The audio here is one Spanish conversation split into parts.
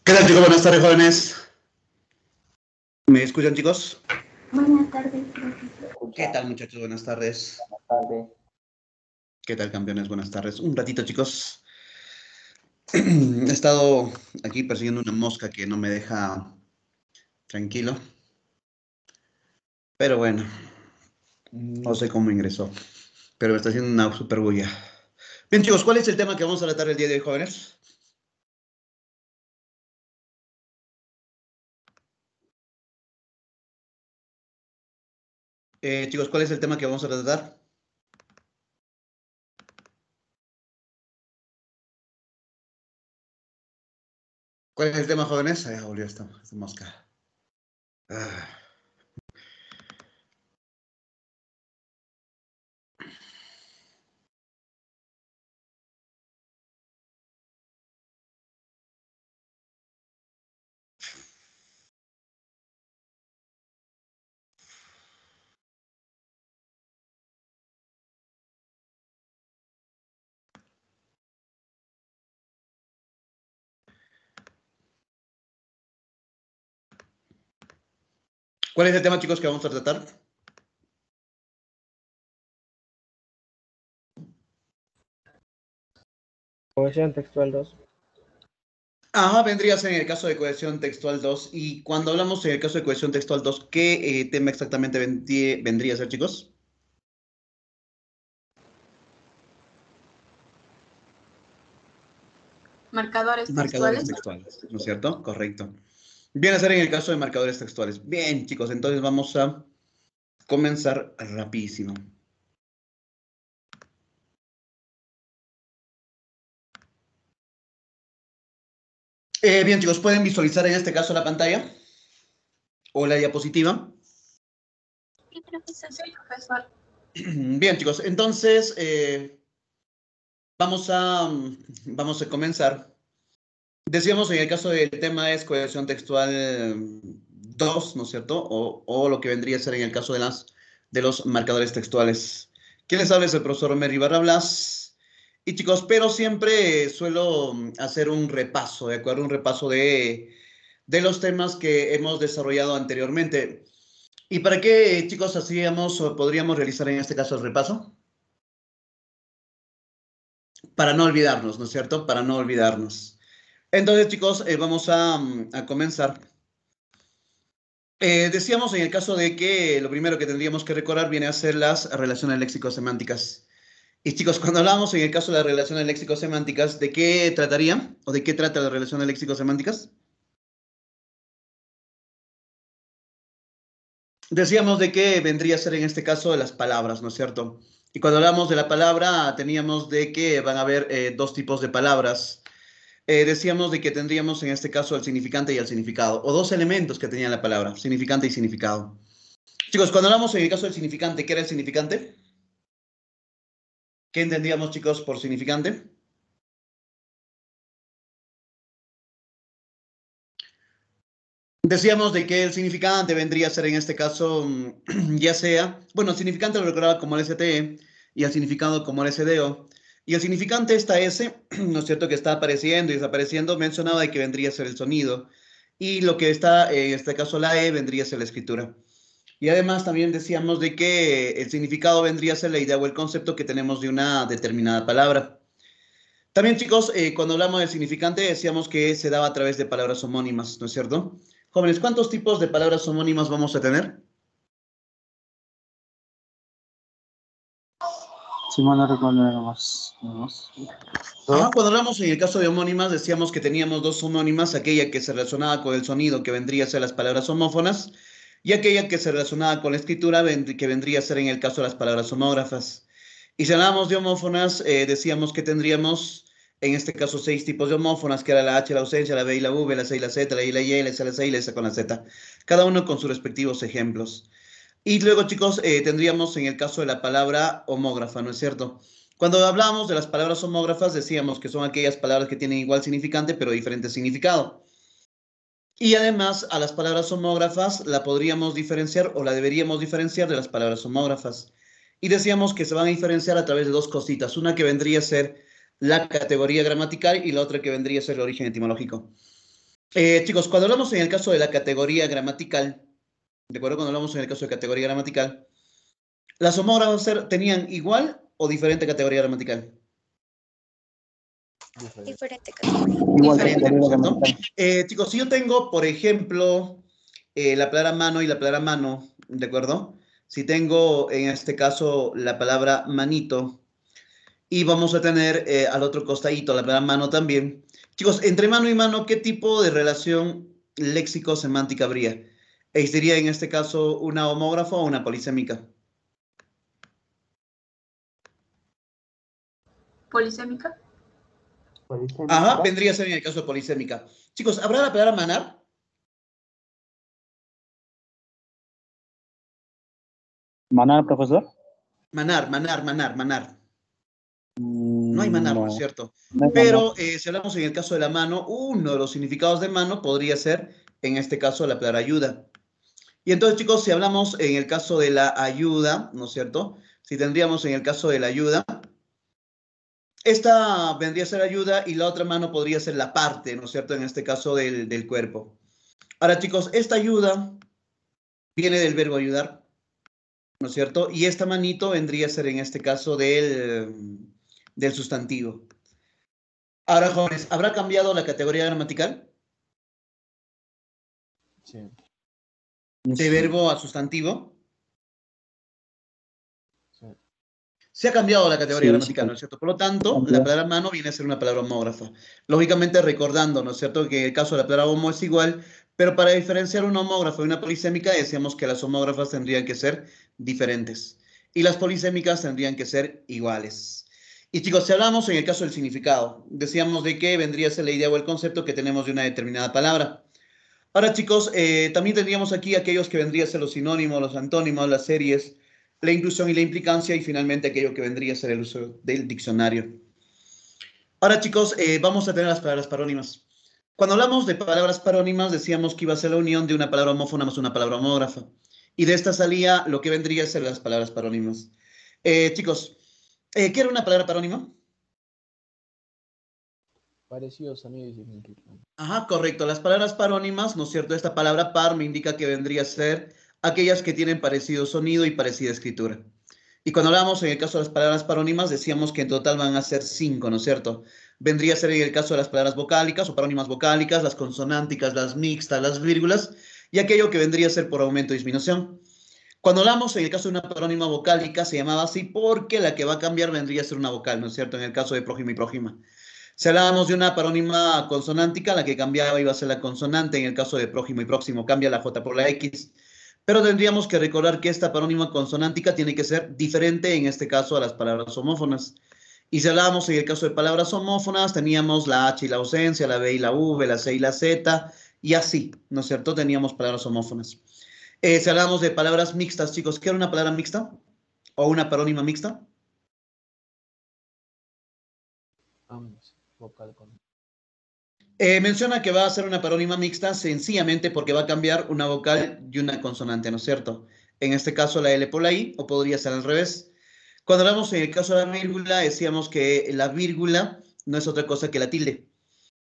¿Qué tal, chicos? Buenas tardes, jóvenes. ¿Me escuchan, chicos? Buenas tardes, profesor. ¿Qué tal, muchachos? Buenas tardes. Buenas tardes. ¿Qué tal, campeones? Buenas tardes. Un ratito, chicos. He estado aquí persiguiendo una mosca que no me deja tranquilo. Pero bueno, no sé cómo ingresó. Pero me está haciendo una super bulla. Bien, chicos, ¿cuál es el tema que vamos a tratar el día de hoy, jóvenes? Chicos, ¿cuál es el tema que vamos a tratar? ¿Cuál es el tema, jóvenes? Ya volvió esta mosca. Ah. ¿Cuál es el tema, chicos, que vamos a tratar? Cohesión textual 2. Ajá, vendría a ser en el caso de cohesión textual 2. Y cuando hablamos en el caso de cohesión textual 2, ¿qué tema exactamente vendría a ser, chicos? Marcadores Marcadores textuales. textuales, ¿no es cierto? Correcto. Viene a ser en el caso de marcadores textuales. Bien, chicos, entonces vamos a comenzar rapidísimo. Bien, chicos, ¿pueden visualizar en este caso la pantalla? ¿O la diapositiva? Sí, profesor. Bien, chicos, entonces vamos a comenzar. Decíamos en el caso del tema es cohesión textual 2, ¿no es cierto? O lo que vendría a ser en el caso de los marcadores textuales. ¿Quién les habla? Es el profesor Mary Barra Blas. Y chicos, pero siempre suelo hacer un repaso, ¿de acuerdo? Un repaso de los temas que hemos desarrollado anteriormente. ¿Y para qué, chicos, hacíamos o podríamos realizar en este caso el repaso? Para no olvidarnos, ¿no es cierto? Para no olvidarnos. Entonces, chicos, vamos a comenzar. Decíamos en el caso de que lo primero que tendríamos que recordar viene a ser las relaciones léxico-semánticas. Y chicos, cuando hablamos en el caso de las relaciones léxico-semánticas, ¿de qué trataría? ¿O de qué trata las relaciones léxico-semánticas? Decíamos de qué vendría a ser en este caso de las palabras, ¿no es cierto? Y cuando hablamos de la palabra, teníamos de que van a haber dos tipos de palabras. Decíamos de que tendríamos en este caso el significante y el significado, o dos elementos que tenía la palabra, significante y significado. Chicos, cuando hablamos en el caso del significante, ¿qué era el significante? ¿Qué entendíamos, chicos, por significante? Decíamos de que el significante vendría a ser en este caso, ya sea, bueno, el significante lo recordaba como el STE y el significado como el SDO. Y el significante, esta S, ¿no es cierto?, que está apareciendo y desapareciendo, mencionaba de que vendría a ser el sonido. Y lo que está, en este caso, la E, vendría a ser la escritura. Y además también decíamos de que el significado vendría a ser la idea o el concepto que tenemos de una determinada palabra. También, chicos, cuando hablamos del significante, decíamos que se daba a través de palabras homónimas, ¿no es cierto? Jóvenes, ¿cuántos tipos de palabras homónimas vamos a tener? Si mal no recuerdo, más. Cuando hablamos en el caso de homónimas, decíamos que teníamos dos homónimas, aquella que se relacionaba con el sonido, que vendría a ser las palabras homófonas, y aquella que se relacionaba con la escritura, que vendría a ser en el caso de las palabras homógrafas. Y si hablamos de homófonas, decíamos que tendríamos, en este caso, 6 tipos de homófonas, que era la H, la ausencia, la B y la V, la C y la Z, la I, la Y, la S, la C y la S con la Z. Cada uno con sus respectivos ejemplos. Y luego, chicos, tendríamos en el caso de la palabra homógrafa, ¿no es cierto? Cuando hablamos de las palabras homógrafas, decíamos que son aquellas palabras que tienen igual significante, pero diferente significado. Y además, a las palabras homógrafas la podríamos diferenciar o la deberíamos diferenciar de las palabras homógrafas. Y decíamos que se van a diferenciar a través de dos cositas. Una que vendría a ser la categoría gramatical y la otra que vendría a ser el origen etimológico. Chicos, cuando hablamos en el caso de la categoría gramatical, ¿de acuerdo? Cuando hablamos en el caso de categoría gramatical, ¿las homógrafas tenían igual o diferente categoría gramatical? Diferente categoría. Igual Diferente, ¿no categoría es cierto? gramatical. Chicos, si yo tengo, por ejemplo, la palabra mano y la palabra mano, ¿de acuerdo? Si tengo en este caso la palabra manito y vamos a tener al otro costadito la palabra mano también. Chicos, entre mano y mano, ¿qué tipo de relación léxico-semántica habría? ¿Existiría en este caso una homógrafa o una polisémica? Polisémica. Ajá, vendría a ser en el caso de polisémica. Chicos, ¿habrá la palabra manar? ¿Manar, profesor? Manar. No hay manar, ¿no es No, cierto? no es manar. Pero si hablamos en el caso de la mano, uno de los significados de mano podría ser, en este caso, la palabra ayuda. Y entonces, chicos, si hablamos en el caso de la ayuda, ¿no es cierto? Si tendríamos en el caso de la ayuda, esta vendría a ser ayuda y la otra mano podría ser la parte, ¿no es cierto? En este caso del cuerpo. Ahora, chicos, esta ayuda viene del verbo ayudar, ¿no es cierto? Y esta manito vendría a ser en este caso del sustantivo. Ahora, jóvenes, ¿habrá cambiado la categoría gramatical? Sí. De verbo a sustantivo. Sí. Se ha cambiado la categoría Sí, sí, gramatical, ¿no es cierto? Por lo sí, tanto, la palabra mano viene a ser una palabra homógrafa. Lógicamente recordando, ¿no es cierto?, que el caso de la palabra homo es igual, pero para diferenciar una homógrafa y una polisémica decíamos que las homógrafas tendrían que ser diferentes y las polisémicas tendrían que ser iguales. Y chicos, si hablamos en el caso del significado, decíamos de que vendría a ser la idea o el concepto que tenemos de una determinada palabra. Ahora, chicos, también tendríamos aquí aquellos que vendrían a ser los sinónimos, los antónimos, las series, la inclusión y la implicancia, y finalmente aquello que vendría a ser el uso del diccionario. Ahora, chicos, vamos a tener las palabras parónimas. Cuando hablamos de palabras parónimas, decíamos que iba a ser la unión de una palabra homófona más una palabra homógrafa. Y de esta salía lo que vendría a ser las palabras parónimas. Chicos, ¿qué era una palabra parónima? Parecido sonido y significado. Ajá, correcto. Las palabras parónimas, ¿no es cierto? Esta palabra par me indica que vendría a ser aquellas que tienen parecido sonido y parecida escritura. Y cuando hablamos en el caso de las palabras parónimas, decíamos que en total van a ser 5, ¿no es cierto? Vendría a ser en el caso de las palabras vocálicas o parónimas vocálicas, las consonánticas, las mixtas, las vírgulas, y aquello que vendría a ser por aumento y disminución. Cuando hablamos en el caso de una parónima vocálica, se llamaba así porque la que va a cambiar vendría a ser una vocal, ¿no es cierto? En el caso de prójima y prójima. Si hablábamos de una parónima consonántica, la que cambiaba iba a ser la consonante, en el caso de prójimo y próximo cambia la J por la X, pero tendríamos que recordar que esta parónima consonántica tiene que ser diferente, en este caso, a las palabras homófonas. Y si hablábamos en el caso de palabras homófonas, teníamos la H y la ausencia, la B y la V, la C y la Z, y así, ¿no es cierto? Teníamos palabras homófonas. Si hablábamos de palabras mixtas, chicos, ¿qué era una palabra mixta? ¿O una parónima mixta? Ambos. Vocal con. Menciona que va a ser una parónima mixta sencillamente porque va a cambiar una vocal y una consonante, ¿no es cierto? En este caso la L por la I, o podría ser al revés. Cuando hablamos en el caso de la vírgula, decíamos que la vírgula no es otra cosa que la tilde.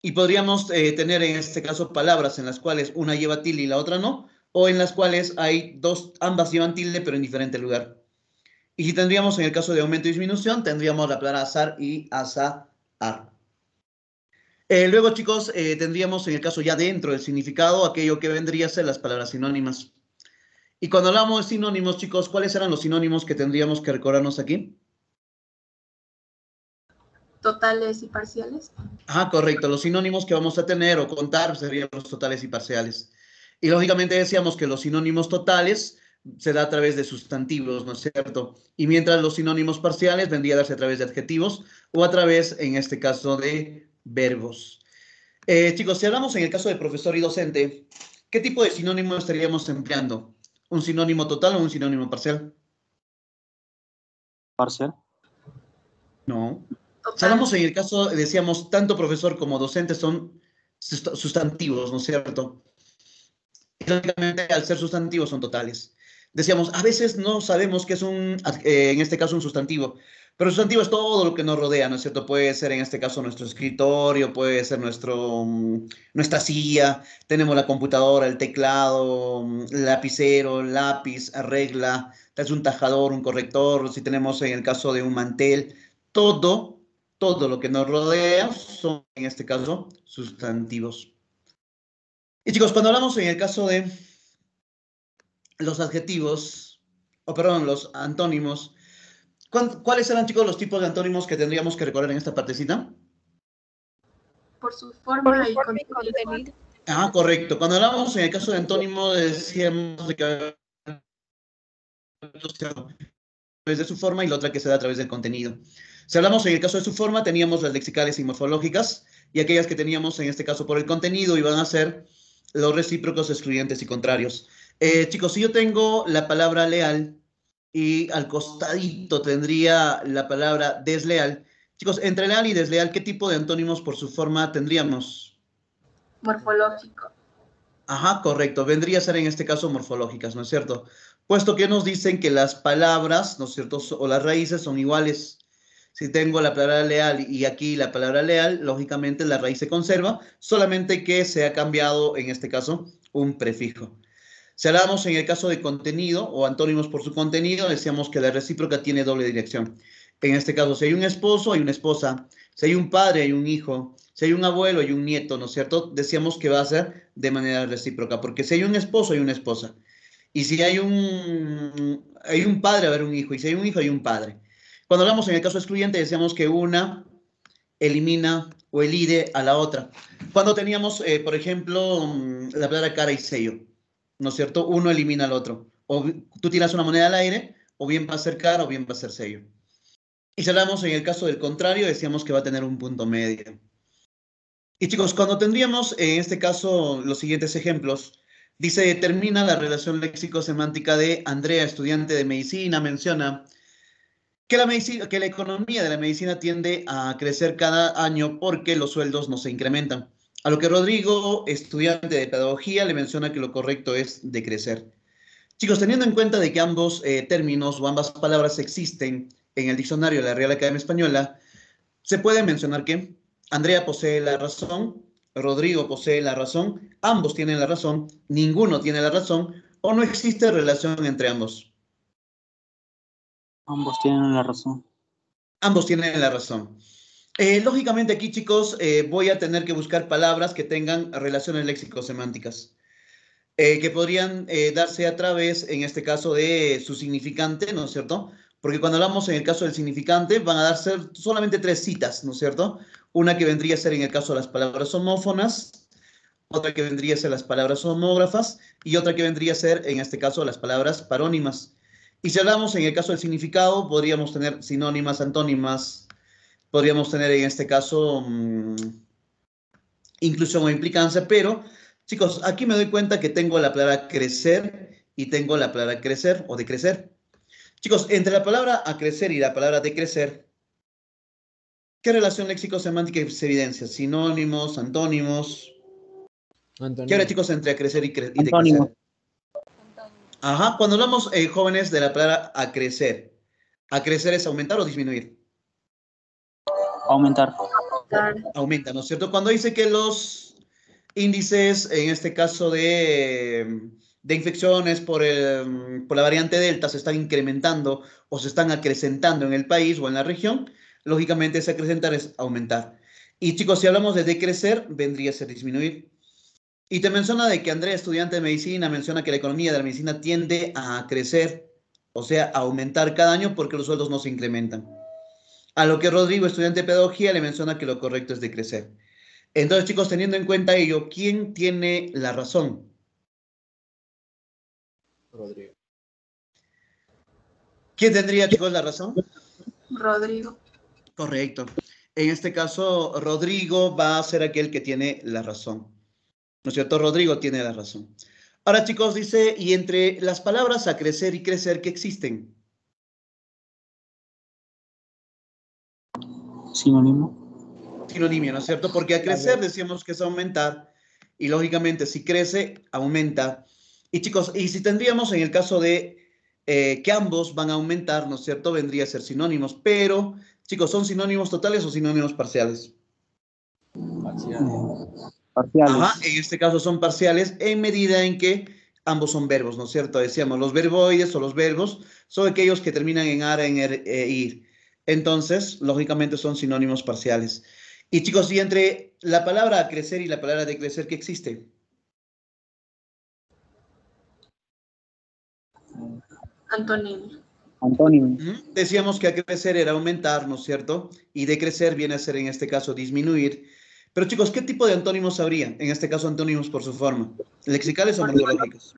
Y podríamos tener en este caso palabras en las cuales una lleva tilde y la otra no, o en las cuales hay dos, ambas llevan tilde pero en diferente lugar. Y si tendríamos en el caso de aumento y disminución, tendríamos la palabra azar y azar. Luego, chicos, tendríamos en el caso ya dentro del significado aquello que vendría a ser las palabras sinónimas. Y cuando hablamos de sinónimos, chicos, ¿cuáles eran los sinónimos que tendríamos que recordarnos aquí? Totales y parciales. Ah, correcto. Los sinónimos que vamos a tener o contar serían los totales y parciales. Y lógicamente decíamos que los sinónimos totales se da a través de sustantivos, ¿no es cierto? Y mientras los sinónimos parciales vendría a darse a través de adjetivos o a través, en este caso, de verbos. Chicos, si hablamos en el caso de profesor y docente, ¿qué tipo de sinónimo estaríamos empleando? ¿Un sinónimo total o un sinónimo parcial? parcial. No. Si Total. hablamos en el caso, decíamos, tanto profesor como docente son sustantivos, ¿no es cierto? Y lógicamente, al ser sustantivos, son totales. Decíamos, a veces no sabemos qué es en este caso, un sustantivo. Pero sustantivo es todo lo que nos rodea, ¿no es cierto? Puede ser en este caso nuestro escritorio, puede ser nuestra silla, tenemos la computadora, el teclado, lapicero, lápiz, regla, es un tajador, un corrector, si tenemos en el caso de un mantel, todo, todo lo que nos rodea son en este caso sustantivos. Y chicos, cuando hablamos en el caso de los adjetivos, o perdón, los antónimos, ¿cuáles eran, chicos, los tipos de antónimos que tendríamos que recordar en esta partecita? Por su forma y contenido. Ah, correcto. Cuando hablamos en el caso de antónimo, decíamos de que a través de su forma y la otra que se da a través del contenido. Si hablamos en el caso de su forma, teníamos las lexicales y morfológicas, y aquellas que teníamos en este caso por el contenido iban a ser los recíprocos, excluyentes y contrarios. Chicos, si yo tengo la palabra leal y al costadito tendría la palabra desleal, chicos, entre leal y desleal, ¿qué tipo de antónimos por su forma tendríamos? Morfológico. Ajá, correcto. Vendría a ser en este caso morfológicas, ¿no es cierto? Puesto que nos dicen que las palabras, ¿no es cierto? O las raíces son iguales. Si tengo la palabra leal y aquí la palabra leal, lógicamente la raíz se conserva, solamente que se ha cambiado, en este caso, un prefijo. Si hablamos en el caso de contenido o antónimos por su contenido, decíamos que la recíproca tiene doble dirección. En este caso, si hay un esposo, hay una esposa. Si hay un padre, hay un hijo. Si hay un abuelo, hay un nieto, ¿no es cierto? Decíamos que va a ser de manera recíproca, porque si hay un esposo, hay una esposa. Y si hay un padre, va a haber un hijo. Y si hay un hijo, hay un padre. Cuando hablamos en el caso excluyente, decíamos que una elimina o elide a la otra. Cuando teníamos, por ejemplo, la palabra cara y sello, ¿no es cierto? Uno elimina al otro. O tú tiras una moneda al aire, o bien va a ser cara o bien va a ser sello. Y si hablamos en el caso del contrario, decíamos que va a tener un punto medio. Y chicos, cuando tendríamos en este caso los siguientes ejemplos, dice, determina la relación léxico-semántica de Andrea, estudiante de medicina, menciona que la economía de la medicina tiende a crecer cada año porque los sueldos no se incrementan. A lo que Rodrigo, estudiante de pedagogía, le menciona que lo correcto es decrecer. Chicos, teniendo en cuenta de que ambos términos o ambas palabras existen en el diccionario de la Real Academia Española, se puede mencionar que Andrea posee la razón, Rodrigo posee la razón, ambos tienen la razón, ninguno tiene la razón o no existe relación entre ambos. Ambos tienen la razón. Ambos tienen la razón. Lógicamente aquí, chicos, voy a tener que buscar palabras que tengan relaciones léxico-semánticas, que podrían darse a través, en este caso, de su significante, ¿no es cierto? Porque cuando hablamos en el caso del significante, van a darse solamente 3 citas, ¿no es cierto? Una que vendría a ser en el caso de las palabras homófonas, otra que vendría a ser las palabras homógrafas y otra que vendría a ser, en este caso, las palabras parónimas. Y si hablamos en el caso del significado, podríamos tener sinónimas, antónimas, podríamos tener en este caso inclusión o implicancia, pero chicos, aquí me doy cuenta que tengo la palabra crecer y tengo la palabra crecer o decrecer. Chicos, entre la palabra acrecer y la palabra decrecer, ¿qué relación léxico-semántica se evidencia? Sinónimos, antónimos. ¿Qué hora, chicos, entre acrecer y Antónimo. decrecer? Ajá, cuando hablamos, jóvenes, de la palabra acrecer es aumentar o disminuir. Aumentar. Aumenta, ¿no es cierto? Cuando dice que los índices, en este caso de infecciones por la variante Delta, se están incrementando o se están acrecentando en el país o en la región, lógicamente ese acrecentar es aumentar. Y chicos, si hablamos de decrecer, vendría a ser disminuir. Y te menciona de que Andrea, estudiante de medicina, menciona que la economía de la medicina tiende a crecer, o sea, a aumentar cada año porque los sueldos no se incrementan. A lo que Rodrigo, estudiante de pedagogía, le menciona que lo correcto es decrecer. Entonces, chicos, teniendo en cuenta ello, ¿quién tiene la razón? Rodrigo. ¿Quién tendría, chicos, la razón? Rodrigo. Correcto. En este caso, Rodrigo va a ser aquel que tiene la razón. ¿No es cierto? Rodrigo tiene la razón. Ahora, chicos, dice, y entre las palabras a crecer y crecer, ¿qué existen? Sinónimo. Sinonimia, ¿no es cierto? Porque a crecer decíamos que es aumentar, y lógicamente si crece, aumenta. Y chicos, y si tendríamos en el caso de que ambos van a aumentar, ¿no es cierto? Vendría a ser sinónimos, pero, chicos, ¿son sinónimos totales o sinónimos parciales? Parcial. Parciales. Ajá, en este caso son parciales en medida en que ambos son verbos, ¿no es cierto? Decíamos, los verboides o los verbos son aquellos que terminan en ar, en er, e ir. Entonces, lógicamente son sinónimos parciales. Y chicos, y entre la palabra crecer y la palabra decrecer, ¿qué existe? Antonio. Antónimo. Decíamos que crecer era aumentar, ¿no es cierto? Y decrecer viene a ser en este caso disminuir. Pero chicos, ¿qué tipo de antónimos habría? En este caso, antónimos por su forma. ¿Lexicales o morfológicos?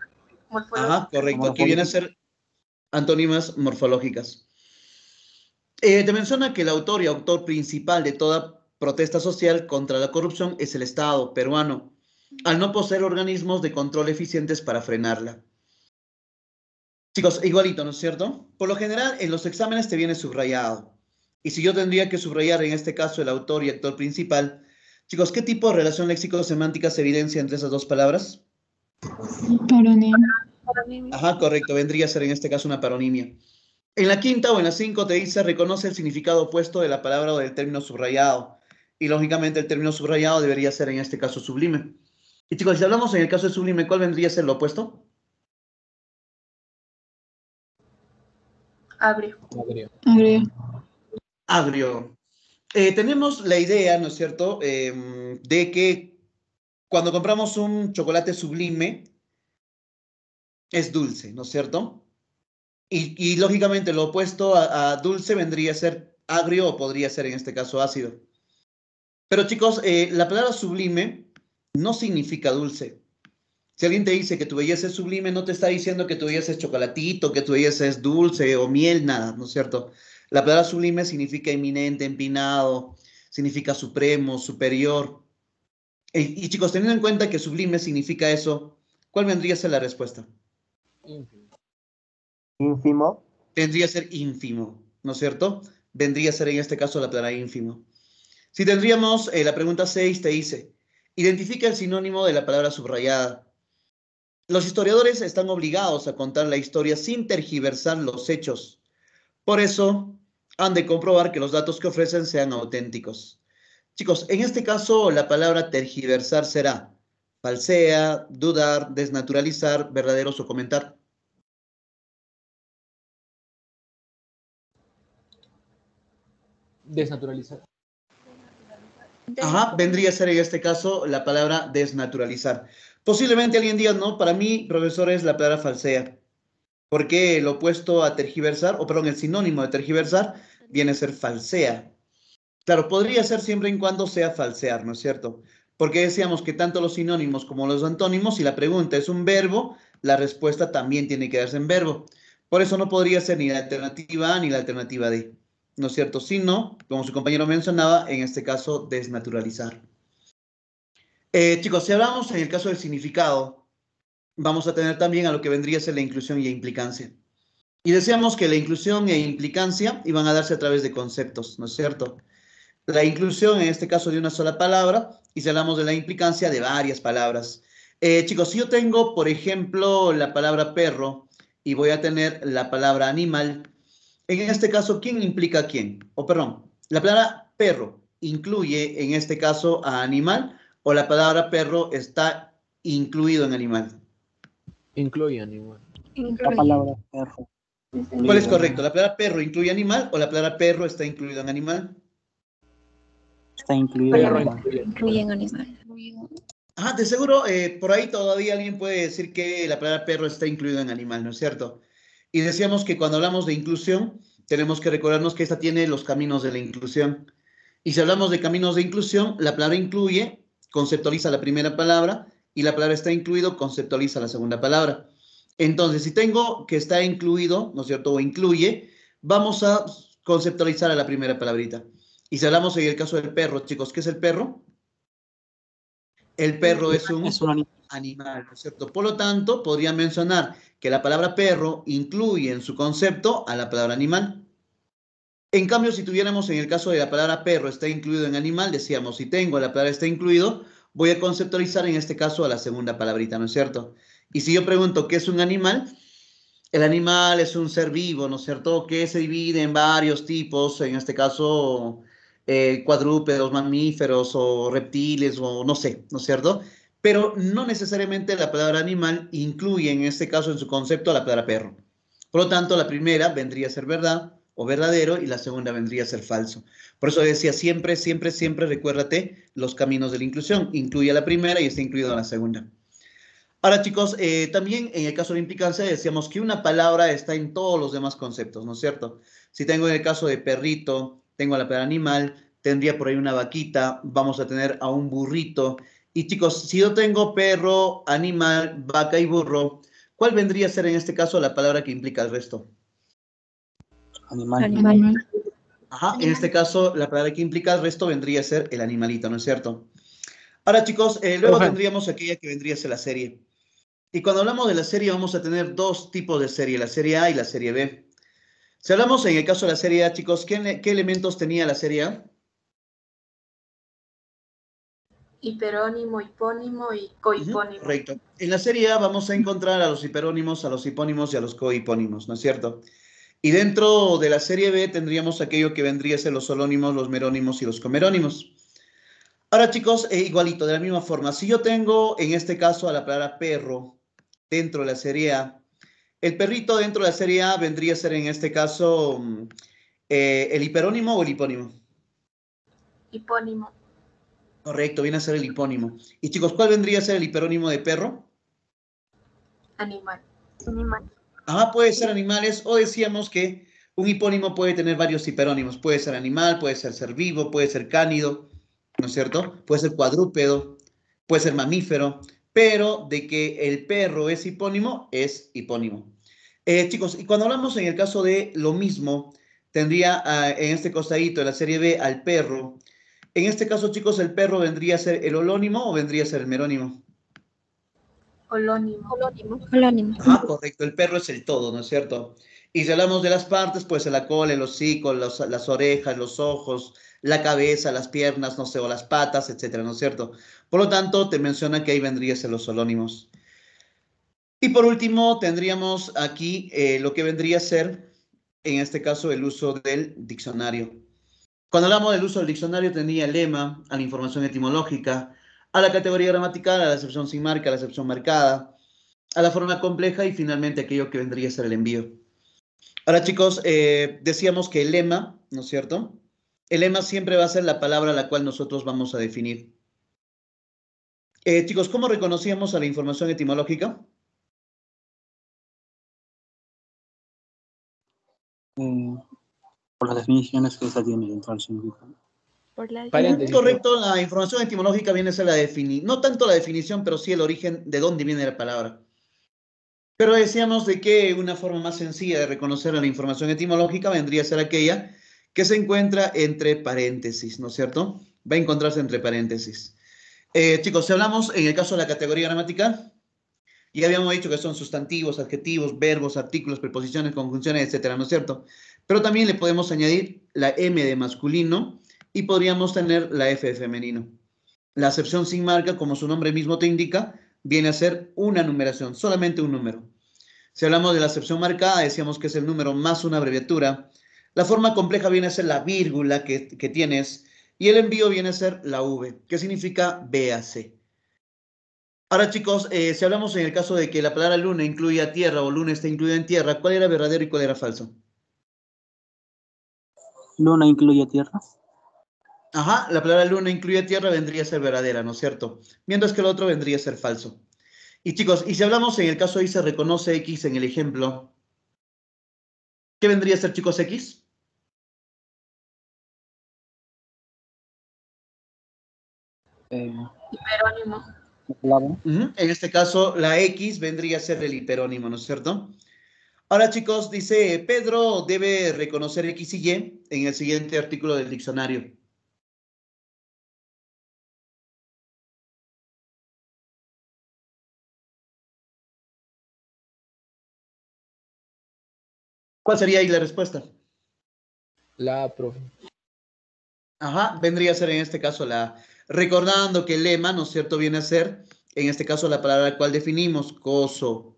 Ajá, correcto. Aquí viene a ser antónimas morfológicas. Te menciona que el autor y autor principal de toda protesta social contra la corrupción es el Estado peruano, al no poseer organismos de control eficientes para frenarla. Chicos, igualito, ¿no es cierto? Por lo general, en los exámenes te viene subrayado. Y si yo tendría que subrayar en este caso el autor y actor principal, chicos, ¿qué tipo de relación léxico-semántica se evidencia entre esas dos palabras? Paronimia. Ajá, correcto, vendría a ser en este caso una paronimia. En la quinta o en la 5 te dice reconoce el significado opuesto de la palabra o del término subrayado. Y lógicamente el término subrayado debería ser en este caso sublime. Y chicos, si hablamos en el caso de sublime, ¿cuál vendría a ser lo opuesto? Agrio. Agrio. Agrio. Agrio. Tenemos la idea, ¿no es cierto?, de que cuando compramos un chocolate sublime es dulce, ¿no es cierto? Y lógicamente lo opuesto a dulce vendría a ser agrio o podría ser en este caso ácido. Pero chicos, la palabra sublime no significa dulce. Si alguien te dice que tu belleza es sublime, no te está diciendo que tu belleza es chocolatito, que tu belleza es dulce o miel, nada, ¿no es cierto? La palabra sublime significa eminente, empinado, significa supremo, superior. Y chicos, teniendo en cuenta que sublime significa eso, ¿cuál vendría a ser la respuesta? Ínfimo. Ínfimo. Tendría a ser ínfimo, ¿no es cierto? Vendría a ser en este caso la palabra ínfimo. Si tendríamos la pregunta 6, te dice, identifica el sinónimo de la palabra subrayada. Los historiadores están obligados a contar la historia sin tergiversar los hechos. Por eso, han de comprobar que los datos que ofrecen sean auténticos. Chicos, en este caso, la palabra tergiversar será falsea, dudar, desnaturalizar, verdaderos o comentar. Desnaturalizar. Ajá, vendría a ser en este caso la palabra desnaturalizar. Posiblemente alguien diga, no, para mí, profesor, es la palabra falsea. Porque el opuesto a tergiversar, o perdón, el sinónimo de tergiversar viene a ser falsea. Claro, podría ser siempre y cuando sea falsear, ¿no es cierto? Porque decíamos que tanto los sinónimos como los antónimos, si la pregunta es un verbo, la respuesta también tiene que darse en verbo. Por eso no podría ser ni la alternativa A ni la alternativa D, ¿no es cierto? Sino, como su compañero mencionaba, en este caso, desnaturalizar. Chicos, si hablamos en el caso del significado, vamos a tener también a lo que vendría a ser la inclusión y la implicancia. Y decíamos que la inclusión e implicancia iban a darse a través de conceptos, ¿no es cierto? La inclusión, en este caso, de una sola palabra, y si hablamos de la implicancia, de varias palabras. Chicos, si yo tengo, por ejemplo, la palabra perro y voy a tener la palabra animal, en este caso, ¿quién implica a quién? O perdón, la palabra perro incluye, en este caso, a animal, o la palabra perro está incluido en animal. Incluye animal. La palabra perro. ¿Cuál es correcto? ¿La palabra perro incluye animal o la palabra perro está incluido en animal? Está incluido. Perro en incluye. en animal. De seguro, por ahí todavía alguien puede decir que la palabra perro está incluido en animal, ¿no es cierto? Y decíamos que cuando hablamos de inclusión, tenemos que recordarnos que esta tiene los caminos de la inclusión. Y si hablamos de caminos de inclusión, la palabra incluye conceptualiza la primera palabra y la palabra está incluido conceptualiza la segunda palabra. Entonces, si tengo que está incluido, ¿no es cierto? O incluye, vamos a conceptualizar a la primera palabrita. Y si hablamos en el caso del perro, chicos, ¿qué es el perro? El perro es un animal, ¿no es cierto? Por lo tanto, podría mencionar que la palabra perro incluye en su concepto a la palabra animal. En cambio, si tuviéramos en el caso de la palabra perro está incluido en animal, decíamos, si tengo la palabra está incluido, voy a conceptualizar en este caso a la segunda palabrita, ¿no es cierto? Y si yo pregunto qué es un animal, El animal es un ser vivo, ¿no es cierto? Que se divide en varios tipos, en este caso cuadrúpedos, mamíferos o reptiles o no sé, ¿no es cierto? Pero no necesariamente la palabra animal incluye en este caso en su concepto a la palabra perro. Por lo tanto, la primera vendría a ser verdad o verdadero y la segunda vendría a ser falso. Por eso decía siempre, siempre, siempre recuérdate los caminos de la inclusión. Incluye a la primera y está incluido a la segunda. Ahora, chicos, también en el caso de implicancia decíamos que una palabra está en todos los demás conceptos, ¿no es cierto? Si tengo en el caso de perrito, tengo la palabra animal, tendría por ahí una vaquita, vamos a tener a un burrito. Y chicos, si yo tengo perro, animal, vaca y burro, ¿cuál vendría a ser en este caso la palabra que implica el resto? Animal. Animal. Ajá, en este caso la palabra que implica el resto vendría a ser el animalito, ¿no es cierto? Ahora, chicos, luego Profe. tendríamos aquella que vendría a ser la serie. Y cuando hablamos de la serie vamos a tener dos tipos de serie, la serie A y la serie B. Si hablamos en el caso de la serie A, chicos, ¿qué elementos tenía la serie A? Hiperónimo, hipónimo y cohipónimo. Correcto. En la serie A vamos a encontrar a los hiperónimos, a los hipónimos y a los cohipónimos, ¿no es cierto? Y dentro de la serie B tendríamos aquello que vendría a ser los solónimos, los merónimos y los comerónimos. Ahora, chicos, igualito, de la misma forma, si yo tengo en este caso a la palabra perro dentro de la serie A, el perrito dentro de la serie A vendría a ser en este caso el hiperónimo o el hipónimo. Hipónimo. Correcto, viene a ser el hipónimo. Y chicos, ¿cuál vendría a ser el hiperónimo de perro? Animal. Ajá, puede ser animales o decíamos que un hipónimo puede tener varios hiperónimos. Puede ser animal, puede ser vivo, puede ser cánido, ¿no es cierto? Puede ser cuadrúpedo, puede ser mamífero, pero de que el perro es hipónimo, es hipónimo. Chicos, y cuando hablamos en el caso de lo mismo, tendría en este costadito de la serie B al perro. En este caso, chicos, el perro vendría a ser el holónimo o vendría a ser el merónimo. Holónimo. Ah, correcto, el perro es el todo, ¿no es cierto? Y si hablamos de las partes, pues la cola, el hocico, las orejas, los ojos, la cabeza, las piernas, no sé, o las patas, etcétera, ¿no es cierto? Por lo tanto, te menciona que ahí vendría a ser los holónimos. Y por último, tendríamos aquí lo que vendría a ser, en este caso, el uso del diccionario. Cuando hablamos del uso del diccionario, tendría el lema, a la información etimológica, a la categoría gramatical, a la acepción sin marca, a la acepción marcada, a la forma compleja y finalmente aquello que vendría a ser el envío. Ahora, chicos, decíamos que el lema, ¿no es cierto? El lema siempre va a ser la palabra a la cual nosotros vamos a definir. Chicos, ¿cómo reconocíamos a la información etimológica? Por las definiciones que esa tiene dentro del significado. Paréntesis. Correcto, la información etimológica viene a ser la definición, no tanto la definición, pero sí el origen de dónde viene la palabra. Pero decíamos de que una forma más sencilla de reconocer a la información etimológica vendría a ser aquella que se encuentra entre paréntesis, ¿no es cierto? Va a encontrarse entre paréntesis. Chicos, si hablamos en el caso de la categoría gramatical, ya habíamos dicho que son sustantivos, adjetivos, verbos, artículos, preposiciones, conjunciones, etcétera, ¿no es cierto? Pero también le podemos añadir la M de masculino y podríamos tener la F de femenino. La acepción sin marca, como su nombre mismo te indica, viene a ser una numeración, solamente un número. Si hablamos de la acepción marcada, decíamos que es el número más una abreviatura. La forma compleja viene a ser la vírgula que tienes y el envío viene a ser la V, que significa véase. Ahora, chicos, si hablamos en el caso de que la palabra luna incluya tierra o luna está incluida en tierra, ¿cuál era verdadero y cuál era falso? Luna incluye tierra. Ajá, la palabra luna incluye tierra vendría a ser verdadera, ¿no es cierto? Mientras que el otro vendría a ser falso. Y chicos, y si hablamos en el caso ahí se reconoce X en el ejemplo, ¿qué vendría a ser, chicos, X? Hiperónimo. En este caso, la X vendría a ser el hiperónimo, ¿no es cierto? Ahora, chicos, dice, Pedro debe reconocer X y Y en el siguiente artículo del diccionario. ¿Cuál sería ahí la respuesta? La profe. Ajá, vendría a ser en este caso la... Recordando que el lema, ¿no es cierto?, viene a ser, en este caso, la palabra cual definimos, coso.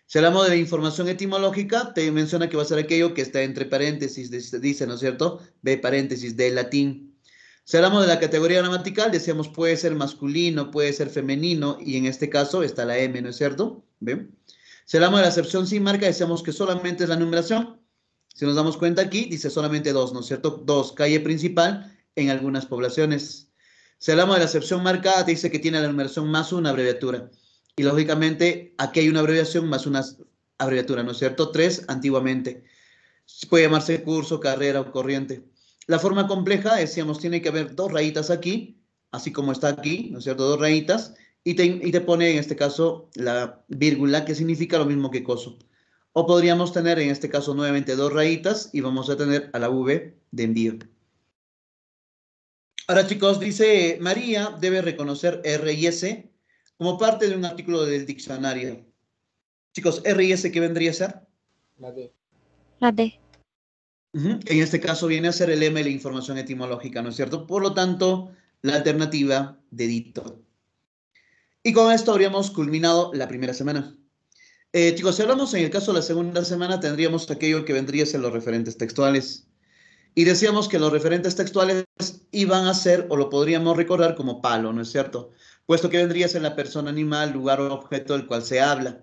Si hablamos de la información etimológica, te menciona que va a ser aquello que está entre paréntesis, dice, ¿no es cierto? B paréntesis, de latín. Si hablamos de la categoría gramatical, decíamos puede ser masculino, puede ser femenino, y en este caso está la M, ¿no es cierto? ¿Ven? Si hablamos de la acepción sin marca, decíamos que solamente es la numeración. Si nos damos cuenta aquí, dice solamente 2, ¿no es cierto? 2, calle principal en algunas poblaciones. Si hablamos de la acepción marcada, te dice que tiene la numeración más una abreviatura. Y lógicamente, aquí hay una abreviación más una abreviatura, ¿no es cierto? 3 antiguamente. Puede llamarse curso, carrera o corriente. La forma compleja, decíamos, tiene que haber 2 rayitas aquí, así como está aquí, ¿no es cierto? 2 rayitas. Y te pone, en este caso, la vírgula, que significa lo mismo que coso. O podríamos tener, en este caso, nuevamente 2 rayitas y vamos a tener a la V de envío. Ahora, chicos, dice, María debe reconocer R y S como parte de un artículo del diccionario. Chicos, R y S, ¿qué vendría a ser? La D. La D. En este caso viene a ser el M de la información etimológica, ¿no es cierto? Por lo tanto, la alternativa, dedito. Y con esto habríamos culminado la primera semana. Chicos, si hablamos en el caso de la segunda semana, tendríamos aquello que vendría a ser los referentes textuales. Y decíamos que los referentes textuales iban a ser, o lo podríamos recordar como palo, ¿no es cierto? Puesto que vendría a ser la persona, animal, lugar o objeto del cual se habla.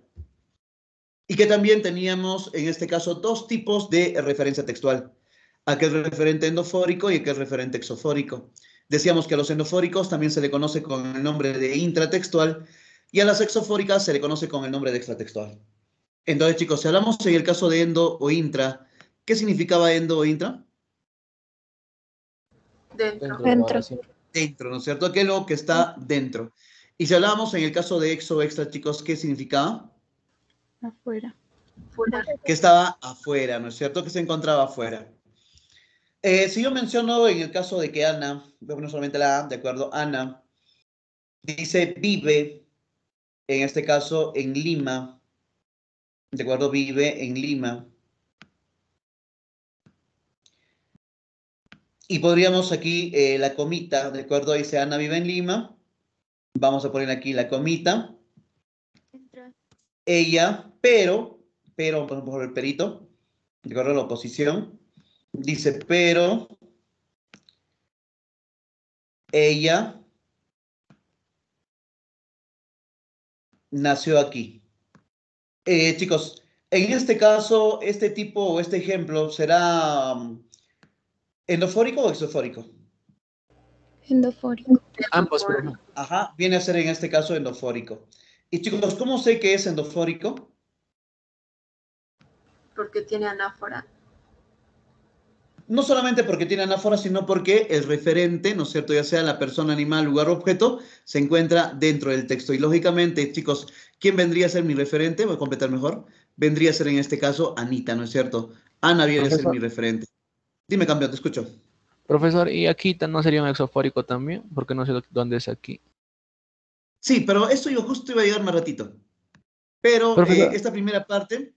Y que también teníamos, en este caso, 2 tipos de referencia textual. Aquel referente endofórico y aquel referente exofórico. Decíamos que a los endofóricos también se le conoce con el nombre de intratextual y a las exofóricas se le conoce con el nombre de extratextual. Entonces, chicos, si hablamos en el caso de endo o intra, ¿qué significaba endo o intra? Dentro. Dentro, ¿no es cierto? Aquello que está dentro. Y si hablamos en el caso de exo o extra, chicos, ¿qué significaba? Afuera. Fuera. Que estaba afuera, ¿no es cierto? Que se encontraba afuera. Si yo menciono en el caso de que Ana, no solamente la A, ¿de acuerdo? Ana dice vive, en este caso en Lima, ¿de acuerdo? Vive en Lima. Y podríamos aquí la comita, ¿de acuerdo? Dice Ana vive en Lima. Vamos a poner aquí la comita. Ella, pero, por el perito, ¿de acuerdo? La oposición. Dice, pero ella nació aquí. Chicos, en este caso, este tipo o este ejemplo será endofórico o exofórico. Endofórico. Ambos, pero Ajá, viene a ser en este caso endofórico. Y chicos, ¿cómo sé que es endofórico? Porque tiene anáfora. No solamente porque tiene anáfora, sino porque el referente, ¿no es cierto? Ya sea la persona, animal, lugar o objeto, se encuentra dentro del texto. Y lógicamente, chicos, ¿quién vendría a ser mi referente? Voy a completar mejor. Vendría a ser en este caso Anita, ¿no es cierto? Ana viene a ser mi referente. Dime, campeón, te escucho. profesor, ¿y aquí no sería un exofórico también? Porque no sé dónde es aquí. Sí, pero esto yo justo iba a llegar más ratito. Pero Profesor, esta primera parte,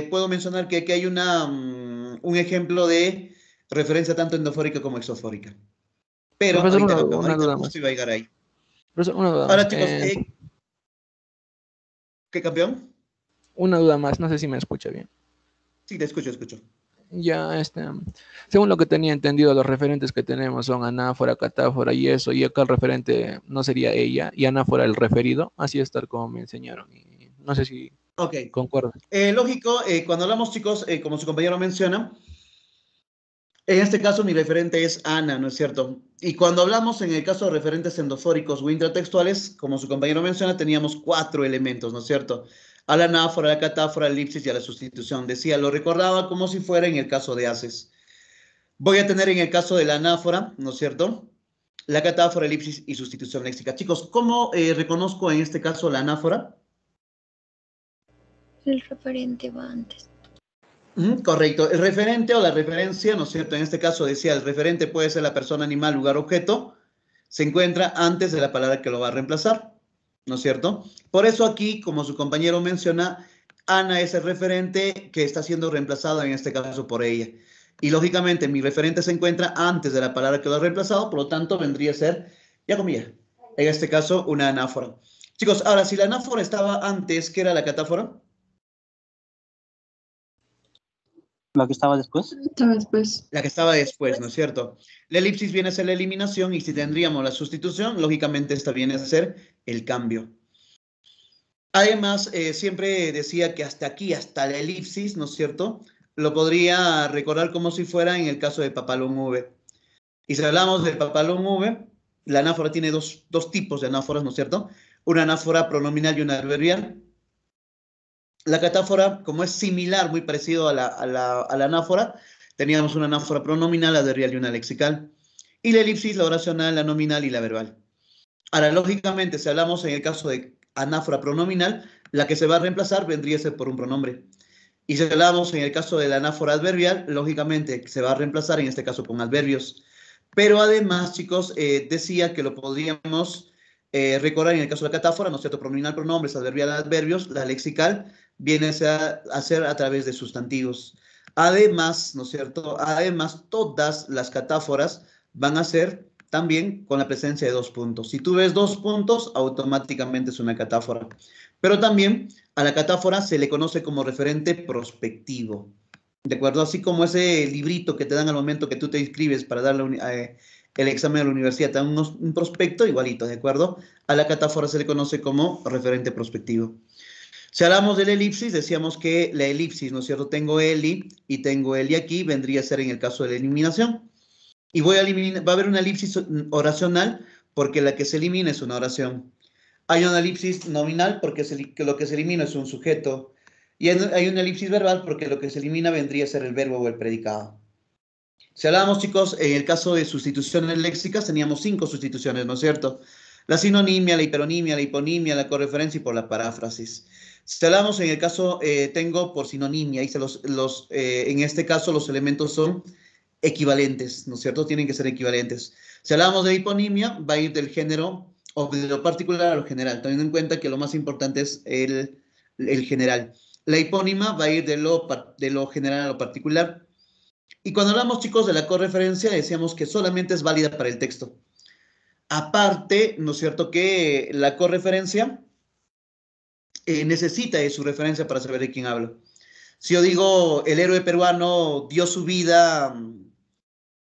puedo mencionar que aquí hay un ejemplo de referencia tanto endofórica como exofórica. Pero profesor, ahorita, campeón, una ahorita duda justo más. iba a llegar ahí. Profesor, una duda Ahora, más. chicos, ¿qué, campeón? Una duda más, no sé si me escucha bien. Sí, te escucho, escucho. Ya, según lo que tenía entendido, los referentes que tenemos son anáfora, catáfora y eso, y acá el referente no sería ella, y anáfora el referido, así es tal como me enseñaron, y no sé si Ok. concuerdo. Lógico, cuando hablamos, chicos, como su compañero menciona, en este caso mi referente es Ana, ¿no es cierto? Y cuando hablamos en el caso de referentes endofóricos o intratextuales, como su compañero menciona, teníamos 4 elementos, ¿no es cierto? A la anáfora, a la catáfora, a la elipsis y a la sustitución. Decía, lo recordaba como si fuera en el caso de haces. Voy a tener en el caso de la anáfora, ¿no es cierto? La catáfora, elipsis y sustitución léxica. Chicos, ¿cómo reconozco en este caso la anáfora? El referente va antes. Correcto. El referente o la referencia, ¿no es cierto? En este caso decía, el referente puede ser la persona, animal, lugar, objeto. Se encuentra antes de la palabra que lo va a reemplazar, ¿no es cierto? Por eso aquí, como su compañero menciona, Ana es el referente que está siendo reemplazado en este caso por ella. Y lógicamente mi referente se encuentra antes de la palabra que lo ha reemplazado, por lo tanto vendría a ser, ya comía, en este caso una anáfora. Chicos, ahora si la anáfora estaba antes, ¿qué era la catáfora? ¿La que estaba después? Estaba después. La que estaba después, ¿no es cierto? La elipsis viene a ser la eliminación y si tendríamos la sustitución, lógicamente esta viene a ser el cambio. Además, siempre decía que hasta aquí, hasta la elipsis, ¿no es cierto? Lo podría recordar como si fuera en el caso de papalón V. Y si hablamos del papalón V, la anáfora tiene dos tipos de anáforas, ¿no es cierto? Una anáfora pronominal y una adverbial. La catáfora, como es similar, muy parecido a la anáfora, teníamos una anáfora pronominal, la adverbial y una lexical. Y la elipsis, la oracional, la nominal y la verbal. Ahora, lógicamente, si hablamos en el caso de anáfora pronominal, la que se va a reemplazar vendría a ser por un pronombre. Y si hablamos en el caso de la anáfora adverbial, lógicamente se va a reemplazar en este caso con adverbios. Pero además, chicos, decía que lo podríamos recordar en el caso de la catáfora, ¿no es cierto? Pronominal, pronombres, adverbial, adverbios. La lexical viene a ser a través de sustantivos. Además, ¿no es cierto? Además, todas las catáforas van a ser también con la presencia de 2 puntos. Si tú ves 2 puntos, automáticamente es una catáfora. Pero también a la catáfora se le conoce como referente prospectivo. ¿De acuerdo? Así como ese librito que te dan al momento que tú te inscribes para dar el examen de la universidad, te dan un prospecto igualito, ¿de acuerdo? A la catáfora se le conoce como referente prospectivo. Si hablamos de la elipsis, decíamos que la elipsis, ¿no es cierto? Tengo eli y tengo eli aquí, vendría a ser en el caso de la eliminación. Y voy a eliminar, va a haber una elipsis oracional porque la que se elimina es una oración. Hay una elipsis nominal porque lo que se elimina es un sujeto. Y hay una elipsis verbal porque lo que se elimina vendría a ser el verbo o el predicado. Si hablábamos, chicos, en el caso de sustituciones léxicas, teníamos 5 sustituciones, ¿no es cierto? La sinonimia, la hiperonimia, la hiponimia, la correferencia y por la paráfrasis. Si hablamos en el caso, tengo por sinonimia, en este caso los elementos son equivalentes, ¿no es cierto? Tienen que ser equivalentes. Si hablamos de hiponimia, va a ir del género o de lo particular a lo general, teniendo en cuenta que lo más importante es el general. La hipónima va a ir de lo general a lo particular. Y cuando hablamos, chicos, de la correferencia, decíamos que solamente es válida para el texto. Aparte, ¿no es cierto?, que la correferencia necesita de su referencia para saber de quién hablo. Si yo digo, el héroe peruano dio su vida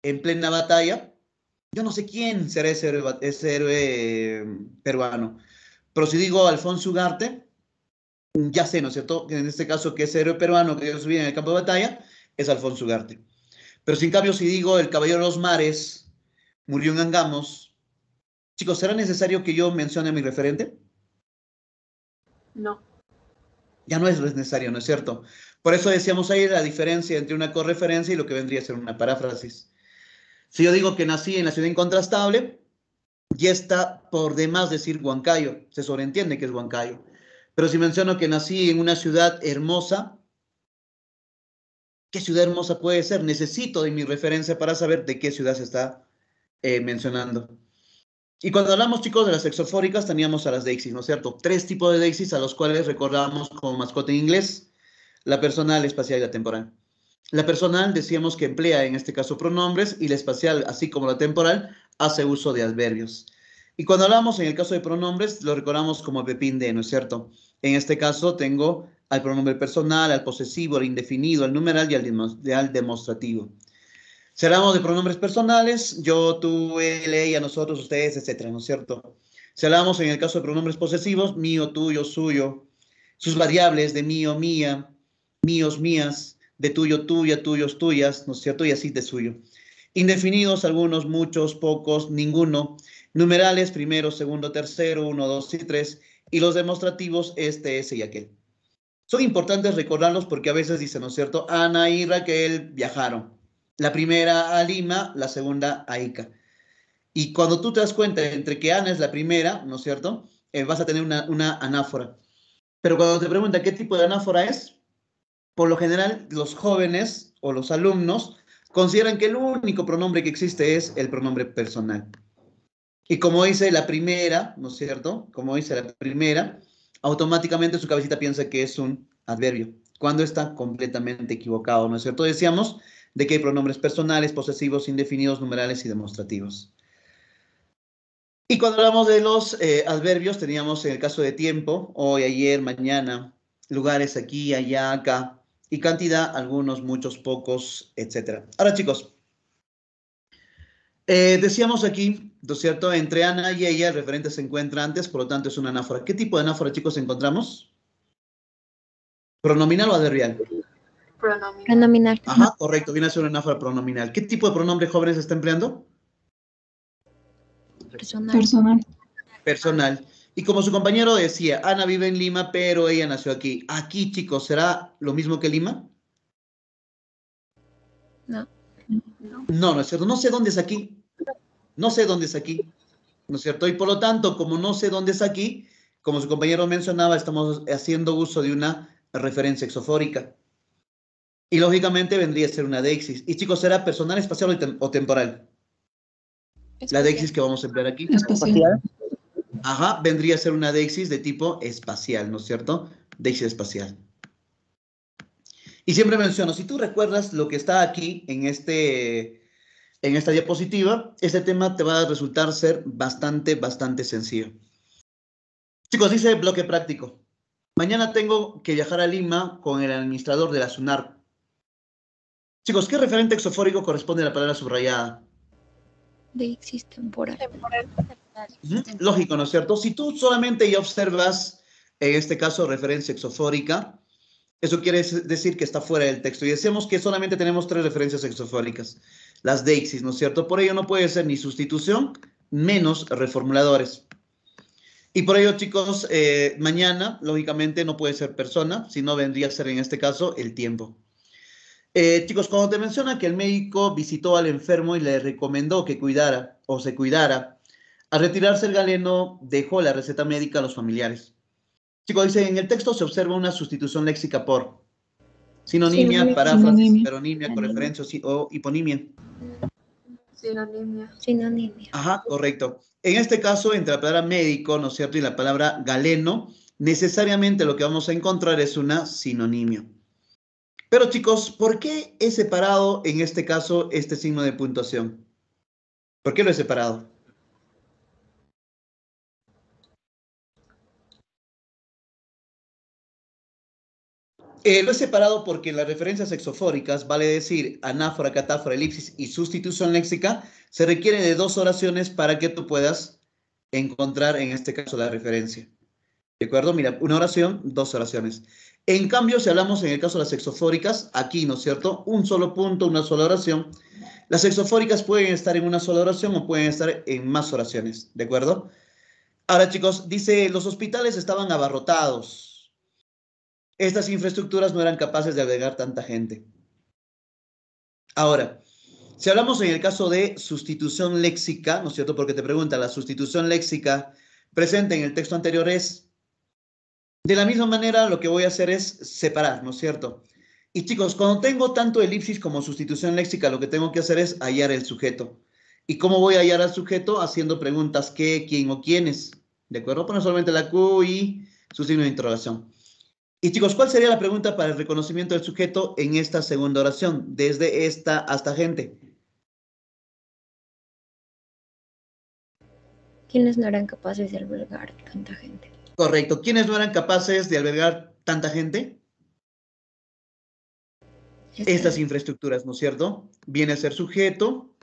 en plena batalla, yo no sé quién será ese héroe peruano. Pero si digo Alfonso Ugarte, ya sé, ¿no es cierto?, en este caso que ese héroe peruano que dio su vida en el campo de batalla es Alfonso Ugarte. Pero si en cambio si digo el caballero de los mares murió en Angamos, chicos, ¿será necesario que yo mencione a mi referente? No. Ya no es necesario, ¿no es cierto? Por eso decíamos ahí la diferencia entre una correferencia y lo que vendría a ser una paráfrasis. Si yo digo que nací en la ciudad incontrastable, ya está por demás decir Huancayo, se sobreentiende que es Huancayo. Pero si menciono que nací en una ciudad hermosa, ¿qué ciudad hermosa puede ser? Necesito de mi referencia para saber de qué ciudad se está mencionando. Y cuando hablamos, chicos, de las exofóricas, teníamos a las deixis, ¿no es cierto? 3 tipos de deixis a los cuales recordábamos como mascota en inglés: la personal, la espacial y la temporal. La personal decíamos que emplea en este caso pronombres y la espacial, así como la temporal, hace uso de adverbios. Y cuando hablamos en el caso de pronombres, lo recordamos como pepín de, ¿no es cierto? En este caso tengo al pronombre personal, al posesivo, al indefinido, al numeral y al demostrativo. Si hablamos de pronombres personales, yo, tú, él, ella, nosotros, ustedes, etcétera, ¿no es cierto? Si hablamos en el caso de pronombres posesivos, mío, tuyo, suyo, sus variables de mío, mía, míos, mías, de tuyo, tuya, tuyos, tuyas, ¿no es cierto? Y así de suyo. Indefinidos, algunos, muchos, pocos, ninguno. Numerales, primero, segundo, tercero, 1, 2 y 3. Y los demostrativos, este, ese y aquel. Son importantes recordarlos porque a veces dicen, ¿no es cierto?, Ana y Raquel viajaron. La primera a Lima, la segunda a Ica. Y cuando tú te das cuenta entre que Ana es la primera, ¿no es cierto?, vas a tener una anáfora. Pero cuando te preguntan qué tipo de anáfora es, por lo general los jóvenes o los alumnos consideran que el único pronombre que existe es el pronombre personal. Y como dice la primera, ¿no es cierto?, como dice la primera, automáticamente su cabecita piensa que es un adverbio, cuando está completamente equivocado, ¿no es cierto? Decíamos de que hay pronombres personales, posesivos, indefinidos, numerales y demostrativos. Y cuando hablamos de los adverbios, teníamos en el caso de tiempo, hoy, ayer, mañana, lugares aquí, allá, acá. y cantidad, algunos, muchos, pocos, etc. Ahora, chicos, decíamos aquí, ¿no es cierto? Entre Ana y ella, el referente se encuentra antes, por lo tanto es una anáfora. ¿Qué tipo de anáfora, chicos, encontramos? ¿Pronominal o adverbial? Pronominal. Pronominal. Ajá, correcto, viene a ser una anáfora pronominal. ¿Qué tipo de pronombre, jóvenes, está empleando? Personal. Personal. Personal. Y como su compañero decía, Ana vive en Lima, pero ella nació aquí. Aquí, chicos, ¿será lo mismo que Lima? No. No, no es cierto. No sé dónde es aquí. No sé dónde es aquí. ¿No es cierto? Y por lo tanto, como no sé dónde es aquí, como su compañero mencionaba, estamos haciendo uso de una referencia exofórica. Y lógicamente vendría a ser una deixis. Y chicos, ¿será personal, espacial o temporal? La deixis que vamos a emplear aquí. Espacial. Ajá, vendría a ser una deixis de tipo espacial, ¿no es cierto? Deixis espacial. Y siempre menciono, si tú recuerdas lo que está aquí en esta diapositiva, este tema te va a resultar ser bastante sencillo. Chicos, dice bloque práctico. Mañana tengo que viajar a Lima con el administrador de la SUNAR. Chicos, ¿qué referente exofórico corresponde a la palabra subrayada? Deixis temporal. Lógico, ¿no es cierto? Si tú solamente ya observas, en este caso, referencia exofórica, eso quiere decir que está fuera del texto. Y decíamos que solamente tenemos 3 referencias exofóricas. Las deixis, ¿no es cierto? Por ello no puede ser ni sustitución, menos reformuladores. Y por ello, chicos, mañana, lógicamente, no puede ser persona, sino vendría a ser, en este caso, el tiempo. Chicos, cuando te menciona que el médico visitó al enfermo y le recomendó que cuidara o se cuidara, al retirarse el galeno, dejó la receta médica a los familiares. Chicos, dice, en el texto se observa una sustitución léxica por sinonimia, paráfrasis, hiperonimia, correferencia o hiponimia. Sinonimia. Sinonimia. Ajá, correcto. En este caso, entre la palabra médico, ¿no es cierto?, y la palabra galeno, necesariamente lo que vamos a encontrar es una sinonimia. Pero chicos, ¿por qué he separado en este caso este signo de puntuación? ¿Por qué lo he separado? Lo he separado porque las referencias exofóricas, vale decir anáfora, catáfora, elipsis y sustitución léxica, se requiere de 2 oraciones para que tú puedas encontrar en este caso la referencia. ¿De acuerdo? Mira, una oración, 2 oraciones. En cambio, si hablamos en el caso de las exofóricas, aquí, ¿no es cierto? Un solo punto, una sola oración. Las exofóricas pueden estar en una sola oración o pueden estar en más oraciones, ¿de acuerdo? Ahora, chicos, dice, los hospitales estaban abarrotados. Estas infraestructuras no eran capaces de albergar tanta gente. Ahora, si hablamos en el caso de sustitución léxica, ¿no es cierto? Porque te pregunta, la sustitución léxica presente en el texto anterior es... De la misma manera, lo que voy a hacer es separar, ¿no es cierto? Y chicos, cuando tengo tanto elipsis como sustitución léxica, lo que tengo que hacer es hallar el sujeto. ¿Y cómo voy a hallar al sujeto? Haciendo preguntas qué, quién o quiénes. ¿De acuerdo? Poner solamente la Q y su signo de interrogación. Y chicos, ¿cuál sería la pregunta para el reconocimiento del sujeto en esta segunda oración? Desde esta hasta gente. ¿Quiénes no eran capaces de albergar tanta gente? Correcto. ¿Quiénes no eran capaces de albergar tanta gente? Estas infraestructuras, ¿no es cierto? Viene a ser sujeto.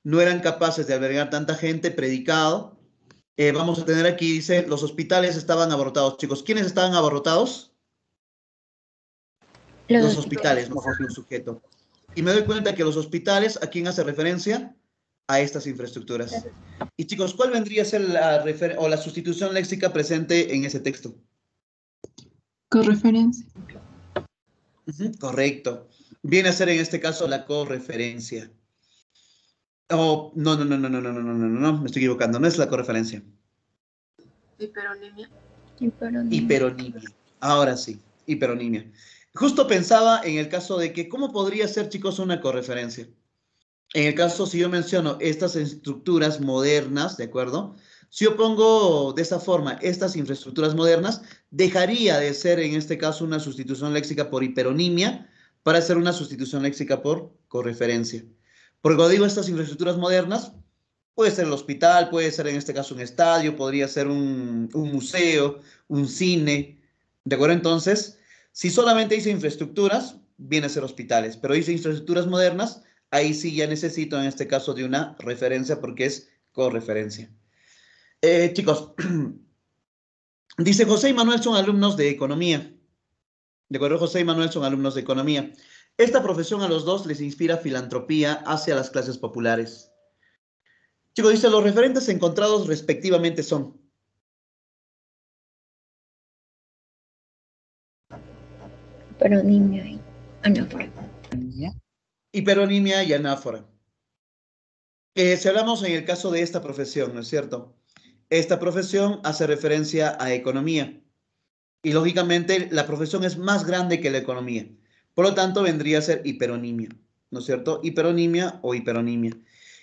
No eran capaces de albergar tanta gente, predicado. Vamos a tener aquí, dice, los hospitales estaban abarrotados. Chicos, ¿quiénes estaban abarrotados? Los hospitales, no fue un sujeto. Y me doy cuenta que los hospitales, ¿a quién hace referencia? A estas infraestructuras. Y chicos, ¿cuál vendría a ser la sustitución léxica presente en ese texto? Correferencia. Correcto. Viene a ser en este caso la correferencia. Oh, no, me estoy equivocando, no es la correferencia. Hiperonimia. Hiperonimia. Ahora sí, hiperonimia. Justo pensaba en el caso de que, ¿cómo podría ser, chicos, una correferencia? En el caso, si yo menciono estas estructuras modernas, ¿de acuerdo? Si yo pongo de esta forma estas infraestructuras modernas, dejaría de ser, en este caso, una sustitución léxica por hiperonimia para ser una sustitución léxica por correferencia. Porque cuando digo estas infraestructuras modernas, puede ser el hospital, puede ser en este caso un estadio, podría ser un museo, un cine, ¿de acuerdo? Entonces, Si solamente dice infraestructuras, viene a ser hospitales, pero dice infraestructuras modernas, ahí sí ya necesito en este caso de una referencia porque es correferencia. Chicos, dice José y Manuel son alumnos de economía. De acuerdo, José y Manuel son alumnos de economía. Esta profesión a los dos les inspira filantropía hacia las clases populares. Chicos, dice, los referentes encontrados respectivamente son. Hiperonimia y anáfora. Hiperonimia y anáfora. Si hablamos en el caso de esta profesión, ¿no es cierto? Esta profesión hace referencia a economía. Y lógicamente la profesión es más grande que la economía. Por lo tanto, vendría a ser hiperonimia, ¿no es cierto? Hiperonimia o hiperonimia.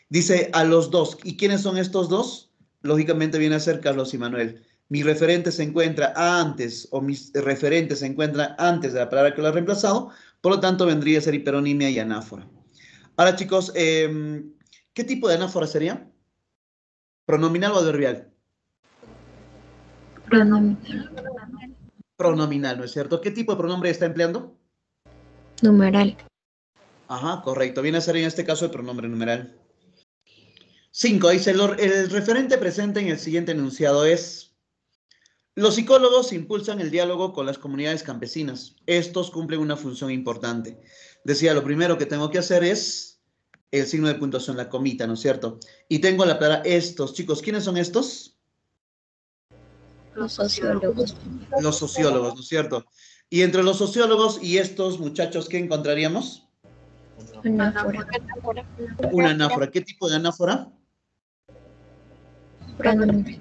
Dice a los dos. ¿Y quiénes son estos dos? Lógicamente viene a ser Carlos y Manuel. Mi referente se encuentra antes, o mis referentes se encuentran antes de la palabra que lo ha reemplazado. Por lo tanto, vendría a ser hiperonimia y anáfora. Ahora, chicos, ¿qué tipo de anáfora sería? ¿Pronominal o adverbial? Pronominal. Pronominal, ¿no es cierto? ¿Qué tipo de pronombre está empleando? Numeral. Ajá, correcto. Viene a ser en este caso el pronombre numeral. 5. Dice, el referente presente en el siguiente enunciado es: los psicólogos impulsan el diálogo con las comunidades campesinas. Estos cumplen una función importante. Decía, lo primero que tengo que hacer es el signo de puntuación, la comita, ¿no es cierto? Y tengo la palabra estos. Chicos, ¿quiénes son estos? Los sociólogos. Los sociólogos, ¿no es cierto? Y entre los sociólogos y estos muchachos, ¿qué encontraríamos? Anáfora. Una anáfora. ¿Qué tipo de anáfora? Pronombre.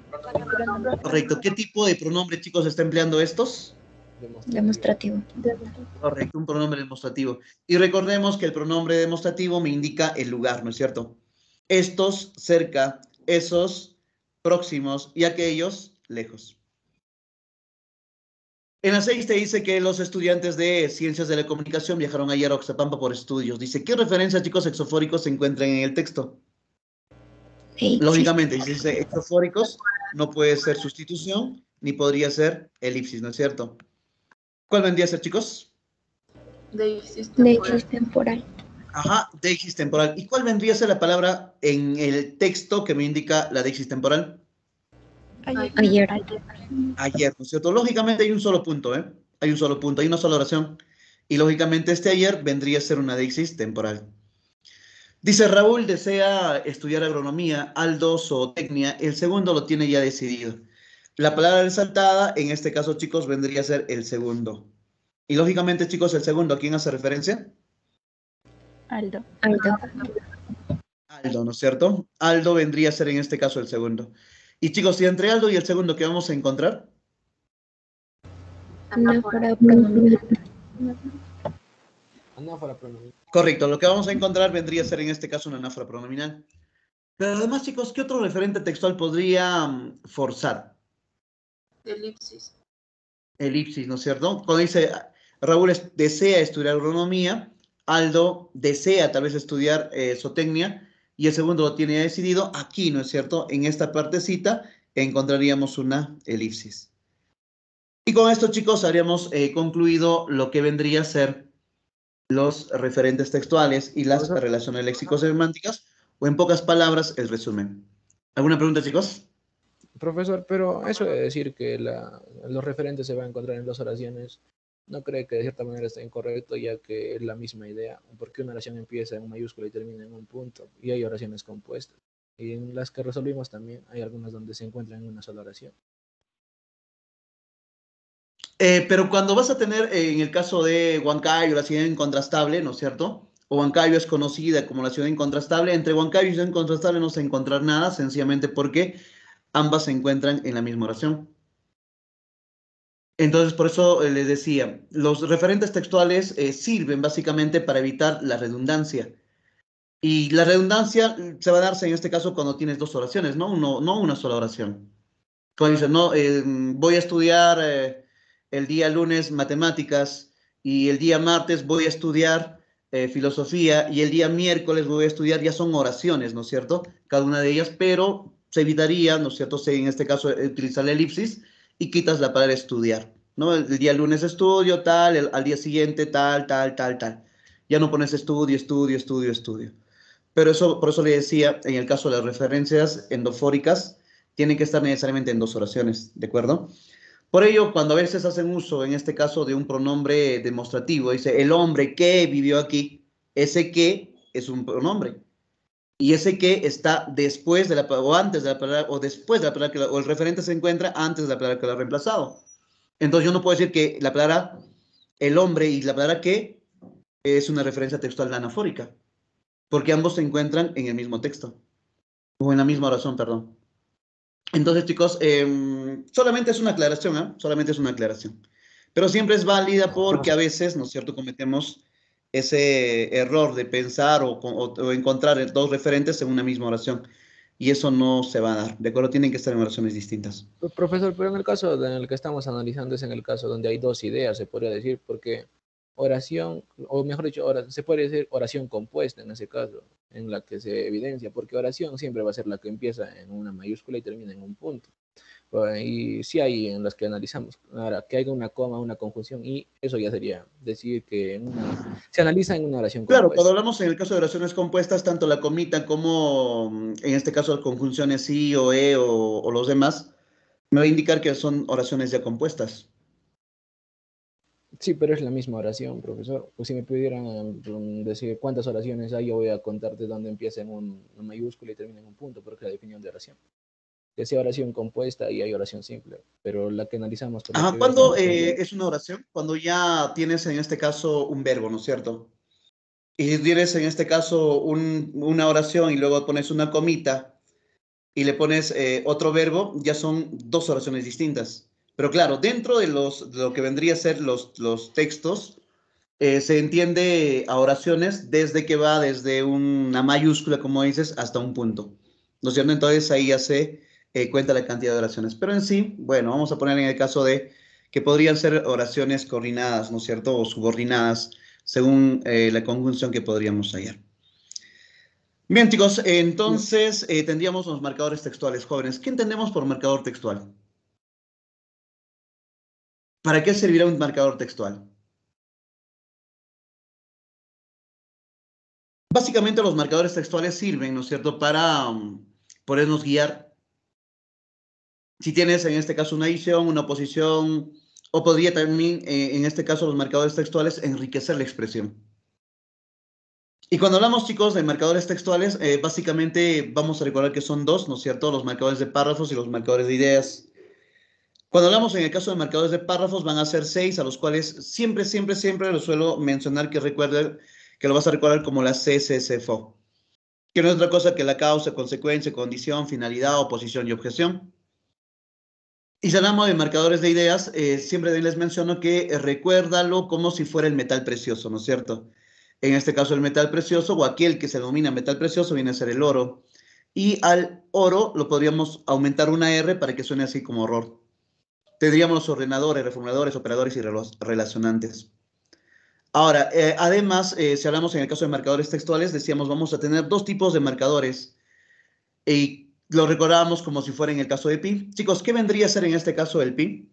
Correcto. ¿Qué tipo de pronombre, chicos, está empleando estos? Demostrativo. Correcto, un pronombre demostrativo. Y recordemos que el pronombre demostrativo me indica el lugar, ¿no es cierto? Estos, cerca, esos, próximos, y aquellos, lejos. En la 6 te dice que los estudiantes de Ciencias de la Comunicación viajaron ayer a Oxapampa por estudios. Dice, ¿qué referencias, chicos, exofóricos se encuentran en el texto? Lógicamente, dice exofóricos, no puede ser sustitución, ni podría ser elipsis, ¿no es cierto? ¿Cuál vendría a ser, chicos? Deixis temporal. Ajá, deixis temporal. ¿Y cuál vendría a ser la palabra en el texto que me indica la deixis temporal? Ayer. Ayer, ¿no es cierto? Lógicamente hay un solo punto, ¿eh? Hay un solo punto, hay una sola oración. Y lógicamente este ayer vendría a ser una deixis temporal. Dice, Raúl desea estudiar agronomía, Aldo zootecnia, el segundo lo tiene ya decidido. La palabra resaltada, en este caso, chicos, vendría a ser el segundo. Y lógicamente, chicos, el segundo, ¿a quién hace referencia? Aldo. Aldo, ¿no es cierto? Aldo vendría a ser en este caso el segundo. Y chicos, si entre Aldo y el segundo, ¿qué vamos a encontrar? Anáfora pronominal. Anáfora pronominal. Correcto, lo que vamos a encontrar vendría a ser en este caso una anáfora pronominal. Pero además, chicos, ¿qué otro referente textual podría forzar? elipsis. Elipsis, ¿no es cierto? Cuando dice Raúl desea estudiar agronomía, Aldo desea tal vez estudiar zootecnia, y el segundo lo tiene ya decidido, aquí, ¿no es cierto? En esta partecita encontraríamos una elipsis. Y con esto, chicos, habríamos concluido lo que vendría a ser los referentes textuales y las relaciones léxico-semánticas, o en pocas palabras, el resumen. ¿Alguna pregunta, chicos? Profesor, pero eso de decir que los referentes se van a encontrar en dos oraciones, ¿no cree que de cierta manera está incorrecto, ya que es la misma idea? Porque una oración empieza en mayúscula y termina en un punto, y hay oraciones compuestas. Y en las que resolvimos también hay algunas donde se encuentran en una sola oración. Pero cuando vas a tener, en el caso de Huancayo, la ciudad incontrastable, ¿no es cierto? O Huancayo es conocida como la ciudad incontrastable, entre Huancayo y ciudad incontrastable no se va a encontrar nada, sencillamente porque ambas se encuentran en la misma oración. Entonces, por eso les decía, los referentes textuales sirven básicamente para evitar la redundancia. Y la redundancia se va a darse en este caso cuando tienes dos oraciones, no una sola oración. Cuando dices, no, voy a estudiar el día lunes matemáticas, y el día martes voy a estudiar filosofía, y el día miércoles voy a estudiar, ya son oraciones, ¿no es cierto? Cada una de ellas, pero se evitaría, ¿no es cierto?, en este caso utilizar la elipsis y quitas la palabra estudiar. ¿no? El día lunes estudio, tal, al día siguiente, tal, tal, tal, tal. Ya no pones estudio, estudio, estudio, estudio. Pero eso, por eso le decía, en el caso de las referencias endofóricas, tienen que estar necesariamente en dos oraciones, ¿de acuerdo? Por ello, cuando a veces hacen uso, en este caso, de un pronombre demostrativo, dice, el hombre que vivió aquí, ese que es un pronombre. Y ese que está después de la palabra, o antes de la palabra, o después de la palabra, o el referente se encuentra antes de la palabra que lo ha reemplazado. Entonces yo no puedo decir que la palabra el hombre y la palabra que es una referencia textual anafórica, porque ambos se encuentran en el mismo texto, o en la misma oración, perdón. Entonces, chicos, solamente es una aclaración, ¿eh? Solamente es una aclaración. Pero siempre es válida porque a veces, ¿no es cierto?, cometemos ese error de pensar o encontrar dos referentes en una misma oración. Y eso no se va a dar, ¿de acuerdo? Tienen que estar en oraciones distintas. Profesor, pero en el caso en el que estamos analizando es en el caso donde hay dos ideas, se podría decir, porque oración, o mejor dicho, se puede decir oración compuesta en ese caso, en la que se evidencia, porque oración siempre va a ser la que empieza en una mayúscula y termina en un punto. Y sí hay en las que analizamos. Ahora, que haya una coma, una conjunción, y eso ya sería decir que se analiza en una oración Claro, compuesta. cuando hablamos en el caso de oraciones compuestas, tanto la comita como en este caso conjunciones sí o o los demás, me va a indicar que son oraciones ya compuestas. Sí, pero es la misma oración, profesor. Pues si me pudieran decir cuántas oraciones hay, yo voy a contarte dónde empieza en una mayúscula y termina en un punto, porque es la definición de oración. Que sea oración compuesta y hay oración simple, pero la que analizamos por la Ajá, actividad ¿cuándo es es una oración? Cuando ya tienes en este caso un verbo, ¿no es cierto? Y si tienes en este caso una oración y luego pones una comita y le pones otro verbo, ya son dos oraciones distintas. Pero claro, dentro de lo que vendría a ser los textos, se entiende a oraciones desde que va desde una mayúscula, como dices, hasta un punto. ¿No es cierto? Entonces ahí ya se cuenta la cantidad de oraciones. Pero en sí, bueno, vamos a poner en el caso de que podrían ser oraciones coordinadas, ¿no es cierto? O subordinadas, según la conjunción que podríamos hallar. Bien, chicos, entonces tendríamos los marcadores textuales, jóvenes. ¿Qué entendemos por marcador textual? ¿Para qué servirá un marcador textual? Básicamente los marcadores textuales sirven, ¿no es cierto?, para podernos guiar. Si tienes en este caso una adición, una oposición, o podría también, en este caso, los marcadores textuales enriquecer la expresión. Y cuando hablamos, chicos, de marcadores textuales, básicamente vamos a recordar que son dos, ¿no es cierto?, los marcadores de párrafos y los marcadores de ideas. Cuando hablamos en el caso de marcadores de párrafos, van a ser 6, a los cuales siempre, siempre, siempre lo suelo mencionar que recuerden, que lo vas a recordar como la CSSFO, que no es otra cosa que la causa, consecuencia, condición, finalidad, oposición y objeción. Y si hablamos de marcadores de ideas, siempre les menciono que recuérdalo como si fuera el metal precioso, ¿no es cierto? En este caso el metal precioso, o aquel que se denomina metal precioso, viene a ser el oro. Y al oro lo podríamos aumentar una R para que suene así como horror. Tendríamos los ordenadores, reformuladores, operadores y relacionantes. Ahora, además, si hablamos en el caso de marcadores textuales, decíamos vamos a tener dos tipos de marcadores y lo recordábamos como si fuera en el caso de pi. Chicos, ¿qué vendría a ser en este caso el pi?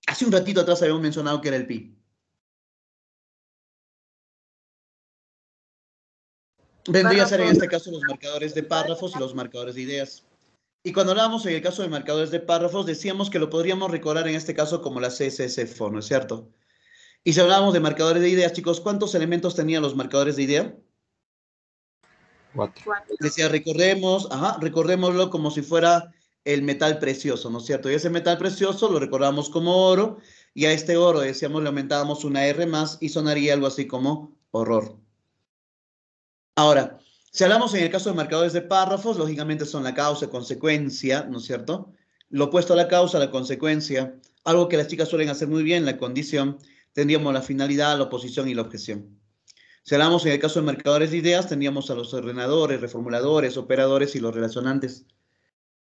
Hace un ratito atrás habíamos mencionado que era el pi. Vendría a ser en este caso los marcadores de párrafos y los marcadores de ideas. Y cuando hablábamos en el caso de marcadores de párrafos, decíamos que lo podríamos recordar en este caso como la CSSFO, ¿no es cierto? Y si hablábamos de marcadores de ideas, chicos, ¿cuántos elementos tenían los marcadores de idea? 4. Decía, recordémoslo como si fuera el metal precioso, ¿no es cierto? Y ese metal precioso lo recordamos como oro, y a este oro, decíamos, le aumentábamos una R más y sonaría algo así como horror. Ahora, si hablamos en el caso de marcadores de párrafos, lógicamente son la causa, consecuencia, ¿no es cierto? Lo opuesto a la causa, la consecuencia, algo que las chicas suelen hacer muy bien, la condición, tendríamos la finalidad, la oposición y la objeción. Si hablamos en el caso de marcadores de ideas, tendríamos a los ordenadores, reformuladores, operadores y los relacionantes.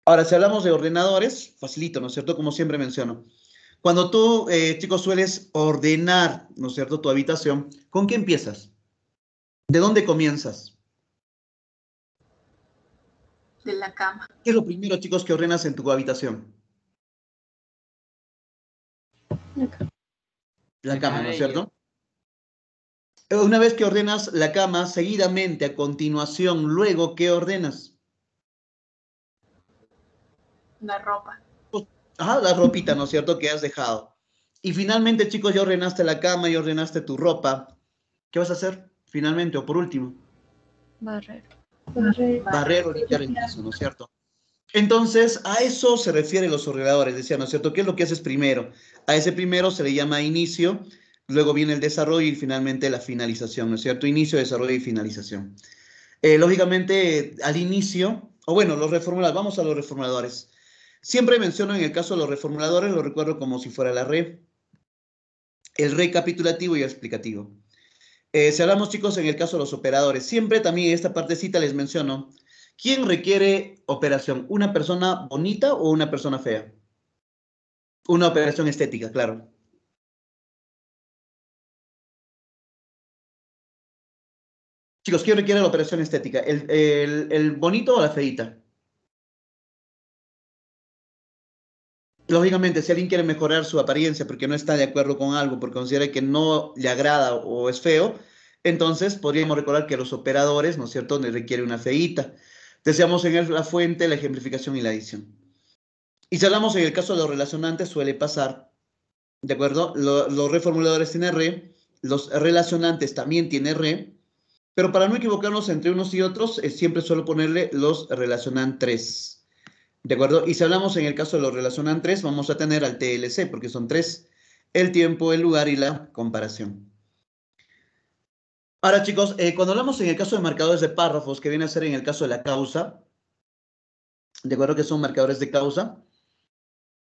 Ahora, si hablamos de ordenadores, facilito, ¿no es cierto? Como siempre menciono. Cuando tú, chicos, sueles ordenar, ¿no es cierto?, tu habitación, ¿con qué empiezas? ¿De dónde comienzas? De la cama. ¿Qué es lo primero, chicos, que ordenas en tu habitación? La cama, ¿no es cierto? Una vez que ordenas la cama, seguidamente, a continuación, luego, ¿qué ordenas? La ropa. Ajá, la ropita, ¿no es cierto?, que has dejado. Y finalmente, chicos, ya ordenaste la cama y ordenaste tu ropa. ¿Qué vas a hacer finalmente o por último? Barrer. Barrer o limpiar el piso, ¿no es cierto? Entonces, a eso se refieren los ordenadores, decía, ¿no es cierto? ¿Qué es lo que haces primero? A ese primero se le llama inicio, luego viene el desarrollo y finalmente la finalización, ¿no es cierto? Inicio, desarrollo y finalización. Lógicamente, al inicio, o bueno, los reformuladores, vamos a los reformuladores. Siempre menciono en el caso de los reformuladores, lo recuerdo como si fuera la re, el recapitulativo y el explicativo. Si hablamos, chicos, en el caso de los operadores, siempre también en esta partecita les menciono, ¿quién requiere operación? ¿Una persona bonita o una persona fea? Una operación estética, claro. Chicos, ¿quién requiere la operación estética? ¿El bonito o la feita? Lógicamente, si alguien quiere mejorar su apariencia porque no está de acuerdo con algo, porque considera que no le agrada o es feo, entonces podríamos recordar que los operadores, ¿no es cierto?, le requiere una feíta. Decíamos en la fuente, la ejemplificación y la adición. Y si hablamos en el caso de los relacionantes, suele pasar, ¿de acuerdo? Los reformuladores tienen re, los relacionantes también tienen re, pero para no equivocarnos entre unos y otros, siempre suelo ponerle los relacionantes. ¿De acuerdo? Y si hablamos en el caso de los relacionantes, vamos a tener al TLC, porque son tres: el tiempo, el lugar y la comparación. Ahora, chicos, cuando hablamos en el caso de marcadores de párrafos, que viene a ser en el caso de la causa, ¿de acuerdo? Que son marcadores de causa.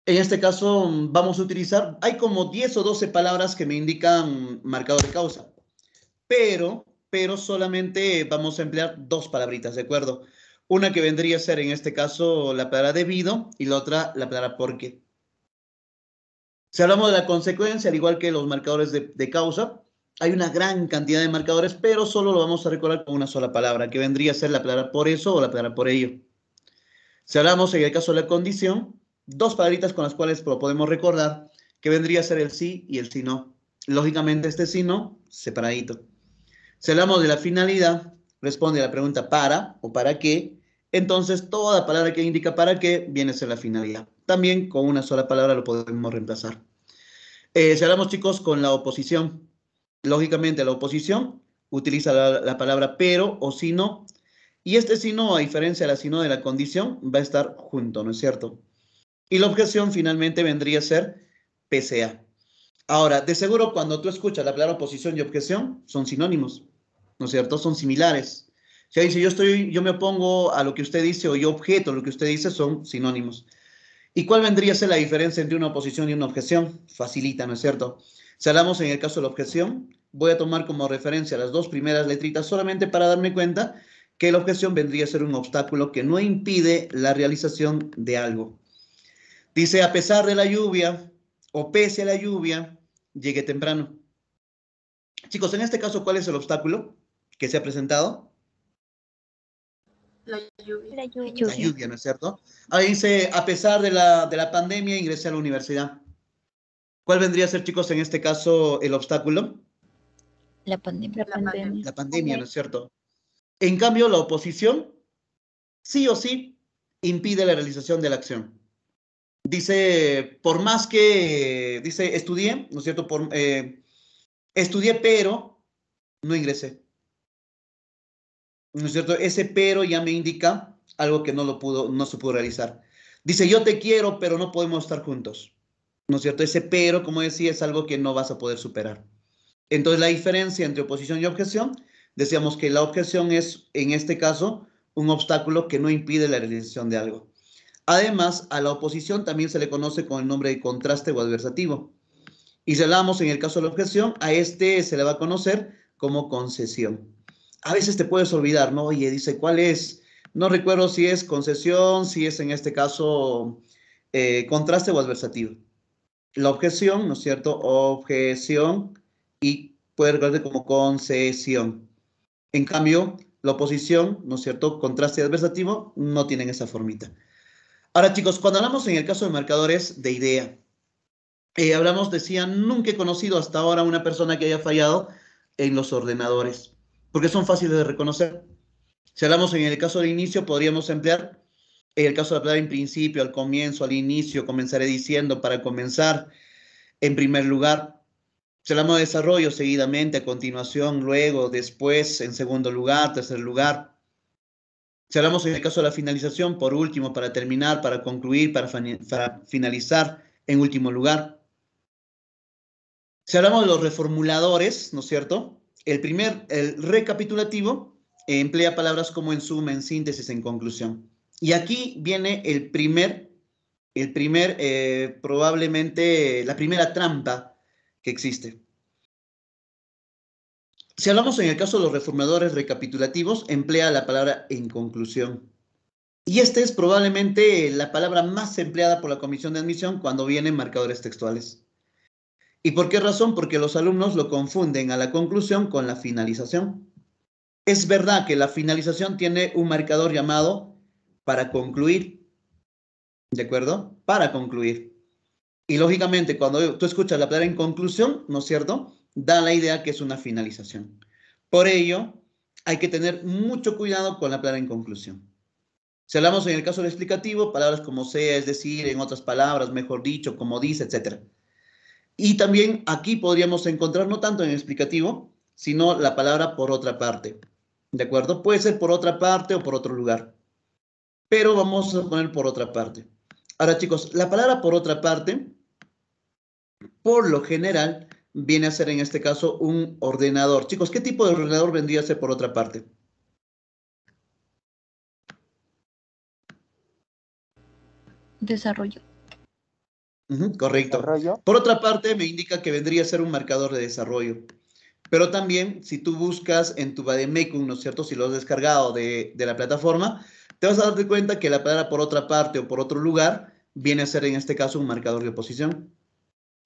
En este caso vamos a utilizar, hay como 10 o 12 palabras que me indican marcador de causa, pero solamente vamos a emplear dos palabritas, ¿de acuerdo? Una que vendría a ser en este caso la palabra debido y la otra la palabra porque. Si hablamos de la consecuencia, al igual que los marcadores de causa, hay una gran cantidad de marcadores, pero solo lo vamos a recordar con una sola palabra, que vendría a ser la palabra por eso o la palabra por ello. Si hablamos en el caso de la condición, dos palabritas con las cuales lo podemos recordar, que vendría a ser el sí y el sí no. Lógicamente este sí no, separadito. Si hablamos de la finalidad, responde a la pregunta para o para qué, entonces toda palabra que indica para qué viene a ser la finalidad. También con una sola palabra lo podemos reemplazar. Si hablamos, chicos, con la oposición, lógicamente la oposición utiliza la palabra pero o si no, y este si no, a diferencia de la si no de la condición, va a estar junto, ¿no es cierto? Y la objeción finalmente vendría a ser PCA. Ahora, de seguro cuando tú escuchas la palabra oposición y objeción, son sinónimos, ¿no es cierto? Son similares. Si dice yo me opongo a lo que usted dice o yo objeto a lo que usted dice, son sinónimos. ¿Y cuál vendría a ser la diferencia entre una oposición y una objeción? Facilita, ¿no es cierto? Si hablamos en el caso de la objeción, voy a tomar como referencia las dos primeras letritas solamente para darme cuenta que la objeción vendría a ser un obstáculo que no impide la realización de algo. Dice, a pesar de la lluvia o pese a la lluvia, llegué temprano. Chicos, en este caso, ¿cuál es el obstáculo que se ha presentado? La lluvia. La lluvia, ¿no es cierto? Ahí dice, a pesar de la pandemia, ingresé a la universidad. ¿Cuál vendría a ser, chicos, en este caso, el obstáculo? La pandemia. La pandemia, ¿no es cierto? En cambio, la oposición, sí o sí, impide la realización de la acción. Dice, por más que, dice, estudié, ¿no es cierto? Estudié, pero no ingresé. ¿No es cierto? Ese pero ya me indica algo que no se pudo realizar. Dice, yo te quiero, pero no podemos estar juntos. ¿No es cierto? Ese pero, como decía, es algo que no vas a poder superar. Entonces, la diferencia entre oposición y objeción, decíamos que la objeción es, en este caso, un obstáculo que no impide la realización de algo. Además, a la oposición también se le conoce con el nombre de contraste o adversativo. Y si hablamos en el caso de la objeción, a este se le va a conocer como concesión. A veces te puedes olvidar, ¿no? Oye, dice, ¿cuál es? No recuerdo si es concesión, si es en este caso contraste o adversativo. La objeción, ¿no es cierto? Objeción y puede recordarse como concesión. En cambio, la oposición, ¿no es cierto?, contraste adversativo, no tienen esa formita. Ahora, chicos, cuando hablamos en el caso de marcadores de idea, hablamos, decía, nunca he conocido hasta ahora una persona que haya fallado en los ordenadores, porque son fáciles de reconocer. Si hablamos en el caso de inicio, podríamos emplear, en el caso de hablar en principio, al comienzo, al inicio, comenzaré diciendo, para comenzar, en primer lugar. Si hablamos de desarrollo, seguidamente, a continuación, luego, después, en segundo lugar, tercer lugar. Si hablamos en el caso de la finalización, por último, para terminar, para concluir, para finalizar, en último lugar. Si hablamos de los reformuladores, ¿no es cierto? El recapitulativo emplea palabras como en suma, en síntesis, en conclusión. Y aquí viene probablemente la primera trampa que existe. Si hablamos en el caso de los reformuladores recapitulativos, emplea la palabra en conclusión. Y esta es probablemente la palabra más empleada por la comisión de admisión cuando vienen marcadores textuales. ¿Y por qué razón? Porque los alumnos lo confunden a la conclusión con la finalización. Es verdad que la finalización tiene un marcador llamado para concluir. ¿De acuerdo? Para concluir. Y lógicamente, cuando tú escuchas la palabra en conclusión, ¿no es cierto?, da la idea que es una finalización. Por ello, hay que tener mucho cuidado con la palabra en conclusión. Si hablamos en el caso del explicativo, palabras como sea, es decir, en otras palabras, mejor dicho, como dice, etc. Y también aquí podríamos encontrar, no tanto en el explicativo, sino la palabra por otra parte. ¿De acuerdo? Puede ser por otra parte o por otro lugar. Pero vamos a poner por otra parte. Ahora, chicos, la palabra por otra parte, por lo general, viene a ser en este caso un ordenador. Chicos, ¿qué tipo de ordenador vendría a ser por otra parte? Desarrollo. Correcto. Desarrollo. Por otra parte, me indica que vendría a ser un marcador de desarrollo. Pero también, si tú buscas en tu Vademecum, ¿no es cierto?, si lo has descargado de la plataforma, te vas a darte cuenta que la palabra por otra parte o por otro lugar viene a ser en este caso un marcador de oposición.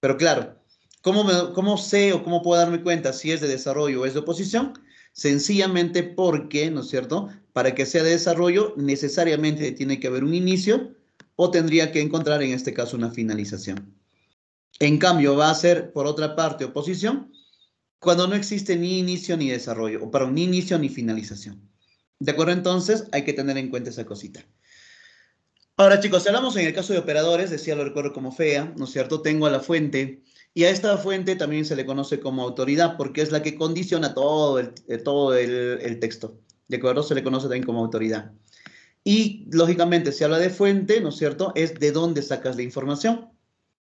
Pero claro, ¿cómo sé o cómo puedo darme cuenta si es de desarrollo o es de oposición? Sencillamente porque, ¿no es cierto?, para que sea de desarrollo necesariamente tiene que haber un inicio o tendría que encontrar en este caso una finalización. En cambio, va a ser por otra parte oposición cuando no existe ni inicio ni desarrollo, o perdón, ni inicio ni finalización. ¿De acuerdo? Entonces, hay que tener en cuenta esa cosita. Ahora, chicos, si hablamos en el caso de operadores, decía, lo recuerdo como FEA, ¿no es cierto? Tengo a la fuente, y a esta fuente también se le conoce como autoridad, porque es la que condiciona todo el texto. ¿De acuerdo? Se le conoce también como autoridad. Y, lógicamente, si habla de fuente, ¿no es cierto?, es de dónde sacas la información.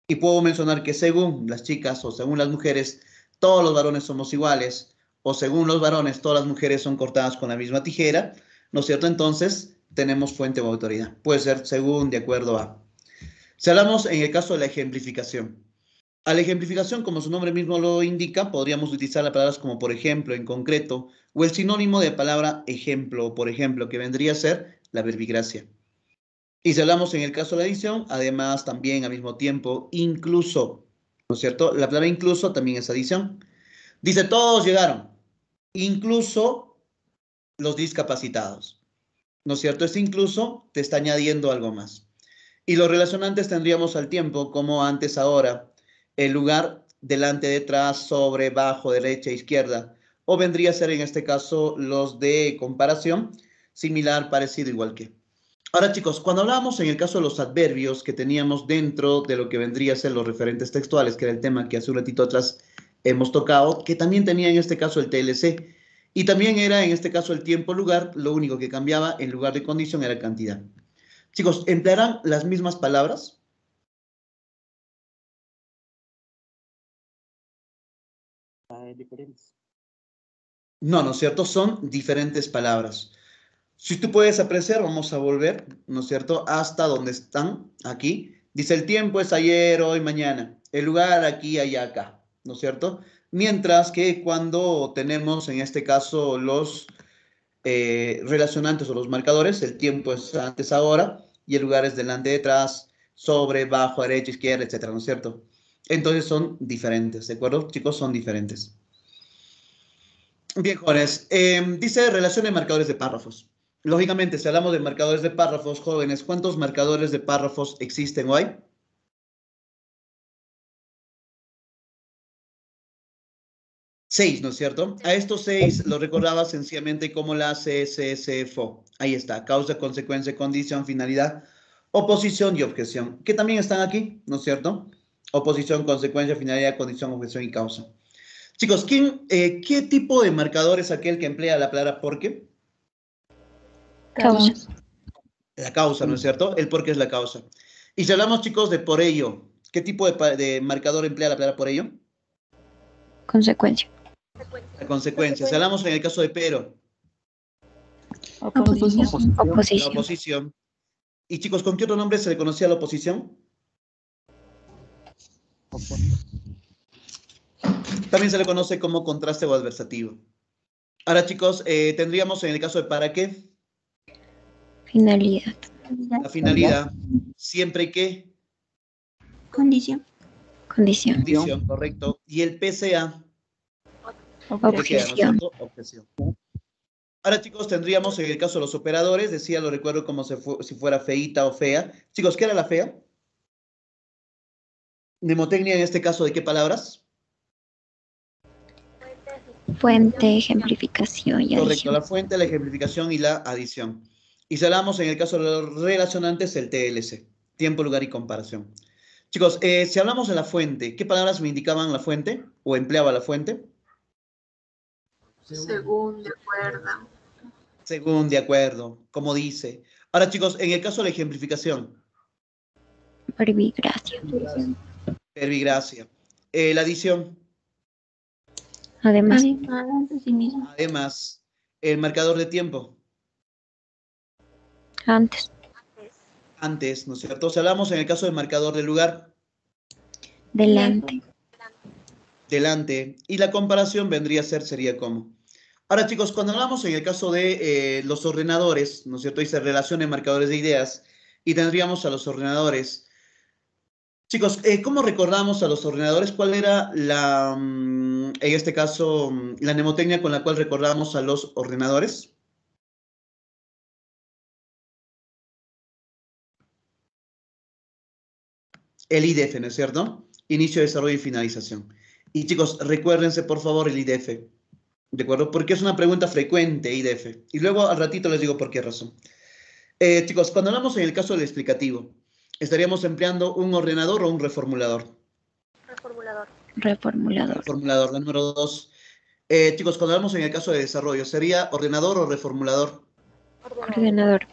Y puedo mencionar que según las chicas o según las mujeres, todos los varones somos iguales, o según los varones, todas las mujeres son cortadas con la misma tijera, ¿no es cierto? Entonces, tenemos fuente o autoridad. Puede ser según, de acuerdo a. Si hablamos en el caso de la ejemplificación. A la ejemplificación, como su nombre mismo lo indica, podríamos utilizar las palabras como por ejemplo, en concreto, o el sinónimo de palabra ejemplo, o por ejemplo, que vendría a ser la verbigracia. Y si hablamos en el caso de la adición, además también al mismo tiempo, incluso, ¿no es cierto? La palabra incluso también es adición. Dice, todos llegaron, incluso los discapacitados. ¿No es cierto? Este incluso te está añadiendo algo más. Y los relacionantes tendríamos al tiempo, como antes, ahora, el lugar, delante, detrás, sobre, bajo, derecha, izquierda. O vendría a ser en este caso los de comparación, similar, parecido, igual que. Ahora, chicos, cuando hablábamos en el caso de los adverbios que teníamos dentro de lo que vendría a ser los referentes textuales, que era el tema que hace un ratito atrás hemos tocado, que también tenía en este caso el TLC, y también era en este caso el tiempo-lugar, lo único que cambiaba en lugar de condición era cantidad. Chicos, ¿emplearán las mismas palabras? Diferentes. No, ¿no es cierto? Son diferentes palabras. Si tú puedes apreciar, vamos a volver, ¿no es cierto?, hasta donde están, aquí. Dice, el tiempo es ayer, hoy, mañana. El lugar aquí, allá, acá, ¿no es cierto? Mientras que cuando tenemos, en este caso, los relacionantes o los marcadores, el tiempo es antes, ahora, y el lugar es delante, detrás, sobre, bajo, derecha, izquierda, etcétera, ¿no es cierto? Entonces son diferentes, ¿de acuerdo? Chicos, son diferentes. Bien, jóvenes. Dice relación de marcadores de párrafos. Lógicamente, si hablamos de marcadores de párrafos, jóvenes, ¿cuántos marcadores de párrafos existen hoy? 6, ¿no es cierto? A estos 6 los recordaba sencillamente como la CSSFO. Ahí está, causa, consecuencia, condición, finalidad, oposición y objeción, que también están aquí, ¿no es cierto? Oposición, consecuencia, finalidad, condición, objeción y causa. Chicos, ¿qué tipo de marcador es aquel que emplea la palabra por qué? Causa. La causa, ¿no es cierto? El por qué es la causa. Y si hablamos, chicos, de por ello, ¿qué tipo de marcador emplea la palabra por ello? Consecuencia. La consecuencia. Si hablamos en el caso de pero, Oposición. la Oposición. oposición. Y chicos, ¿con qué otro nombre se le conocía a la oposición? También se le conoce como contraste o adversativo. Ahora, chicos, tendríamos en el caso de para qué, Finalidad. la finalidad, siempre que, Condición. Condición. condición, correcto. Y el PCA, Objeción. objeción. Ahora, chicos, tendríamos en el caso de los operadores, decía, lo recuerdo como si fuera feíta o fea. Chicos, ¿qué era la fea? Mnemotecnia en este caso, ¿de qué palabras? Fuente, ejemplificación y Correcto, adición. la fuente, la ejemplificación y la adición. Y si hablamos en el caso de los relacionantes, el TLC, tiempo, lugar y comparación. Chicos, si hablamos de la fuente, ¿qué palabras me indicaban la fuente o empleaba la fuente? Según, de acuerdo. Según, de acuerdo, como dice. Ahora, chicos, en el caso de la ejemplificación, Verbigracia. verbigracia. La adición, Además. además, el marcador de tiempo, Antes. antes, ¿no es cierto? Si hablamos en el caso del marcador de lugar, Delante. delante, y la comparación vendría a ser, sería como. Ahora, chicos, cuando hablamos en el caso de los ordenadores, ¿no es cierto? Y se relacionan marcadores de ideas, y tendríamos a los ordenadores. Chicos, ¿cómo recordamos a los ordenadores? ¿Cuál era en este caso, la mnemotecnia con la cual recordamos a los ordenadores? El IDF, ¿no es cierto? Inicio, desarrollo y finalización. Y chicos, recuérdense por favor el IDF, ¿de acuerdo? Porque es una pregunta frecuente, IDF. Y luego al ratito les digo por qué razón. Chicos, cuando hablamos en el caso del explicativo, ¿estaríamos empleando un ordenador o un reformulador? Reformulador. Reformulador, la número 2. Chicos, cuando hablamos en el caso de desarrollo, ¿sería ordenador o reformulador? Ordenador.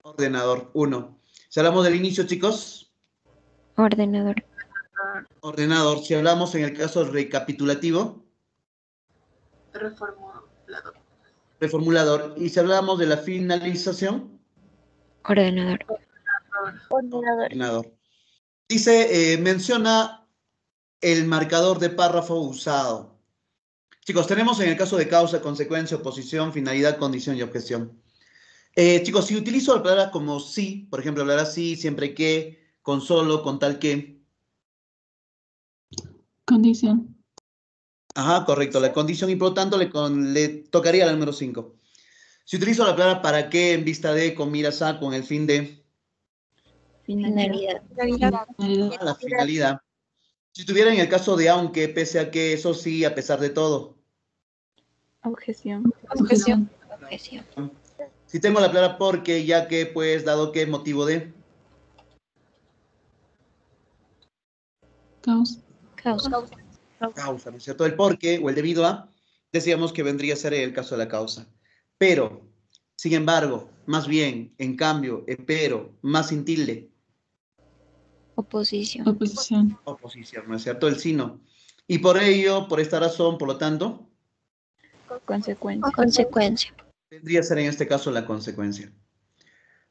Ordenador, 1. Si hablamos del inicio, chicos, Ordenador. ordenador. Si hablamos en el caso recapitulativo, Reformulador. reformulador. Y si hablamos de la finalización, Ordenador. ordenador. Dice, menciona el marcador de párrafo usado. Chicos, tenemos en el caso de causa, consecuencia, oposición, finalidad, condición y objeción. Chicos, si utilizo la palabra como sí, por ejemplo, hablar así, siempre que, con solo, con tal que. Condición. Ajá, correcto, la condición y por lo tanto le tocaría la número 5. Si utilizo la palabra para qué en vista de, con miras a, con el fin de. Finalidad. La finalidad. Si tuviera en el caso de aunque, pese a que, eso sí, a pesar de todo. Objeción. Objeción. Si tengo la palabra porque, ya que, pues, dado que, motivo de. Causa. Causa, ¿no es cierto? El porque o el debido a, decíamos que vendría a ser el caso de la causa. Pero, sin embargo, más bien, en cambio, pero, más sin tilde. Oposición. Oposición. Oposición, ¿no es cierto? El sino. Y por ello, por esta razón, por lo tanto, Consecuencia. Consecuencia. vendría a ser en este caso la consecuencia.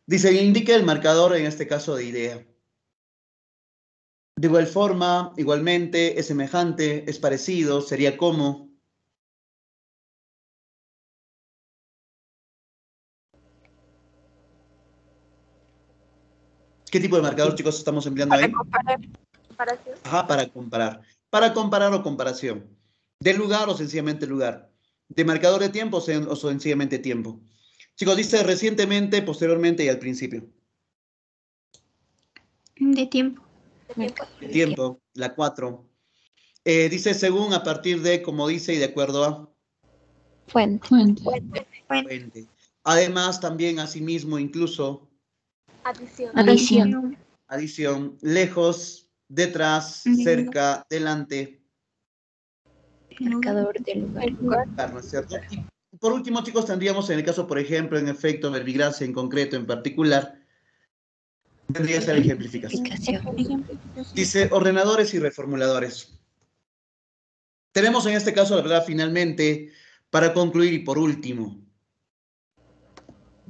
Dice, indica el marcador en este caso de idea. De igual forma, igualmente, es semejante, es parecido, sería como. ¿Qué tipo de marcador, chicos, estamos empleando ahí? Ajá, para comparar. Para comparar o comparación. De lugar o sencillamente lugar. ¿De marcador de tiempo o sencillamente tiempo? Chicos, dice recientemente, posteriormente y al principio. De tiempo. Tiempo, la 4. Dice según, a partir de, como dice, y de acuerdo a Fuente. fuente. Además, también, asimismo, incluso, Adición. adición, lejos, detrás, cerca, delante, Marcador del lugar. ¿no es cierto? Y por último, chicos, tendríamos en el caso, por ejemplo, en efecto, verbigracia en concreto, en particular, tendría que ser ejemplificación. Dice ordenadores y reformuladores. Tenemos en este caso la palabra finalmente para concluir y por último.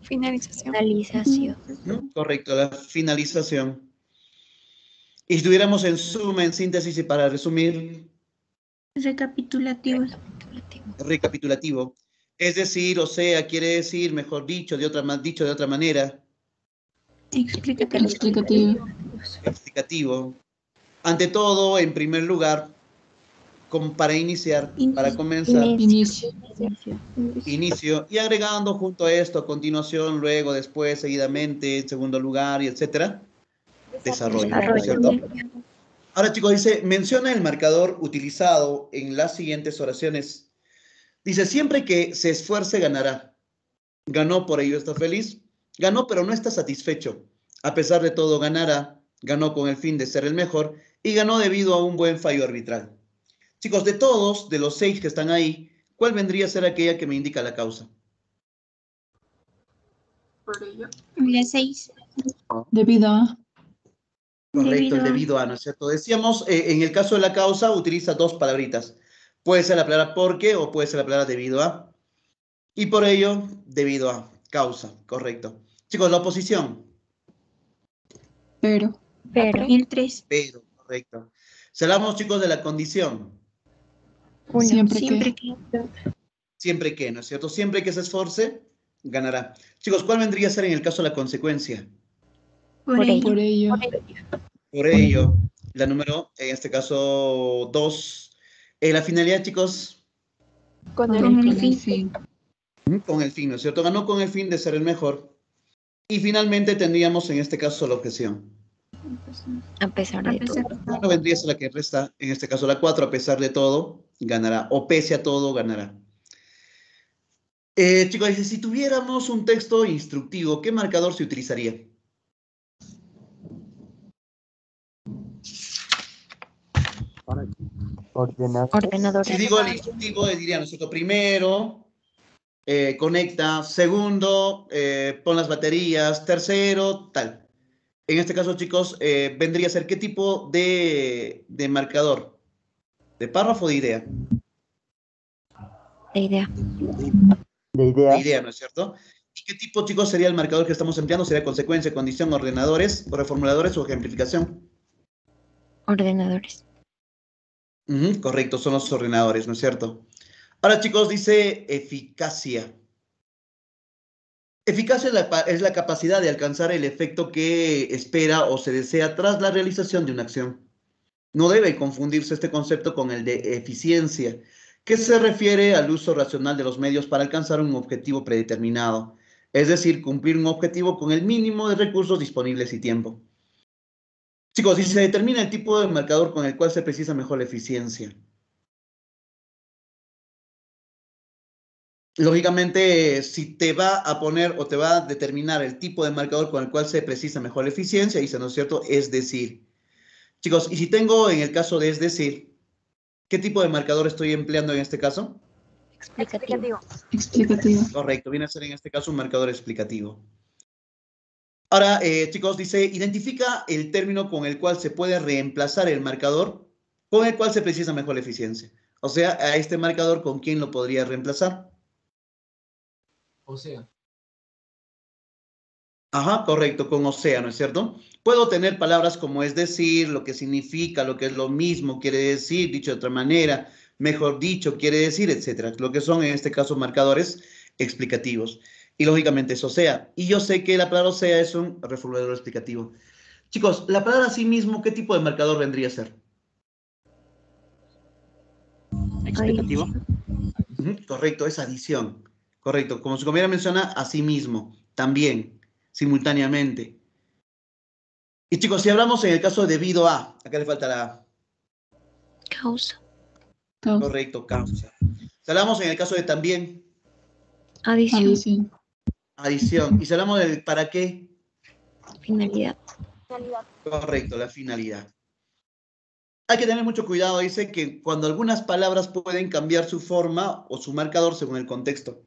Finalización. ¿No? Correcto, la finalización. Y si tuviéramos en suma, en síntesis y para resumir. Recapitulativo. Recapitulativo. Es decir, o sea, quiere decir, mejor dicho, de otra manera. Explicativo. Explicativo. Ante todo, en primer lugar, para iniciar, para comenzar. Inicio. Y agregando junto a esto, a continuación, luego, después, seguidamente, en segundo lugar, y etcétera. Desarrollo. ¿Cierto? Ahora, chicos, dice, menciona el marcador utilizado en las siguientes oraciones. Dice, siempre que se esfuerce, ganará. Ganó, por ello está feliz. Ganó, pero no está satisfecho. A pesar de todo, ganará. Ganó con el fin de ser el mejor. Y ganó debido a un buen fallo arbitral. Chicos, de todos, de los 6 que están ahí, ¿cuál vendría a ser aquella que me indica la causa? Por ello. La 6. Debido a. Correcto, el debido a, ¿no es cierto? Decíamos, en el caso de la causa, utiliza 2 palabritas. Puede ser la palabra porque o puede ser la palabra debido a. Y por ello, debido a, causa, correcto. Chicos, la oposición. Pero. El 3. Pero, correcto. Si hablamos, chicos, de la condición. Siempre que. Siempre que, ¿no es cierto? Siempre que se esforce, ganará. Chicos, ¿cuál vendría a ser en el caso de la consecuencia? Por ello. Por ello, la número, en este caso, 2. La finalidad, chicos. Con el fin. Con el fin, ¿no es cierto? Ganó con el fin de ser el mejor. Y finalmente tendríamos en este caso la objeción. A pesar de todo. Bueno, vendría a ser la que resta, en este caso la 4, a pesar de todo, ganará. O pese a todo, ganará. Chicos, dice, si tuviéramos un texto instructivo, ¿qué marcador se utilizaría? Ordenador. Si digo el instructivo, diría, ¿no es cierto? Primero, conecta. Segundo, pon las baterías. Tercero, tal. En este caso, chicos, vendría a ser ¿qué tipo de marcador? ¿De párrafo o de idea? De idea. De idea. De idea, ¿no es cierto? ¿Y qué tipo, chicos, sería el marcador que estamos empleando? ¿Sería consecuencia, condición, ordenadores, o reformuladores o ejemplificación? Ordenadores. Correcto, son los ordenadores, ¿no es cierto? Ahora, chicos, dice eficacia. Eficacia es la capacidad de alcanzar el efecto que espera o se desea tras la realización de una acción. No debe confundirse este concepto con el de eficiencia, que se refiere al uso racional de los medios para alcanzar un objetivo predeterminado, es decir, cumplir un objetivo con el mínimo de recursos disponibles y tiempo. Chicos, si se determina el tipo de marcador con el cual se precisa mejor la eficiencia. Lógicamente, si te va a poner o te va a determinar el tipo de marcador con el cual se precisa mejor la eficiencia, dice, ¿no es cierto? Es decir. Chicos, y si tengo en el caso de es decir, ¿qué tipo de marcador estoy empleando en este caso? Explicativo. Correcto, viene a ser en este caso un marcador explicativo. Ahora, chicos, dice, identifica el término con el cual se puede reemplazar el marcador con el cual se precisa mejor la eficiencia. O sea, a este marcador, ¿con quién lo podría reemplazar? O sea. Ajá, correcto, con o sea, ¿no es cierto? Puedo tener palabras como es decir, lo que significa, lo que es lo mismo, quiere decir, dicho de otra manera, mejor dicho, quiere decir, etcétera. Lo que son en este caso marcadores explicativos. Y lógicamente es o sea. Y yo sé que la palabra o sea es un reformulador explicativo. Chicos, la palabra a sí mismo, ¿qué tipo de marcador vendría a ser? Explicativo. Correcto, es adición. Correcto. Como su compañera menciona, asimismo, también, simultáneamente. Y chicos, si hablamos en el caso de debido a, acá le falta la A. Causa. Correcto, causa. Si hablamos en el caso de también. Adición. Adición. Y si hablamos del para qué. Finalidad. Correcto, la finalidad. Hay que tener mucho cuidado, dice que cuando algunas palabras pueden cambiar su forma o su marcador según el contexto.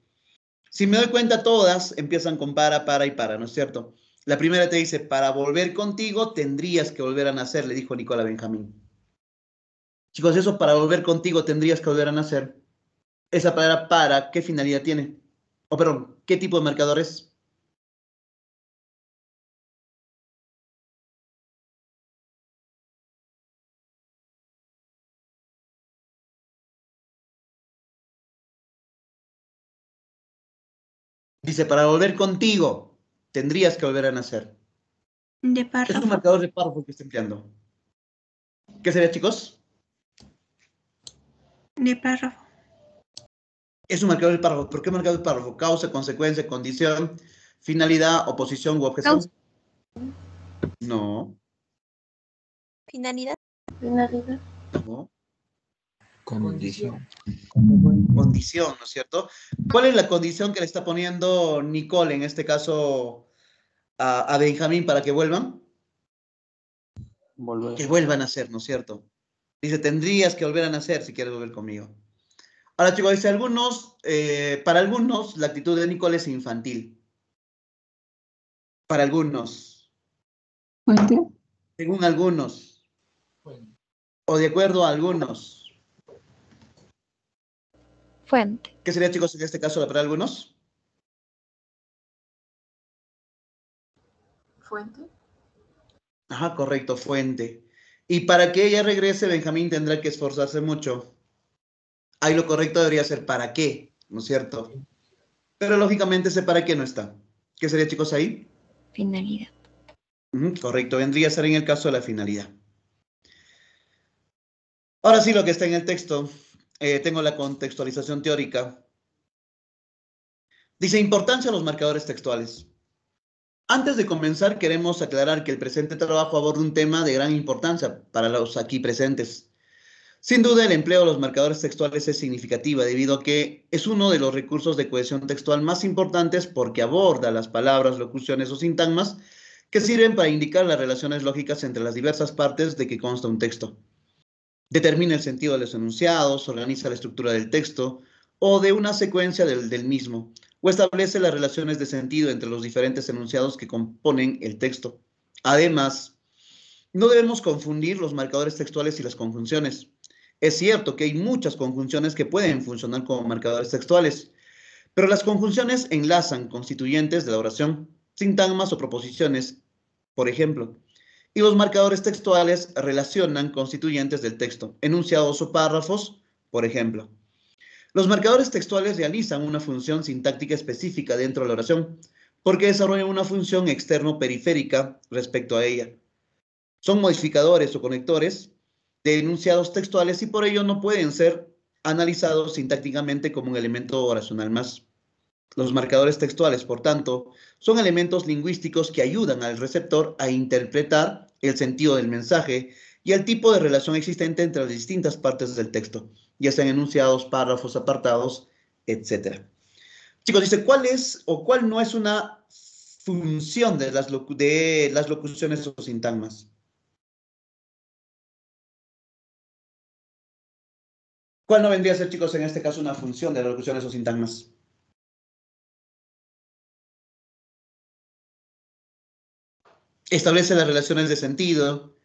Si me doy cuenta, todas empiezan con para y para, ¿no es cierto? La primera te dice, para volver contigo tendrías que volver a nacer, le dijo Nicola Benjamín. Chicos, eso para volver contigo tendrías que volver a nacer. Esa palabra para, ¿qué finalidad tiene? O perdón, ¿qué tipo de marcador es? Dice, para volver contigo, tendrías que volver a nacer. De párrafo. Es un marcador de párrafo que está empleando. ¿Qué sería, chicos? De párrafo. Es un marcador de párrafo. ¿Por qué marcador de párrafo? Causa, consecuencia, condición, finalidad, oposición u objeción. Causa. No. Finalidad. No. Condición. Condición, ¿no es cierto? ¿Cuál es la condición que le está poniendo Nicole, en este caso, a Benjamín para que vuelvan? Volver. Que vuelvan a nacer, ¿no es cierto? Dice, tendrías que volver a nacer si quieres volver conmigo. Ahora, chicos, dice, para algunos, la actitud de Nicole es infantil. Para algunos. Fuente. Según algunos. O de acuerdo a algunos. Fuente. ¿Qué sería, chicos, en este caso para algunos? Fuente. Ajá, correcto, fuente. Y para que ella regrese, Benjamín tendrá que esforzarse mucho. Ahí lo correcto debería ser para qué, ¿no es cierto? Pero lógicamente ese para qué no está. ¿Qué sería, chicos, ahí? Finalidad. Correcto, vendría a ser en el caso de la finalidad. Ahora sí, lo que está en el texto. Tengo la contextualización teórica. Dice, importancia de los marcadores textuales. Antes de comenzar, queremos aclarar que el presente trabajo aborda un tema de gran importancia para los aquí presentes. Sin duda, el empleo de los marcadores textuales es significativa debido a que es uno de los recursos de cohesión textual más importantes porque aborda las palabras, locuciones o sintagmas que sirven para indicar las relaciones lógicas entre las diversas partes de que consta un texto. Determina el sentido de los enunciados, organiza la estructura del texto o de una secuencia del mismo, o establece las relaciones de sentido entre los diferentes enunciados que componen el texto. Además, no debemos confundir los marcadores textuales y las conjunciones. Es cierto que hay muchas conjunciones que pueden funcionar como marcadores textuales, pero las conjunciones enlazan constituyentes de la oración, sintagmas o proposiciones, por ejemplo, y los marcadores textuales relacionan constituyentes del texto, enunciados o párrafos, por ejemplo. Los marcadores textuales realizan una función sintáctica específica dentro de la oración, porque desarrollan una función externo-periférica respecto a ella. Son modificadores o conectores de enunciados textuales y por ello no pueden ser analizados sintácticamente como un elemento oracional más. Los marcadores textuales, por tanto, son elementos lingüísticos que ayudan al receptor a interpretar el sentido del mensaje y el tipo de relación existente entre las distintas partes del texto, ya sean enunciados, párrafos, apartados, etc. Chicos, dice, ¿cuál es o cuál no es una función de las locuciones o sintagmas? ¿Cuál no vendría a ser, chicos, en este caso una función de las locuciones o sintagmas? Establece las relaciones de sentido,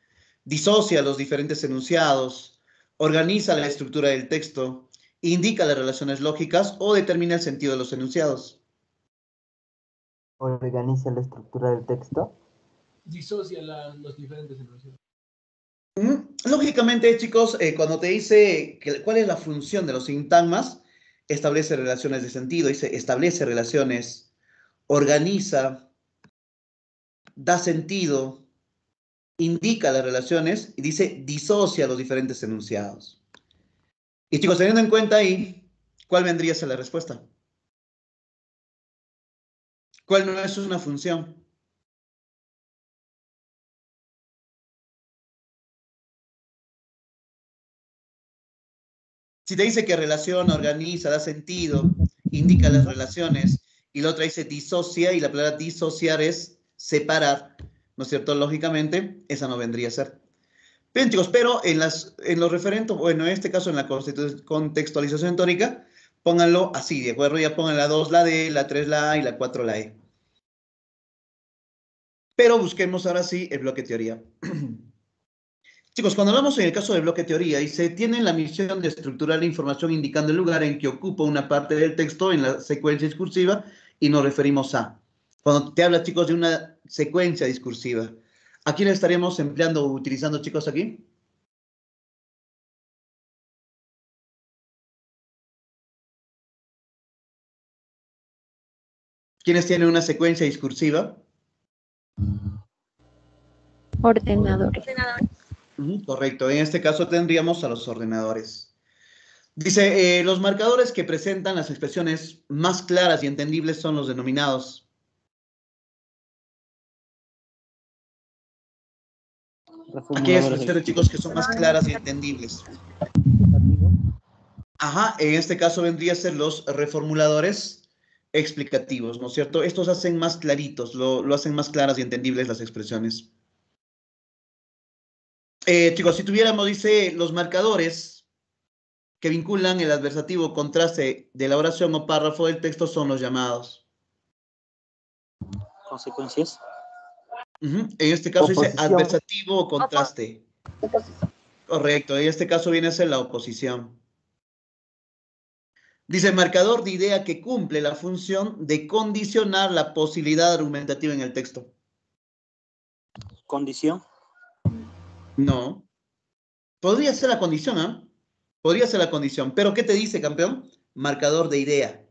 disocia los diferentes enunciados, organiza la estructura del texto, indica las relaciones lógicas o determina el sentido de los enunciados. Organiza la estructura del texto. Disocia los diferentes enunciados. Lógicamente, chicos, cuando te dice cuál es la función de los sintagmas, establece relaciones de sentido, dice establece relaciones, organiza, da sentido, indica las relaciones y dice disocia los diferentes enunciados. Y chicos, teniendo en cuenta ahí ¿Cuál vendría a ser la respuesta? ¿Cuál no es una función? Si te dice que relaciona, organiza, da sentido, indica las relaciones, y la otra dice disocia, y la palabra disociar es separar, ¿no es cierto? Lógicamente, esa no vendría a ser. Bien, chicos, pero en los referentes, bueno, en este caso en la contextualización tórica, pónganlo así, ¿de acuerdo? Ya pongan la 2, la D, la 3, la A y la 4, la E. Pero busquemos ahora sí el bloque teoría. Chicos, cuando hablamos en el caso del bloque teoría, dice, tienen la misión de estructurar la información indicando el lugar en que ocupa una parte del texto en la secuencia discursiva y nos referimos a. Cuando te habla, chicos, de una secuencia discursiva, ¿a quién estaríamos empleando o utilizando, chicos, aquí? ¿Quiénes tienen una secuencia discursiva? Ordenadores. Correcto, en este caso tendríamos a los ordenadores. Dice, los marcadores que presentan las expresiones más claras y entendibles son los denominados. Aquellas expresiones, chicos, que son más claras y entendibles. Ajá, en este caso vendría a ser los reformuladores explicativos, ¿no es cierto? Estos hacen más claritos, lo hacen más claras y entendibles las expresiones. Chicos, si tuviéramos, dice, los marcadores que vinculan el adversativo contraste de la oración o párrafo del texto son los llamados. Consecuencias. En este caso dice adversativo o contraste. Correcto, en este caso viene a ser la oposición. Dice marcador de idea que cumple la función de condicionar la posibilidad argumentativa en el texto. Condición. No. Podría ser la condición, ¿ah? Podría ser la condición. Pero ¿qué te dice, campeón? Marcador de idea.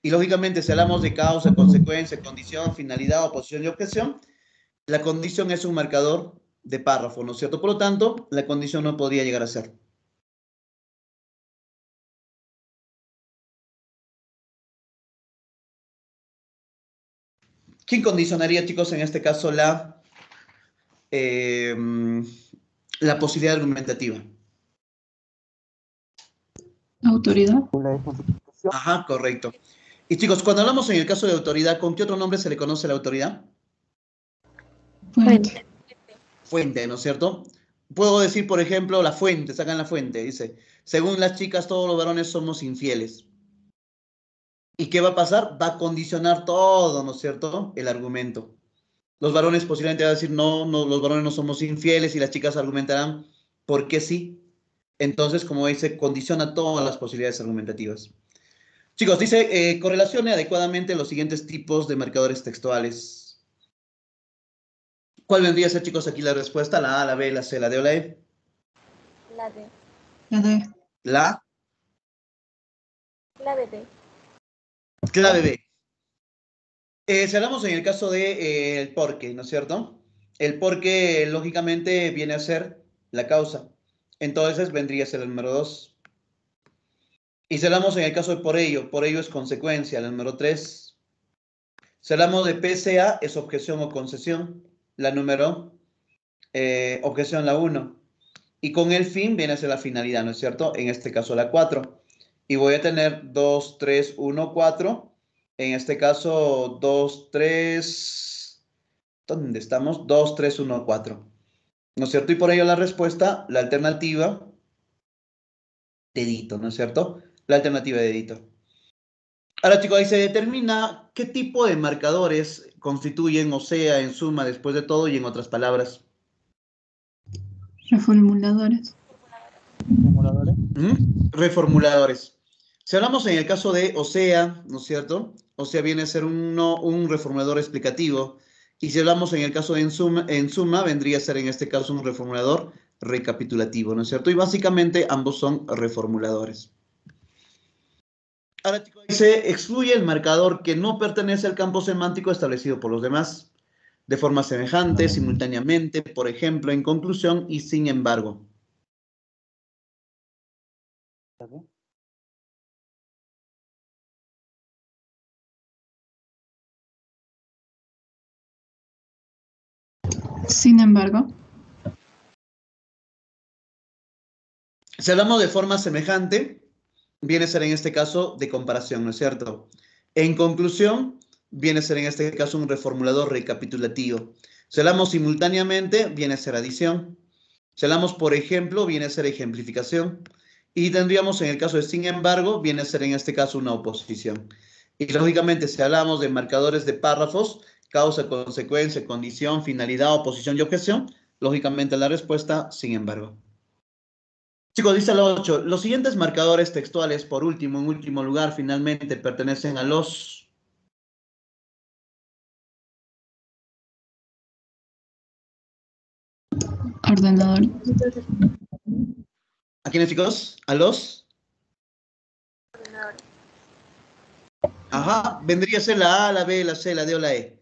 Y lógicamente, si hablamos de causa, consecuencia, condición, finalidad, oposición y objeción, la condición es un marcador de párrafo, ¿no es cierto? Por lo tanto, la condición no podría llegar a ser. ¿Quién condicionaría, chicos, en este caso la posibilidad argumentativa? Autoridad. Ajá, correcto. Y chicos, cuando hablamos en el caso de autoridad, ¿con qué otro nombre se le conoce a la autoridad? Fuente. Fuente, ¿no es cierto? Puedo decir, por ejemplo, la fuente, sacan la fuente, dice, según las chicas, todos los varones somos infieles. ¿Y qué va a pasar? Va a condicionar todo, ¿no es cierto? El argumento. Los varones posiblemente van a decir, no, los varones no somos infieles, y las chicas argumentarán, ¿por qué sí? Entonces, como dice, condiciona todas las posibilidades argumentativas. Chicos, dice, correlacione adecuadamente los siguientes tipos de marcadores textuales. ¿Cuál vendría a ser, chicos, aquí la respuesta? ¿La A, la B, la C, la D o la E? La D. La D. ¿La? Clave B. Clave B. Si hablamos en el caso de el porque, ¿no es cierto? El porque, lógicamente, viene a ser la causa. Entonces, vendría a ser el número 2. Y si hablamos en el caso de por ello es consecuencia, el número 3. Si hablamos de PCA, es objeción o concesión, la número, objeción la 1. Y con el fin viene a ser la finalidad, ¿no es cierto? En este caso la 4. Y voy a tener 2, 3, 1, 4. En este caso 2, 3, ¿dónde estamos? 2, 3, 1, 4. ¿No es cierto? Y por ello la respuesta, la alternativa, dedito, ¿no es cierto? La alternativa de dedito. Ahora, chicos, ahí se determina qué tipo de marcadores constituyen, o sea, en suma, después de todo, y en otras palabras. Reformuladores. Reformuladores. Si hablamos en el caso de o sea, ¿no es cierto? O sea, viene a ser un reformulador explicativo. Y si hablamos en el caso de en suma, vendría a ser en este caso un reformulador recapitulativo, ¿no es cierto? Y básicamente ambos son reformuladores. Ahora, chicos, se excluye el marcador que no pertenece al campo semántico establecido por los demás, de forma semejante, simultáneamente, por ejemplo, en conclusión y sin embargo. Sin embargo, Si hablamos de forma semejante, viene a ser en este caso de comparación, ¿no es cierto? En conclusión, viene a ser en este caso un reformulador recapitulativo. Si hablamos simultáneamente, viene a ser adición. Si hablamos, por ejemplo, viene a ser ejemplificación. Y tendríamos en el caso de sin embargo, viene a ser en este caso una oposición. Y lógicamente, si hablamos de marcadores de párrafos, causa, consecuencia, condición, finalidad, oposición y objeción, lógicamente la respuesta, sin embargo. Chicos, dice el 8. Los siguientes marcadores textuales, por último, en último lugar, finalmente pertenecen a los... ordenador, ¿A quiénes, chicos? ¿A los? Ajá, vendría a ser la A, la B, la C, la D o la E.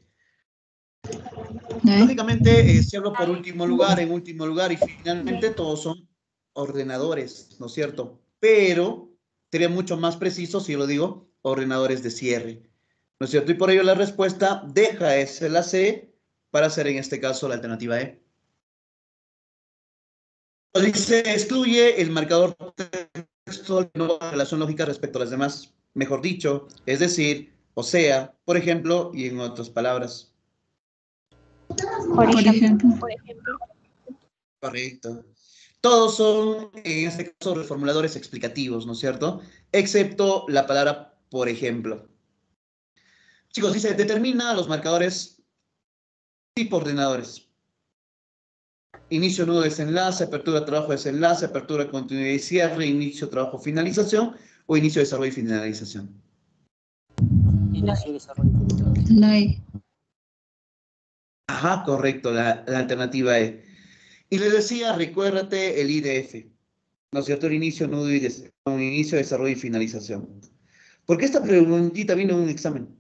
la E, Lógicamente, si hablo por último lugar, en último lugar, y finalmente todos son ordenadores, ¿no es cierto? Pero sería mucho más preciso si lo digo, ordenadores de cierre, ¿no es cierto? Y por ello la respuesta deja esa la C para hacer en este caso la alternativa E. Dice, excluye el marcador textual que no tiene relación lógica respecto a las demás. Mejor dicho, es decir, o sea, por ejemplo, y en otras palabras. Por ejemplo. Correcto. Todos son, en este caso, reformuladores explicativos, ¿no es cierto? Excepto la palabra por ejemplo. Chicos, dice, determina los marcadores tipo ordenadores. Inicio, nudo, desenlace, apertura, trabajo, desenlace, apertura, continuidad y cierre, inicio, trabajo, finalización, o inicio, desarrollo y finalización. Inicio, desarrollo. la E, Ajá, correcto, la alternativa E. Y les decía, recuérdate el IDF, ¿no es cierto? El inicio, nudo y inicio, desarrollo y finalización. Porque esta preguntita vino en un examen.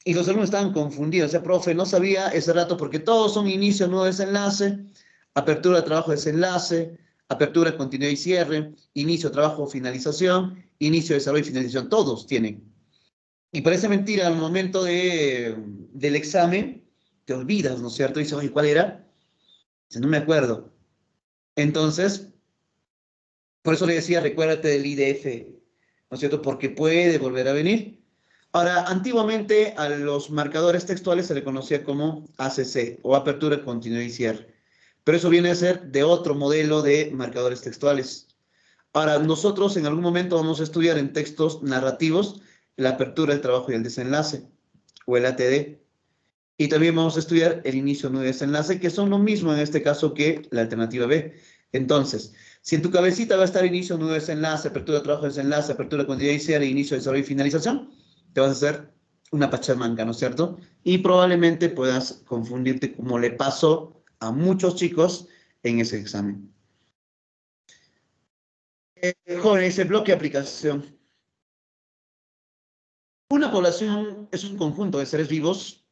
Y los alumnos estaban confundidos. O sea, profe, no sabía ese rato porque todos son inicio, nudo, desenlace, apertura, trabajo, desenlace, apertura, continuidad y cierre, inicio, trabajo, finalización, inicio, desarrollo y finalización. Todos tienen. Y parece mentira, al momento del examen, te olvidas, ¿no es cierto? Dices, oye, ¿cuál era? Dice, no me acuerdo. Entonces, por eso le decía, recuérdate del IDF, ¿no es cierto? Porque puede volver a venir. Ahora, antiguamente a los marcadores textuales se le conocía como ACC, o apertura, continuidad y cierre. Pero eso viene a ser de otro modelo de marcadores textuales. Ahora, nosotros en algún momento vamos a estudiar en textos narrativos la apertura, el trabajo y el desenlace, o el ATD. Y también vamos a estudiar el inicio, nudo y desenlace, que son lo mismo en este caso que la alternativa B. Entonces, si en tu cabecita va a estar inicio, nudo, desenlace, apertura, trabajo, desenlace, apertura, continuidad y cierre, inicio, desarrollo y finalización, te vas a hacer una pachamanca, ¿no es cierto? Y probablemente puedas confundirte como le pasó a muchos chicos en ese examen. Jóvenes, el bloque de aplicación. Una población es un conjunto de seres vivos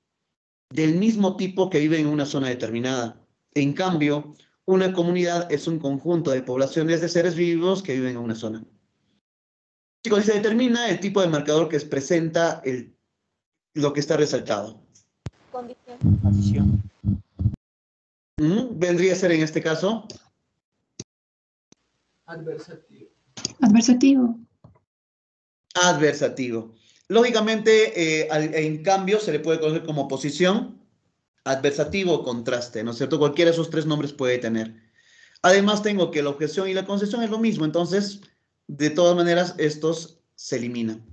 del mismo tipo que viven en una zona determinada. En cambio, una comunidad es un conjunto de poblaciones de seres vivos que viven en una zona. Chicos, se determina el tipo de marcador que presenta lo que está resaltado. Condición. Vendría a ser en este caso Adversativo. adversativo, adversativo. Lógicamente, en cambio, se le puede conocer como posición, adversativo o contraste, ¿no es cierto? Cualquiera de esos tres nombres puede tener. Además, tengo que la objeción y la concesión es lo mismo, entonces, de todas maneras, estos se eliminan.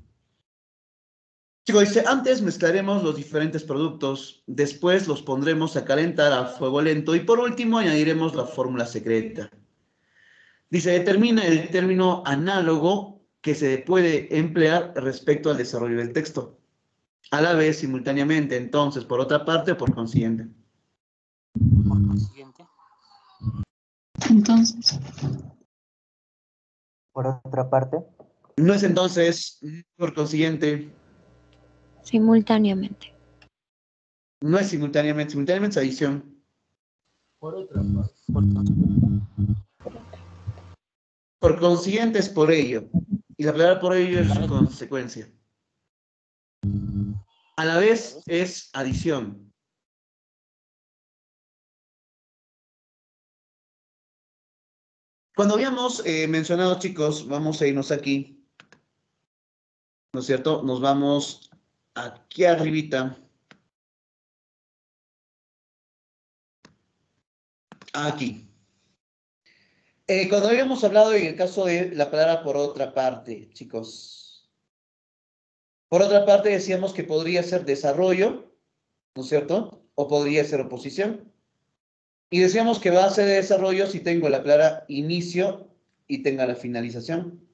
Chicos, dice, antes mezclaremos los diferentes productos, después los pondremos a calentar a fuego lento y por último añadiremos la fórmula secreta. Dice, determina el término análogo que se puede emplear respecto al desarrollo del texto. A la vez, simultáneamente, entonces, por otra parte, por consiguiente. Por consiguiente. entonces, Por otra parte, No es entonces, por consiguiente, Simultáneamente. no es simultáneamente, simultáneamente es adición. Por otra parte. Por consiguiente es por ello. Y la palabra por ello es consecuencia. A la vez es adición. Cuando habíamos mencionado, chicos, vamos a irnos aquí, ¿no es cierto? Nos vamos aquí arribita. Aquí. Cuando habíamos hablado en el caso de la palabra por otra parte, chicos. Por otra parte decíamos que podría ser desarrollo, ¿no es cierto? O podría ser oposición. Y decíamos que va a ser desarrollo si tengo la palabra inicio y tenga la finalización.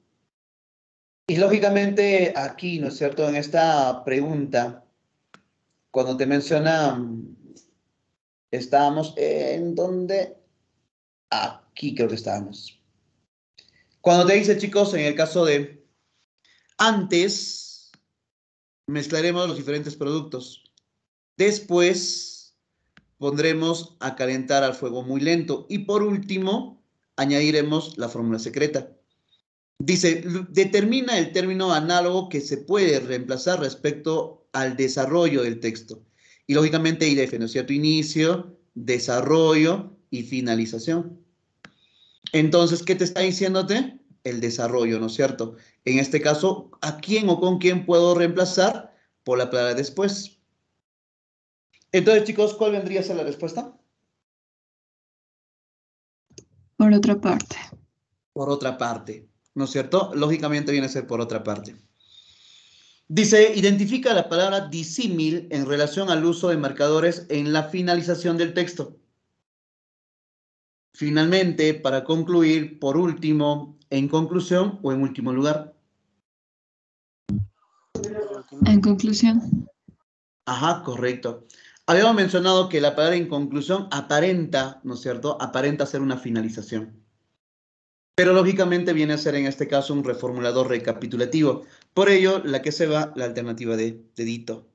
Y lógicamente aquí, ¿no es cierto? En esta pregunta, cuando te menciona, estábamos en donde, aquí creo que estábamos. Cuando te dice, chicos, en el caso de antes, mezclaremos los diferentes productos. Después, pondremos a calentar al fuego muy lento. Y por último, añadiremos la fórmula secreta. Dice, determina el término análogo que se puede reemplazar respecto al desarrollo del texto. Y lógicamente IDF, ¿no es cierto? Inicio, desarrollo y finalización. Entonces, ¿qué te está diciéndote? El desarrollo, ¿no es cierto? En este caso, ¿a quién o con quién puedo reemplazar? Por la palabra después. Entonces, chicos, ¿cuál vendría a ser la respuesta? Por otra parte. Por otra parte, ¿no es cierto? Lógicamente viene a ser por otra parte. Dice, identifica la palabra disímil en relación al uso de marcadores en la finalización del texto. Finalmente, para concluir, por último, en conclusión o en último lugar. En conclusión. Ajá, correcto. Habíamos mencionado que la palabra en conclusión aparenta, ¿no es cierto? Aparenta ser una finalización. Pero lógicamente viene a ser en este caso un reformulador recapitulativo. Por ello, la que se va, la alternativa de Dito.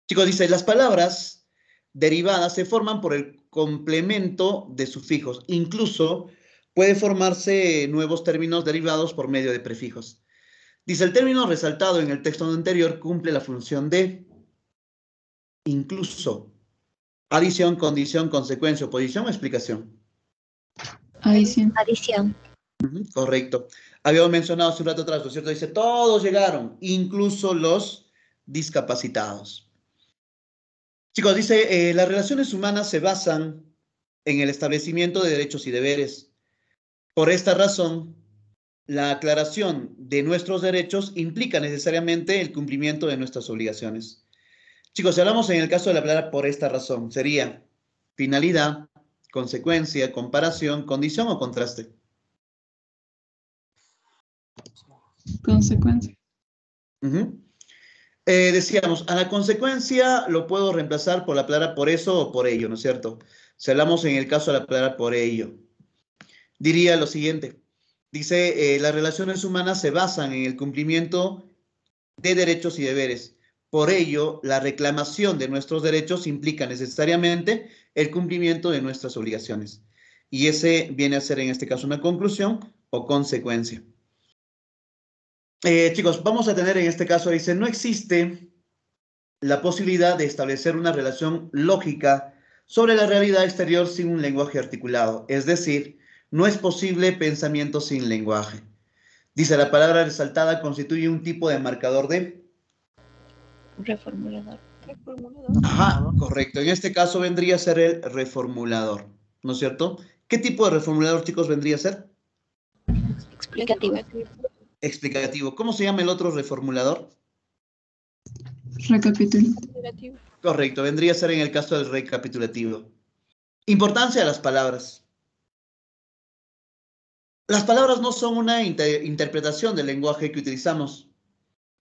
Chicos, dice, las palabras derivadas se forman por el complemento de sufijos. Incluso puede formarse nuevos términos derivados por medio de prefijos. Dice, el término resaltado en el texto anterior cumple la función de incluso, adición, condición, consecuencia, oposición o explicación. Adición. Adición. Correcto. Habíamos mencionado hace un rato atrás, ¿no es cierto? Dice, todos llegaron, incluso los discapacitados. Chicos, dice, las relaciones humanas se basan en el establecimiento de derechos y deberes. Por esta razón, la aclaración de nuestros derechos implica necesariamente el cumplimiento de nuestras obligaciones. Chicos, si hablamos en el caso de la palabra por esta razón, sería finalidad, consecuencia, comparación, condición o contraste. Consecuencia. Decíamos, a la consecuencia lo puedo reemplazar por la palabra por eso o por ello, ¿no es cierto? Si hablamos en el caso de la palabra por ello, diría lo siguiente. Dice, las relaciones humanas se basan en el cumplimiento de derechos y deberes. Por ello, la reclamación de nuestros derechos implica necesariamente el cumplimiento de nuestras obligaciones. Y ese viene a ser en este caso una conclusión o consecuencia. Chicos, vamos a tener en este caso, dice, no existe la posibilidad de establecer una relación lógica sobre la realidad exterior sin un lenguaje articulado. Es decir, no es posible pensamiento sin lenguaje. Dice, la palabra resaltada constituye un tipo de marcador de... Reformulador. Ajá, correcto. En este caso vendría a ser el reformulador, ¿no es cierto? ¿Qué tipo de reformulador, chicos, vendría a ser? Explicativo. Explicativo. ¿Cómo se llama el otro reformulador? Recapitulativo. Correcto, vendría a ser en el caso del recapitulativo. Importancia de las palabras. Las palabras no son una interpretación del lenguaje que utilizamos,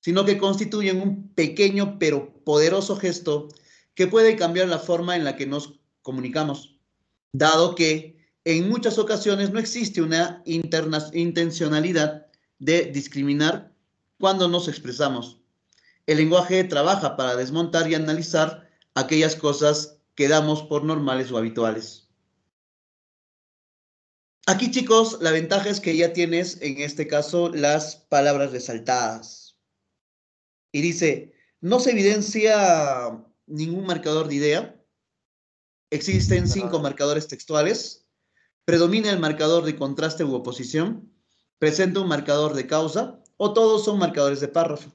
sino que constituyen un pequeño pero poderoso gesto que puede cambiar la forma en la que nos comunicamos, dado que en muchas ocasiones no existe una intencionalidad de discriminar cuando nos expresamos. El lenguaje trabaja para desmontar y analizar aquellas cosas que damos por normales o habituales. Aquí, chicos, la ventaja es que ya tienes, en este caso, las palabras resaltadas. Y dice, no se evidencia ningún marcador de idea. Existen 5 marcadores textuales. ¿Predomina el marcador de contraste u oposición? ¿Presenta un marcador de causa? ¿O todos son marcadores de párrafo?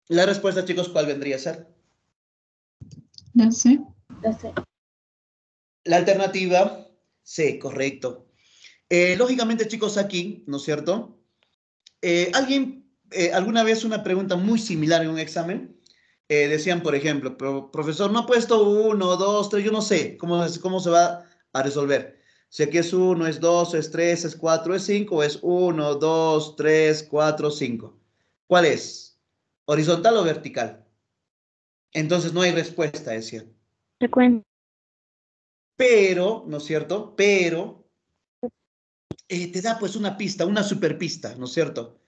La respuesta, chicos, ¿cuál vendría a ser? La C. La alternativa C, correcto. Lógicamente, chicos, aquí, ¿no es cierto? ¿Alguna vez una pregunta muy similar en un examen? Decían, por ejemplo, profesor, no ha puesto 1, 2, 3, yo no sé cómo se va a resolver. Si aquí es 1, es 2, es 3, es 4, es 5, o es 1, 2, 3, 4, 5. ¿Cuál es? ¿Horizontal o vertical? Entonces no hay respuesta, decían. Frecuencia. Pero, ¿no es cierto? Pero te da pues una pista, una superpista, ¿no es cierto?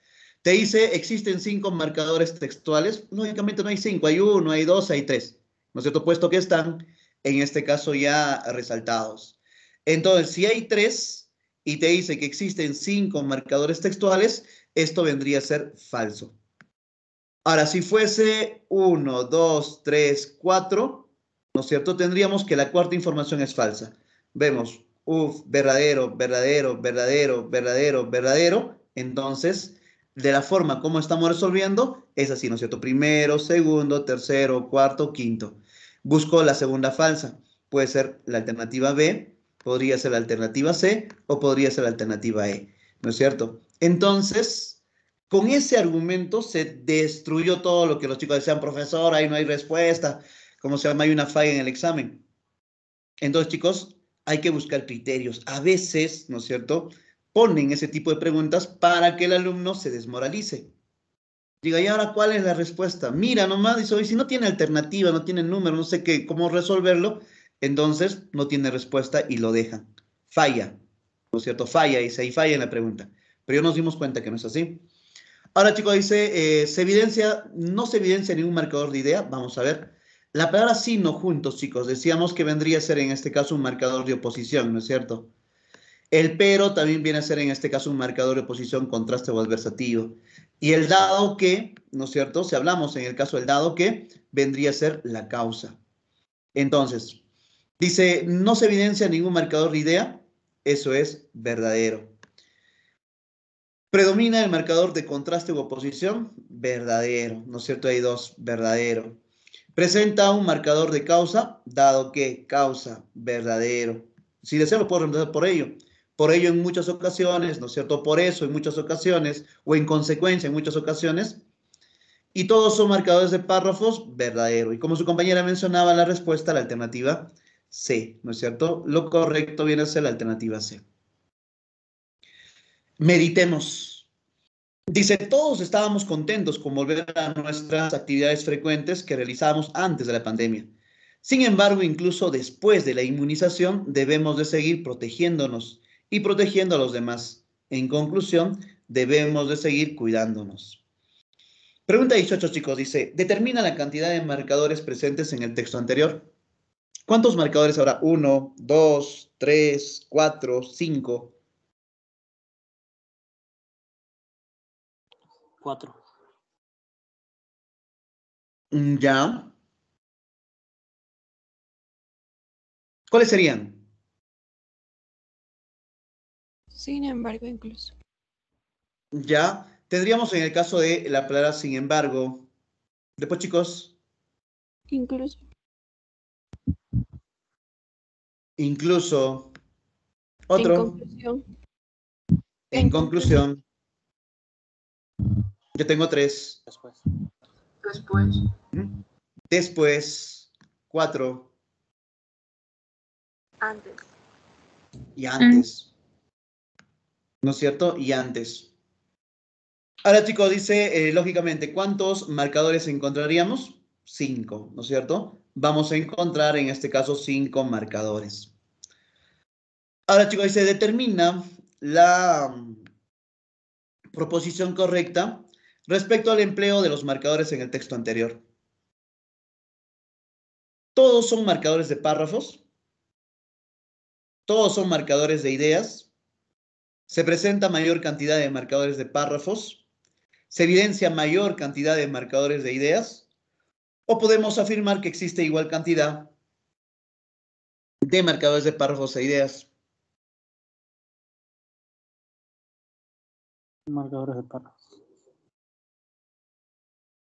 Te dice, existen 5 marcadores textuales. Lógicamente no hay 5, hay 1, hay 2, hay 3, ¿no es cierto? Puesto que están, en este caso, ya resaltados. Entonces, si hay 3 y te dice que existen 5 marcadores textuales, esto vendría a ser falso. Ahora, si fuese 1, 2, 3, 4, ¿no es cierto? Tendríamos que la cuarta información es falsa. Vemos, verdadero, verdadero, verdadero, verdadero, verdadero. Entonces, de la forma como estamos resolviendo, es así, ¿no es cierto? Primero, segundo, tercero, cuarto, quinto. Busco la segunda falsa. Puede ser la alternativa B, podría ser la alternativa C o podría ser la alternativa E, ¿no es cierto? Entonces, con ese argumento se destruyó todo lo que los chicos decían, profesor, ahí no hay respuesta, ¿cómo se llama? Hay una falla en el examen. Entonces, chicos, hay que buscar criterios. A veces, ¿no es cierto?, ponen ese tipo de preguntas para que el alumno se desmoralice. Diga, ¿y ahora cuál es la respuesta? Mira nomás, dice, oye, si no tiene alternativa, no tiene número, no sé qué, cómo resolverlo, entonces no tiene respuesta y lo dejan. Falla, ¿no es cierto? Falla, dice, ahí falla en la pregunta. Pero ya nos dimos cuenta que no es así. Ahora, chicos, dice, no se evidencia ningún marcador de idea. Vamos a ver. La palabra sino juntos, chicos, decíamos que vendría a ser en este caso un marcador de oposición, ¿no es cierto? El pero también viene a ser en este caso un marcador de oposición, contraste o adversativo. Y el dado que, ¿no es cierto? Si hablamos en el caso del dado que, vendría a ser la causa. Entonces, dice, no se evidencia ningún marcador de idea. Eso es verdadero. ¿Predomina el marcador de contraste u oposición? Verdadero, ¿no es cierto? Hay 2, verdadero. ¿Presenta un marcador de causa? Dado que causa, verdadero. Si deseo lo puedo reemplazar por ello. Por ello en muchas ocasiones, ¿no es cierto? Por eso en muchas ocasiones, o en consecuencia en muchas ocasiones. Y todos son marcadores de párrafos, verdadero. Y como su compañera mencionaba, la respuesta, la alternativa C, ¿no es cierto? Lo correcto viene a ser la alternativa C. Meditemos. Dice, todos estábamos contentos con volver a nuestras actividades frecuentes que realizábamos antes de la pandemia. Sin embargo, incluso después de la inmunización, debemos de seguir protegiéndonos y protegiendo a los demás. En conclusión, debemos de seguir cuidándonos. Pregunta 18, chicos, dice, determina la cantidad de marcadores presentes en el texto anterior. ¿Cuántos marcadores habrá? 1, 2, 3, 4, 5. 4. Ya. ¿Cuáles serían? Sin embargo, incluso. Ya. Tendríamos en el caso de la palabra sin embargo. Después, chicos. Incluso. Incluso. En Otro. conclusión. En conclusión. Yo tengo 3. Después. Después. 4. Antes. Y antes. ¿No es cierto? Y antes. Ahora, chicos, dice, lógicamente, ¿cuántos marcadores encontraríamos? 5, ¿no es cierto? Vamos a encontrar, en este caso, 5 marcadores. Ahora, chicos, dice, determina la proposición correcta respecto al empleo de los marcadores en el texto anterior. Todos son marcadores de párrafos. Todos son marcadores de ideas. Se presenta mayor cantidad de marcadores de párrafos. ¿Se evidencia mayor cantidad de marcadores de ideas? ¿O podemos afirmar que existe igual cantidad de marcadores de párrafos e ideas? Marcadores de párrafos.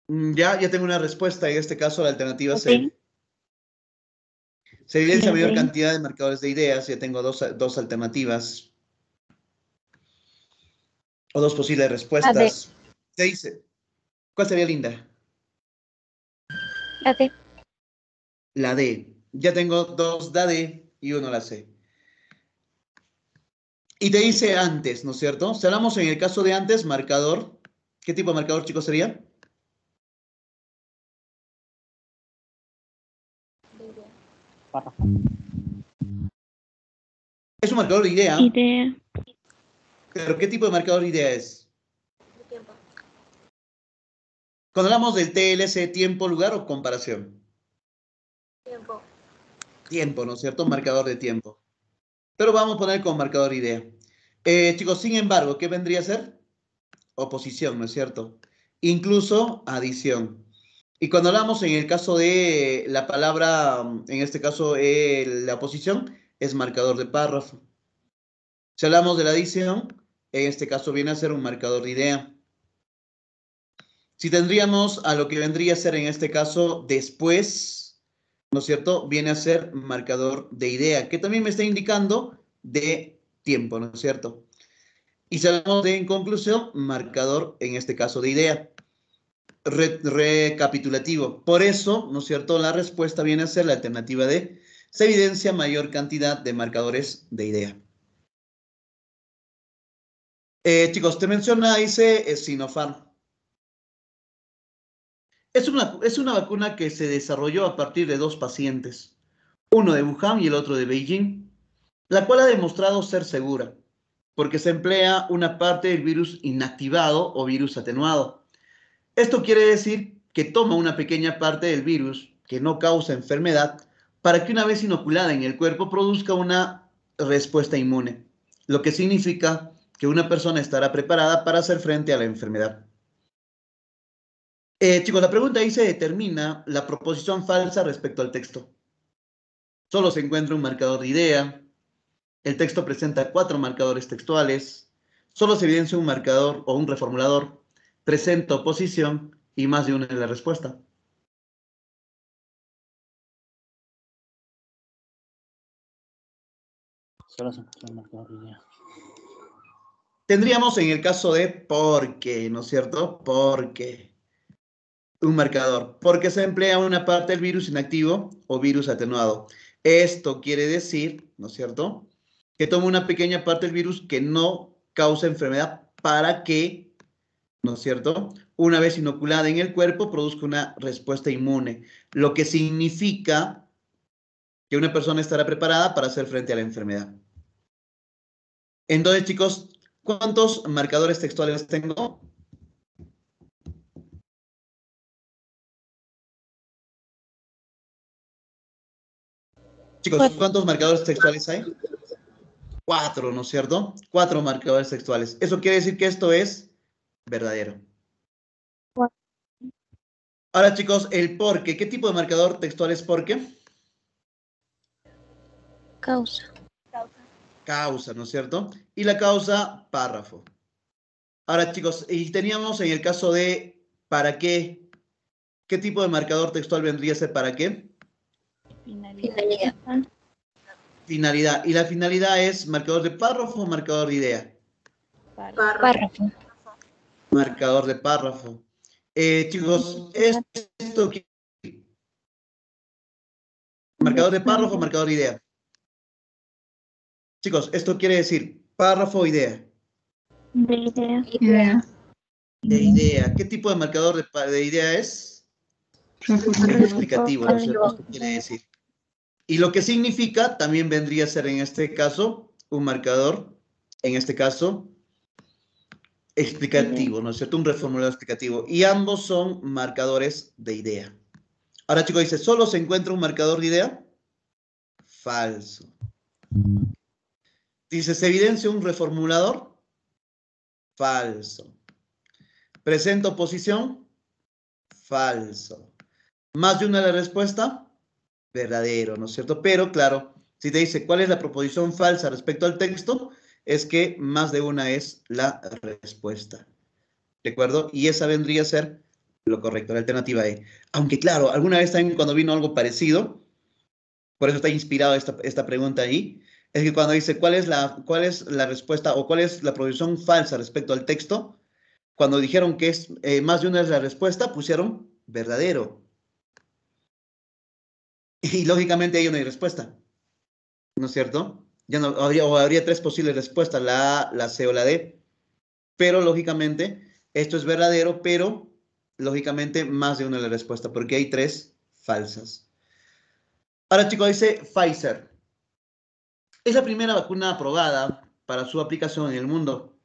Ya tengo una respuesta. En este caso, la alternativa Ok. C. Se evidencia La mayor D. cantidad de marcadores de ideas. Ya tengo dos alternativas. O dos posibles respuestas. ¿Qué dice? ¿Cuál sería, Linda? La D. La D. Ya tengo dos la D y uno la C. Y te dice antes, ¿no es cierto? Si hablamos en el caso de antes, marcador. ¿Qué tipo de marcador, chicos, sería? Párrafo. Es un marcador de idea. Idea. ¿Pero qué tipo de marcador de idea es? Cuando hablamos del TLC, tiempo, lugar o comparación. Tiempo, ¿no es cierto? Marcador de tiempo. Pero vamos a poner como marcador idea. Chicos, sin embargo, ¿qué vendría a ser? Oposición, ¿no es cierto? Incluso adición. Y cuando hablamos en el caso de la palabra, en este caso la oposición, es marcador de párrafo. Si hablamos de la adición, en este caso viene a ser un marcador de idea. Si tendríamos a lo que vendría a ser en este caso después, ¿no es cierto? Viene a ser marcador de idea, que también me está indicando de tiempo, ¿no es cierto? Y si hablamos de en conclusión, marcador en este caso de idea. Recapitulativo. Por eso, ¿no es cierto? La respuesta viene a ser la alternativa D. Se evidencia mayor cantidad de marcadores de idea. Chicos, te menciona, dice Sinopharm. Es una vacuna que se desarrolló a partir de dos pacientes, uno de Wuhan y el otro de Beijing, la cual ha demostrado ser segura, porque se emplea una parte del virus inactivado o virus atenuado. Esto quiere decir que toma una pequeña parte del virus que no causa enfermedad para que una vez inoculada en el cuerpo produzca una respuesta inmune, lo que significa que una persona estará preparada para hacer frente a la enfermedad. Chicos, la pregunta ahí se determina la proposición falsa respecto al texto. Solo se encuentra un marcador de idea. El texto presenta 4 marcadores textuales. Solo se evidencia un marcador o un reformulador. Presenta oposición y más de una en la respuesta. Solo se encuentra un marcador de idea. Tendríamos en el caso de porque, ¿no es cierto? Porque. Un marcador. Porque se emplea una parte del virus inactivo o virus atenuado. Esto quiere decir, ¿no es cierto?, que toma una pequeña parte del virus que no causa enfermedad para que, ¿no es cierto?, una vez inoculada en el cuerpo produzca una respuesta inmune, lo que significa que una persona estará preparada para hacer frente a la enfermedad. Entonces, chicos, ¿cuántos marcadores textuales tengo? Chicos, ¿cuántos marcadores textuales hay? 4, ¿no es cierto? 4 marcadores textuales. Eso quiere decir que esto es verdadero. Ahora, chicos, el por qué. ¿Qué tipo de marcador textual es por qué? Causa. Causa, ¿no es cierto? Y la causa, párrafo. Ahora, chicos, y teníamos en el caso de para qué. ¿Qué tipo de marcador textual vendría a ser para qué? Finalidad. Finalidad. ¿Y la finalidad es marcador de párrafo o marcador de idea? Párrafo. Marcador de párrafo. Chicos, esto marcador de párrafo o marcador de idea. Chicos, esto quiere decir párrafo o idea. De idea. Idea. De idea. ¿Qué tipo de marcador de idea es? Explicativo, ¿no es cierto? Esto quiere decir. Y lo que significa también vendría a ser en este caso un marcador, en este caso, explicativo, ¿no es cierto? Un reformulador explicativo. Y ambos son marcadores de idea. Ahora, chicos, dice, ¿solo se encuentra un marcador de idea? Falso. Dice, ¿se evidencia un reformulador? Falso. ¿Presente oposición? Falso. ¿Más de una la respuesta? Verdadero, ¿no es cierto? Pero, claro, si te dice cuál es la proposición falsa respecto al texto, es que más de una es la respuesta. ¿De acuerdo? Y esa vendría a ser lo correcto, la alternativa E. Aunque, claro, alguna vez también cuando vino algo parecido, por eso está inspirado esta pregunta ahí, es que cuando dice cuál es la respuesta o cuál es la proposición falsa respecto al texto, cuando dijeron que es más de una es la respuesta, pusieron verdadero. Y lógicamente ahí no hay respuesta, ¿no es cierto? Ya no habría tres posibles respuestas, la A, la C o la D. Pero lógicamente esto es verdadero, pero lógicamente más de una es la respuesta, porque hay tres falsas. Ahora, chicos, dice Pfizer. Es la primera vacuna aprobada para su aplicación en el mundo,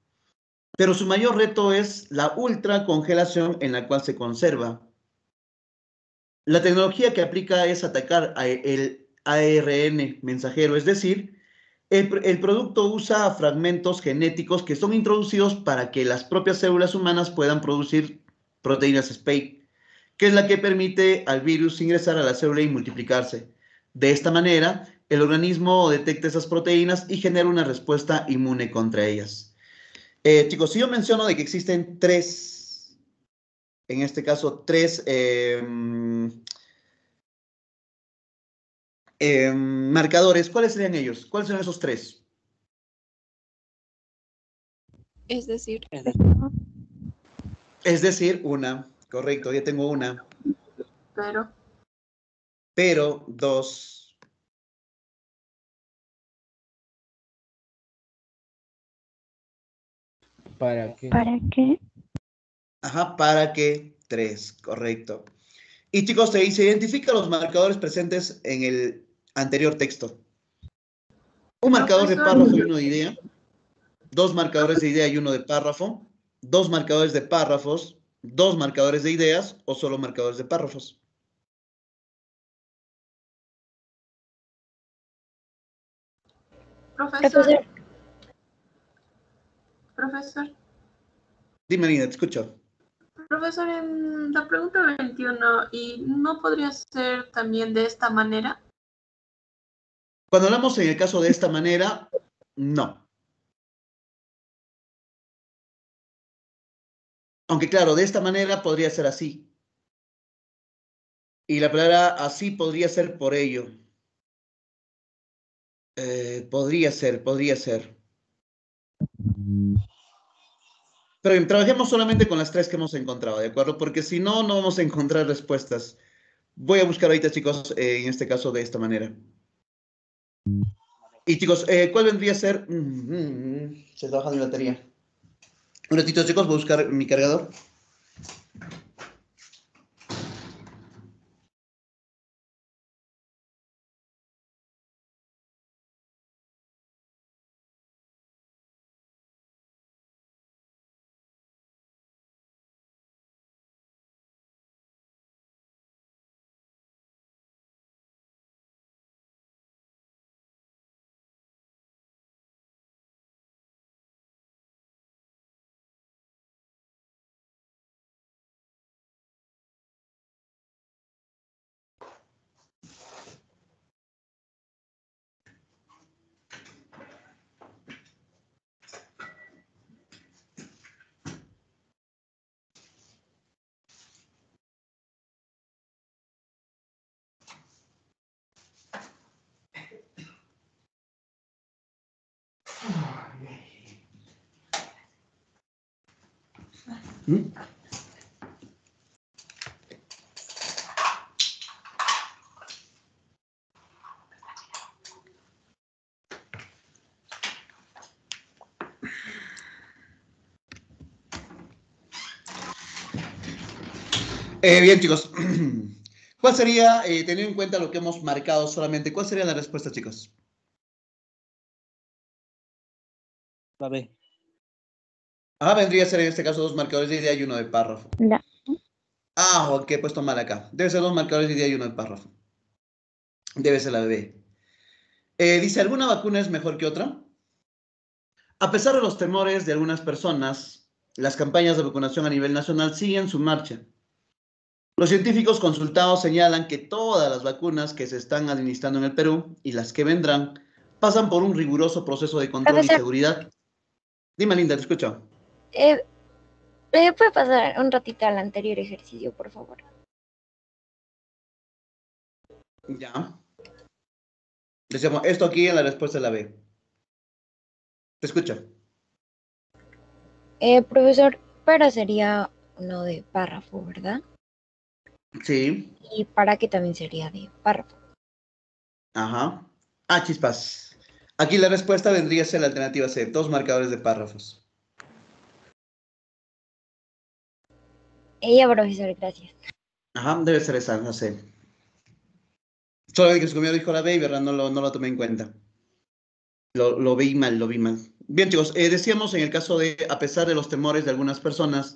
pero su mayor reto es la ultracongelación en la cual se conserva. La tecnología que aplica es atacar el ARN mensajero, es decir, el producto usa fragmentos genéticos que son introducidos para que las propias células humanas puedan producir proteínas spike, que es la que permite al virus ingresar a la célula y multiplicarse. De esta manera, el organismo detecta esas proteínas y genera una respuesta inmune contra ellas. Chicos, si yo menciono de que existen tres, en este caso, tres marcadores, ¿cuáles serían ellos? ¿Cuáles son esos tres? Es decir, Es decir, una, correcto, ya tengo una. Pero, dos. ¿Para qué? ¿Para qué? Ajá, para que, tres, correcto. Y chicos, se identifica los marcadores presentes en el anterior texto. Un marcador de párrafo y uno de idea. Dos marcadores de idea y uno de párrafo. Dos marcadores de párrafos. Dos marcadores de ideas o solo marcadores de párrafos. Profesor, Dime, Nina, te escucho. profesor, en la pregunta 21, ¿y no podría ser también de esta manera? Cuando hablamos en el caso de esta manera, no. Aunque claro, de esta manera podría ser así. Y la palabra así podría ser por ello. Podría ser. Pero bien, trabajemos solamente con las tres que hemos encontrado, ¿de acuerdo? Porque si no, no vamos a encontrar respuestas. Voy a buscar ahorita, chicos, en este caso de esta manera. Y chicos, ¿cuál vendría a ser? Se trabaja en la batería. Un ratito, chicos, voy a buscar mi cargador. Bien, chicos. ¿Cuál sería, teniendo en cuenta lo que hemos marcado solamente, cuál sería la respuesta, chicos? La B. Vendría a ser en este caso dos marcadores de idea y uno de párrafo. La. Ok, he puesto mal acá. Debe ser dos marcadores de idea y uno de párrafo. Debe ser la B. Dice, ¿alguna vacuna es mejor que otra? A pesar de los temores de algunas personas, las campañas de vacunación a nivel nacional siguen su marcha. Los científicos consultados señalan que todas las vacunas que se están administrando en el Perú y las que vendrán pasan por un riguroso proceso de control y Profesor, seguridad. Dime, Linda, te escucho. ¿puede pasar un ratito al anterior ejercicio, por favor? Ya. Decíamos, esto aquí en la respuesta de la B. Te escucho. Profesor, pero sería uno de párrafo, ¿verdad? Sí. Y para qué también sería de párrafo. Ajá. Ah, chispas. Aquí la respuesta vendría a ser la alternativa C, 2 marcadores de párrafos. Ella, profesor, gracias. Ajá, debe ser esa, no sé. Solo que su compañero dijo la B y verdad no lo tomé en cuenta. Lo vi mal, lo vi mal. Bien, chicos, decíamos en el caso de, a pesar de los temores de algunas personas,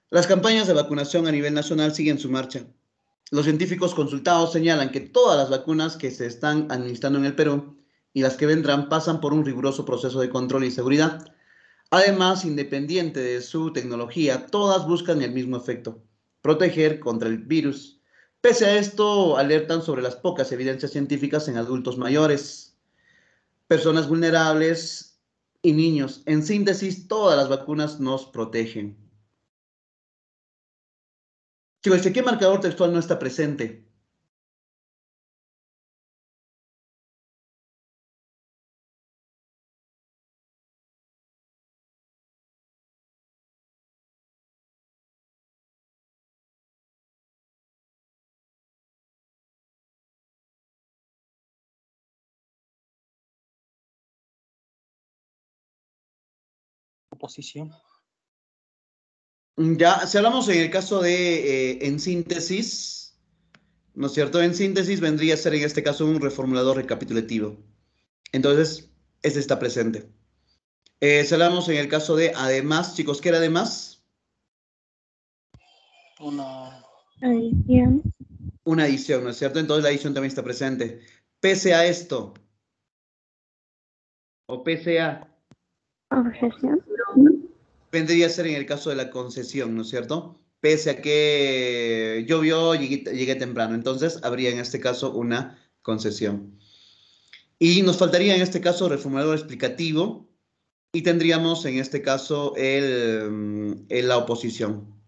las campañas de vacunación a nivel nacional siguen su marcha. Los científicos consultados señalan que todas las vacunas que se están administrando en el Perú y las que vendrán pasan por un riguroso proceso de control y seguridad. Además, independiente de su tecnología, todas buscan el mismo efecto, proteger contra el virus. Pese a esto, alertan sobre las pocas evidencias científicas en adultos mayores, personas vulnerables y niños. En síntesis, todas las vacunas nos protegen. Chicos, ¿qué marcador textual no está presente? Oposición. Ya, si hablamos en el caso de en síntesis, ¿no es cierto? En síntesis vendría a ser en este caso un reformulador recapitulativo. Entonces, este está presente. Si hablamos en el caso de además, chicos, ¿qué era además? Una. Adición. Una adición, ¿no es cierto? Entonces la adición también está presente. Pese a esto, o pese a, Objeción. vendría a ser en el caso de la concesión, ¿no es cierto? Pese a que llovió, llegué temprano. Entonces, habría en este caso una concesión. Y nos faltaría en este caso reformulador explicativo y tendríamos en este caso la oposición.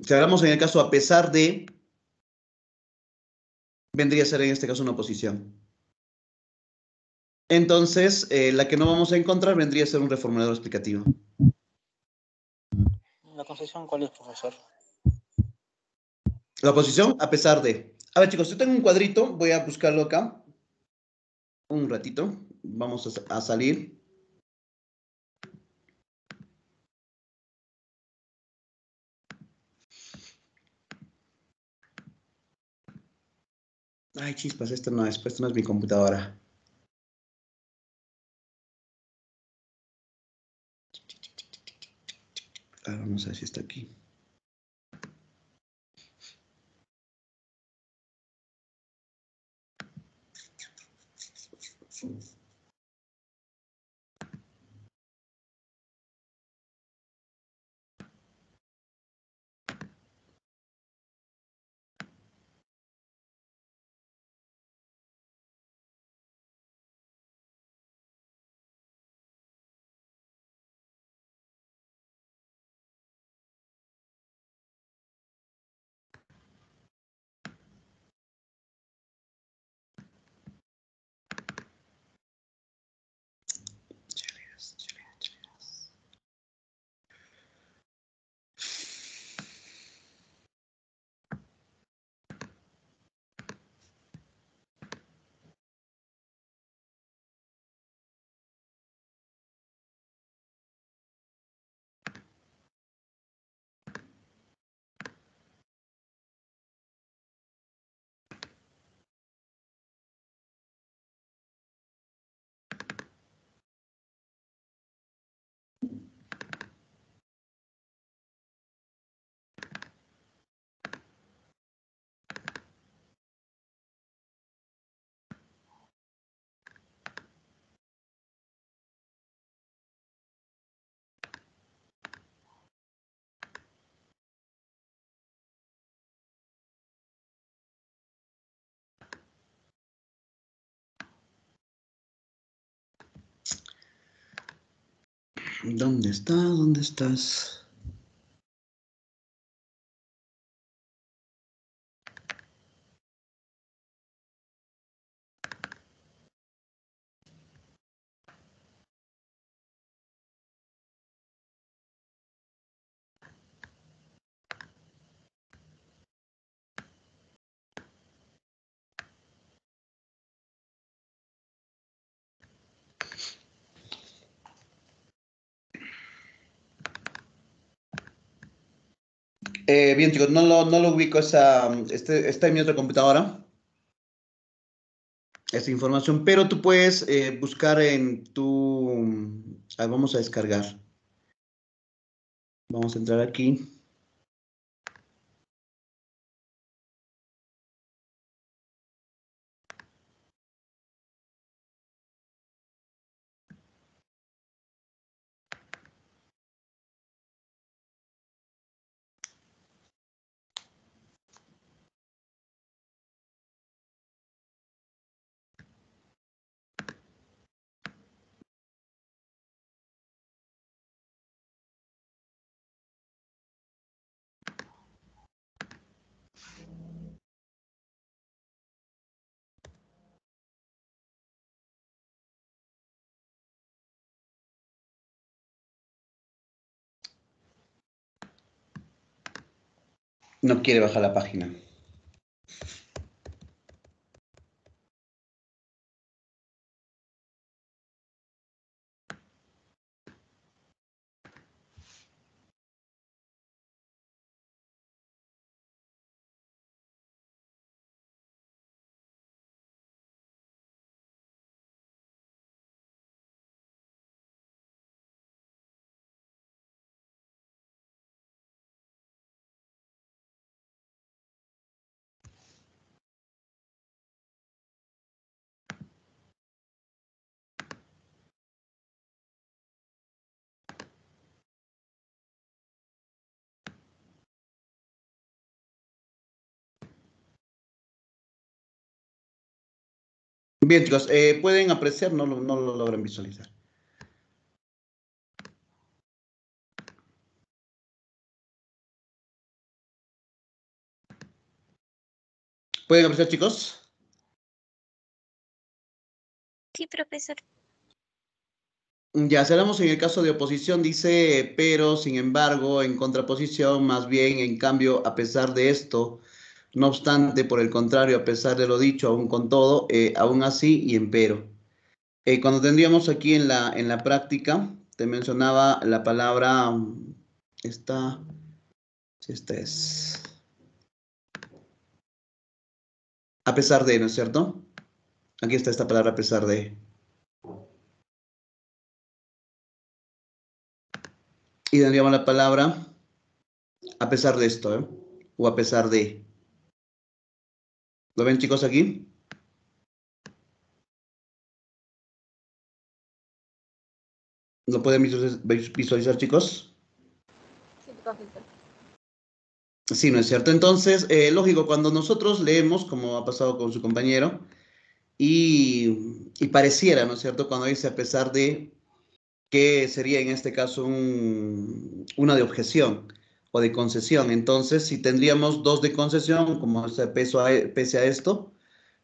Si hablamos en el caso a pesar de, vendría a ser en este caso una oposición. Entonces, la que no vamos a encontrar vendría a ser un reformulador explicativo. ¿La concesión cuál es, profesor? La oposición a pesar de. A ver, chicos, yo tengo un cuadrito, voy a buscarlo acá. Un ratito, vamos a salir. Ay, chispas, esto no es mi computadora. Vamos a ver si está aquí. ¿Dónde está? ¿Dónde estás? Bien, chicos, no lo ubico está en mi otra computadora, esa información, pero tú puedes buscar en tu... vamos a descargar. Vamos a entrar aquí. No quiere bajar la página. Bien, chicos, pueden apreciar, no lo logran visualizar. ¿Pueden apreciar, chicos? Sí, profesor. Ya, si hablamos en el caso de oposición, dice, pero, sin embargo, en contraposición, más bien, en cambio, a pesar de esto, no obstante, por el contrario, a pesar de lo dicho, aún con todo, aún así y empero. Cuando tendríamos aquí en la práctica, te mencionaba la palabra, esta es, a pesar de, ¿no es cierto? Aquí está esta palabra a pesar de. Y tendríamos la palabra a pesar de esto, ¿eh? O a pesar de. ¿Lo ven, chicos, aquí? ¿Lo pueden visualizar, chicos? Sí, ¿no es cierto? Entonces, lógico, cuando nosotros leemos, como ha pasado con su compañero, y pareciera, ¿no es cierto? Cuando dice a pesar de, que sería en este caso una de objeción o de concesión. Entonces, si tendríamos dos de concesión, como pese a esto,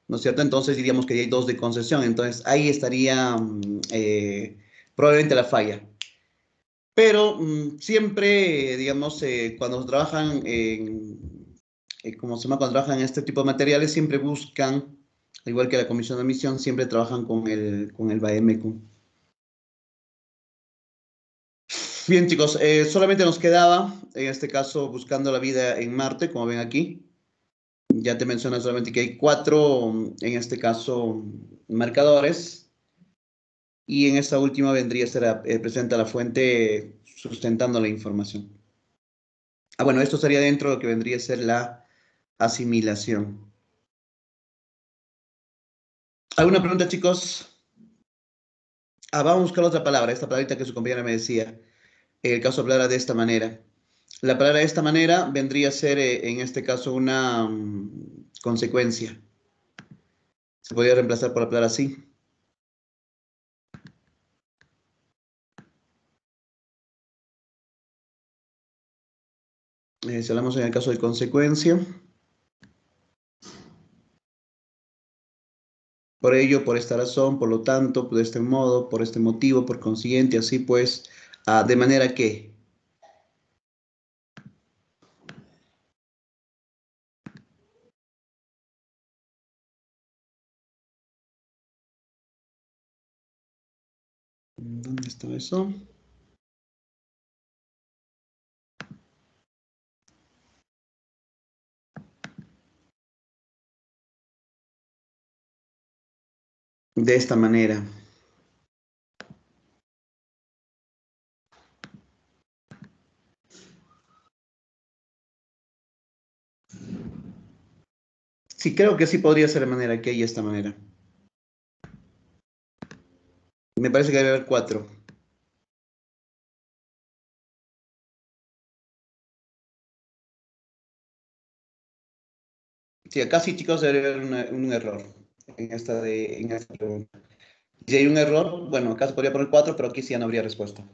¿no es cierto? Entonces diríamos que hay dos de concesión. Entonces, ahí estaría probablemente la falla. Pero siempre, digamos, cuando trabajan ¿cómo se llama? Cuando trabajan en este tipo de materiales, siempre buscan, al igual que la comisión de admisión, siempre trabajan con el BAEMECUM. Bien, chicos, solamente nos quedaba, en este caso, buscando la vida en Marte, como ven aquí. Ya te menciona solamente que hay 4, en este caso, marcadores. Y en esta última vendría a ser, presenta la fuente sustentando la información. Bueno, esto sería dentro de lo que vendría a ser la asimilación. ¿Alguna pregunta, chicos? Vamos a buscar otra palabra, esta palabrita que su compañera me decía. En el caso de hablar de esta manera. La palabra de esta manera vendría a ser, en este caso, una consecuencia. Se podría reemplazar por la palabra así. Si hablamos en el caso de consecuencia. Por ello, por esta razón, por lo tanto, de este modo, por este motivo, por consiguiente, así pues, de manera que. ¿Dónde está eso? De esta manera. Sí, creo que sí podría ser de manera que y esta manera. Me parece que debe haber 4. Sí, acá sí, chicos, debe haber un error en esta pregunta. Si hay un error, bueno, acá se podría poner 4, pero aquí sí ya no habría respuesta.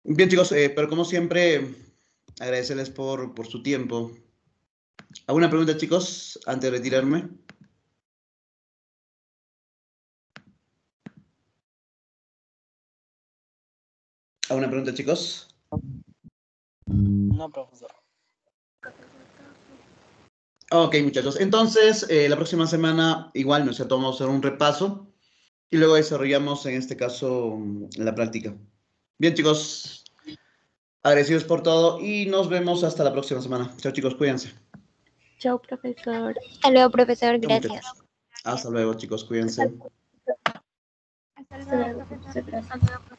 Bien, chicos, pero como siempre, agradecerles por su tiempo. ¿Alguna pregunta, chicos, antes de retirarme? ¿Alguna pregunta, chicos? No, profesor. Ok, muchachos. Entonces, la próxima semana, igual, ¿no es cierto? Vamos a hacer un repaso y luego desarrollamos, en este caso, la práctica. Bien, chicos, agradecidos por todo y nos vemos hasta la próxima semana. Chao, chicos, cuídense. Chao, profesor. Hasta luego, profesor. Chao, Gracias. muchachos. Hasta luego, chicos, cuídense. Hasta luego, profesor. Gracias. Hasta luego, profesor.